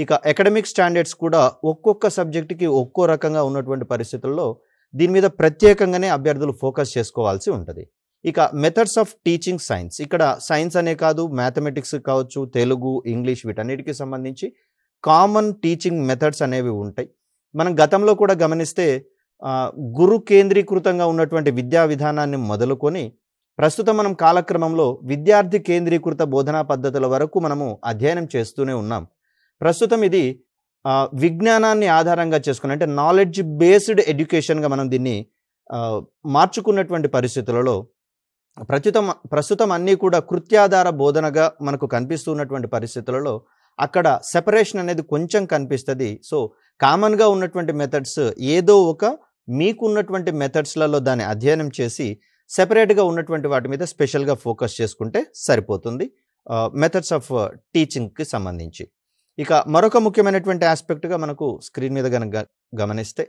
ఇక అకాడమిక్ స్టాండర్డ్స్ కూడా ఒక్కొక్క సబ్జెక్టుకి ఒక్కో రకంగా ఉన్నటువంటి పరిస్థితుల్లో దీని మీద ప్రత్యేకంగానే అభ్యర్థులు ఫోకస్ చేసుకోవాల్సి ఉంటుంది. ఇక మెథడ్స్ ఆఫ్ టీచింగ్ సైన్స్, ఇక్కడ సైన్స్ అనే కాదు మ్యాథమెటిక్స్ కావచ్చు, తెలుగు, ఇంగ్లీష్ వీటన్నిటికీ సంబంధించి కామన్ టీచింగ్ మెథడ్స్ అనేవి ఉంటాయి. మనం గతంలో కూడా గమనిస్తే గురు కేంద్రీకృతంగా ఉన్నటువంటి విద్యా విధానాన్ని మొదలుకొని ప్రస్తుతం మనం కాలక్రమంలో విద్యార్థి కేంద్రీకృత బోధనా పద్ధతుల వరకు మనము అధ్యయనం చేస్తూనే ఉన్నాం. ప్రస్తుతం ఇది విజ్ఞానాన్ని ఆధారంగా చేసుకుని అంటే నాలెడ్జ్ బేస్డ్ ఎడ్యుకేషన్గా మనం దీన్ని మార్చుకున్నటువంటి పరిస్థితులలో ప్రస్తుతం అన్నీ కూడా కృత్యాధార బోధనగా మనకు కనిపిస్తున్నటువంటి పరిస్థితులలో అక్కడ సెపరేషన్ అనేది కొంచెం కనిపిస్తుంది. సో కామన్గా ఉన్నటువంటి మెథడ్స్ ఏదో ఒక మీకున్నటువంటి మెథడ్స్లలో దాన్ని అధ్యయనం చేసి సెపరేట్గా ఉన్నటువంటి వాటి మీద స్పెషల్గా ఫోకస్ చేసుకుంటే సరిపోతుంది మెథడ్స్ ఆఫ్ టీచింగ్కి సంబంధించి. ఇక మరొక ముఖ్యమైనటువంటి ఆస్పెక్ట్గా మనకు స్క్రీన్ మీద కనుక గమనిస్తే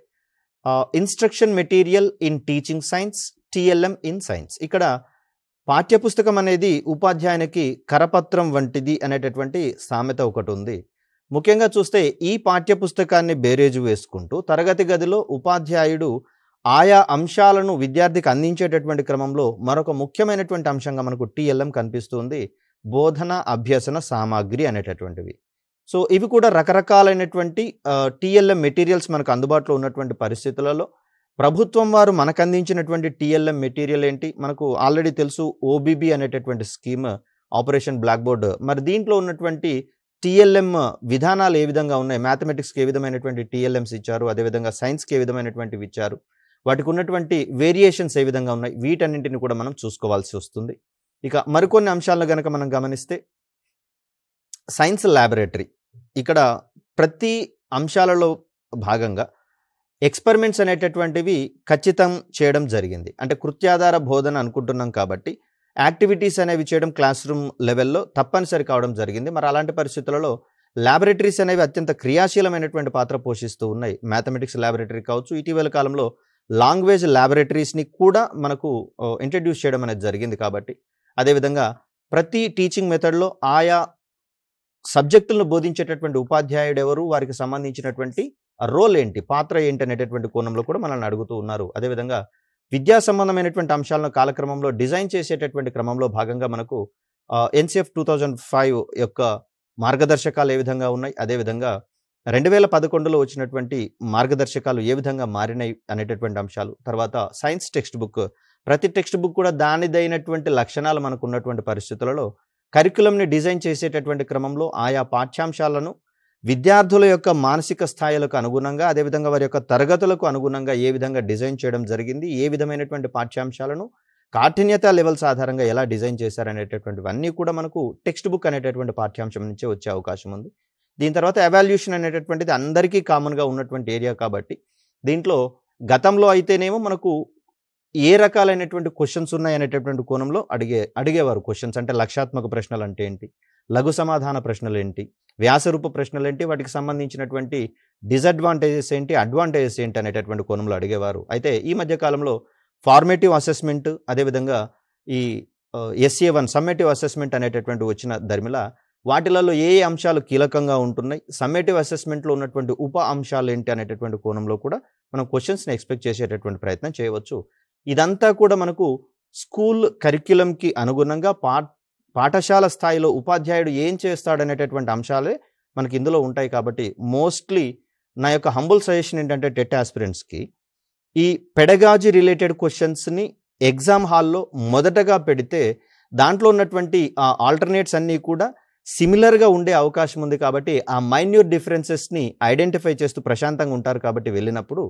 instruction material in teaching science, TLM in science. ఇక్కడ పాఠ్యపుస్తకం అనేది ఉపాధ్యాయునికి కరపత్రం వంటిది అనేటటువంటి సామెత ఒకటి ఉంది. ముఖ్యంగా చూస్తే ఈ పాఠ్యపుస్తకాన్ని బేరేజు వేసుకుంటూ తరగతి గదిలో ఉపాధ్యాయుడు ఆయా అంశాలను విద్యార్థికి అందించేటటువంటి క్రమంలో మరొక ముఖ్యమైనటువంటి అంశంగా మనకు టిఎల్ఎం కనిపిస్తుంది, బోధన అభ్యసన సామాగ్రి అనేటటువంటివి. సో ఇవి కూడా రకరకాలైనటువంటి టిఎల్ఎం మెటీరియల్స్ మనకు అందుబాటులో ఉన్నటువంటి పరిస్థితులలో ప్రభుత్వం వారు మనకు అందించినటువంటి టిఎల్ఎం మెటీరియల్ ఏంటి, మనకు ఆల్రెడీ తెలుసు ఓబీబీ అనేటటువంటి స్కీమ్, ఆపరేషన్ బ్లాక్ బోర్డ్. మరి దీంట్లో ఉన్నటువంటి టిఎల్ఎం విధానాలు ఏ విధంగా ఉన్నాయి, మ్యాథమెటిక్స్కి ఏ విధమైనటువంటి టిఎల్ఎంస్ ఇచ్చారు, అదేవిధంగా సైన్స్కి ఏ విధమైనటువంటివి ఇచ్చారు, వాటికి ఉన్నటువంటి వేరియేషన్స్ ఏ విధంగా ఉన్నాయి, వీటన్నింటిని కూడా మనం చూసుకోవాల్సి వస్తుంది. ఇక మరికొన్ని అంశాలను కనుక మనం గమనిస్తే సైన్స్ ల్యాబొరేటరీ, ఇక్కడ ప్రతి అంశాలలో భాగంగా ఎక్స్పెరిమెంట్స్ అనేటటువంటివి ఖచ్చితం చేయడం జరిగింది. అంటే కృత్యాధార బోధన అనుకుంటున్నాం కాబట్టి యాక్టివిటీస్ అనేవి చేయడం క్లాస్ రూమ్ లెవెల్లో తప్పనిసరి కావడం జరిగింది. మరి అలాంటి పరిస్థితులలో ల్యాబొరేటరీస్ అనేవి అత్యంత క్రియాశీలమైనటువంటి పాత్ర పోషిస్తూ ఉన్నాయి. మ్యాథమెటిక్స్ ల్యాబొరేటరీ కావచ్చు, ఇటీవల కాలంలో లాంగ్వేజ్ ల్యాబొరేటరీస్ని కూడా మనకు ఇంట్రడ్యూస్ చేయడం అనేది జరిగింది. కాబట్టి అదేవిధంగా ప్రతి టీచింగ్ మెథడ్లో ఆయా సబ్జెక్టులను బోధించేటటువంటి ఉపాధ్యాయుడు ఎవరు, వారికి సంబంధించినటువంటి రోల్ ఏంటి, పాత్ర ఏంటి అనేటటువంటి కోణంలో కూడా మనల్ని అడుగుతూ ఉన్నారు. అదేవిధంగా విద్యా సంబంధమైనటువంటి అంశాలను కాలక్రమంలో డిజైన్ చేసేటటువంటి క్రమంలో భాగంగా మనకు NCF 2005 యొక్క మార్గదర్శకాలు ఏ విధంగా ఉన్నాయి, అదేవిధంగా 2011లో వచ్చినటువంటి మార్గదర్శకాలు ఏ విధంగా మారినాయి అనేటటువంటి అంశాలు, తర్వాత సైన్స్ టెక్స్ట్ బుక్, ప్రతి టెక్స్ట్ బుక్ కూడా దానిదైనటువంటి లక్షణాలు మనకు ఉన్నటువంటి పరిస్థితులలో కరికులంని డిజైన్ చేసేటటువంటి క్రమంలో ఆయా పాఠ్యాంశాలను విద్యార్థుల యొక్క మానసిక స్థాయిలకు అనుగుణంగా, అదేవిధంగా వారి యొక్క తరగతులకు అనుగుణంగా ఏ విధంగా డిజైన్ చేయడం జరిగింది, ఏ విధమైనటువంటి పాఠ్యాంశాలను కాఠిన్యత లెవెల్స్ ఆధారంగా ఎలా డిజైన్ చేశారనేటటువంటివన్నీ కూడా మనకు టెక్స్ట్ బుక్ అనేటటువంటి పాఠ్యాంశం నుంచే వచ్చే అవకాశం ఉంది. దీని తర్వాత ఎవాల్యూషన్ అనేటటువంటిది అందరికీ కామన్గా ఉన్నటువంటి ఏరియా కాబట్టి దీంట్లో గతంలో అయితేనేమో మనకు ఏ రకాలైనటువంటి క్వశ్చన్స్ ఉన్నాయి అనేటటువంటి కోణంలో అడిగేవారు. క్వశ్చన్స్ అంటే లక్షాత్మక ప్రశ్నలు అంటే ఏంటి, లఘు సమాధాన ప్రశ్నలు ఏంటి, వ్యాసరూప ప్రశ్నలు ఏంటి, వాటికి సంబంధించినటువంటి డిసడ్వాంటేజెస్ ఏంటి, అడ్వాంటేజెస్ ఏంటి అనేటటువంటి కోణంలో అడిగేవారు. అయితే ఈ మధ్యకాలంలో ఫార్మేటివ్ అసెస్మెంట్, అదేవిధంగా ఈ SA1 సమ్మేటివ్ అసెస్మెంట్ అనేటటువంటి వచ్చిన ధర్మిలా వాటిలలో ఏ అంశాలు కీలకంగా ఉంటున్నాయి, సమ్మేటివ్ అసెస్మెంట్లో ఉన్నటువంటి ఉప అంశాలు ఏంటి అనేటటువంటి కోణంలో కూడా మనం క్వశ్చన్స్ని ఎక్స్పెక్ట్ చేసేటటువంటి ప్రయత్నం చేయవచ్చు. ఇదంతా కూడా మనకు స్కూల్ కరిక్యులంకి అనుగుణంగా పాఠశాల స్థాయిలో ఉపాధ్యాయుడు ఏం చేస్తాడనేటటువంటి అంశాలే మనకి ఇందులో ఉంటాయి. కాబట్టి మోస్ట్లీ నా యొక్క హంబుల్ సజెషన్ ఏంటంటే టెట్ ఆస్పిరెంట్స్కి ఈ పెడగాజీ రిలేటెడ్ క్వశ్చన్స్ని ఎగ్జామ్ హాల్లో మొదటగా పెడితే దాంట్లో ఉన్నటువంటి ఆ ఆల్టర్నేట్స్ అన్నీ కూడా సిమిలర్గా ఉండే అవకాశం ఉంది. కాబట్టి ఆ మైన్యూట్ డిఫరెన్సెస్ని ఐడెంటిఫై చేస్తూ ప్రశాంతంగా ఉంటారు కాబట్టి వెళ్ళినప్పుడు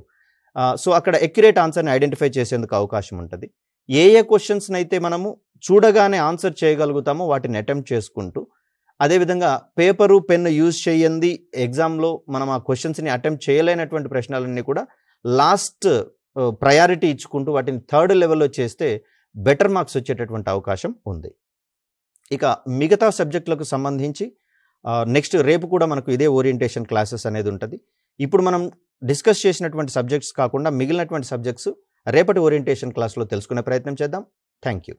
సో అక్కడ ఎక్యురేట్ ఆన్సర్ని ఐడెంటిఫై చేసేందుకు అవకాశం ఉంటుంది. ఏ క్వశ్చన్స్ని అయితే మనము చూడగానే ఆన్సర్ చేయగలుగుతామో వాటిని అటెంప్ట్ చేసుకుంటూ, అదేవిధంగా పేపరు పెన్ను యూజ్ చేయండి ఎగ్జామ్లో మనం ఆ క్వశ్చన్స్ని అటెంప్ట్ చేయలేనటువంటి ప్రశ్నలన్నీ కూడా లాస్ట్ ప్రయారిటీ ఇచ్చుకుంటూ వాటిని థర్డ్ లెవెల్లో చేస్తే బెటర్ మార్క్స్ వచ్చేటటువంటి అవకాశం ఉంది. ఇక మిగతా సబ్జెక్టులకు సంబంధించి నెక్స్ట్ రేపు కూడా మనకు ఇదే ఓరియంటేషన్ క్లాసెస్ అనేది ఉంటుంది. ఇప్పుడు మనం డిస్కస్ చేసినటువంటి సబ్జెక్ట్స్ కాకుండా మిగిలినటువంటి సబ్జెక్ట్స్ రేపటి ఓరియంటేషన్ క్లాస్లో తెలుసుకునే ప్రయత్నం చేద్దాం. Thank you.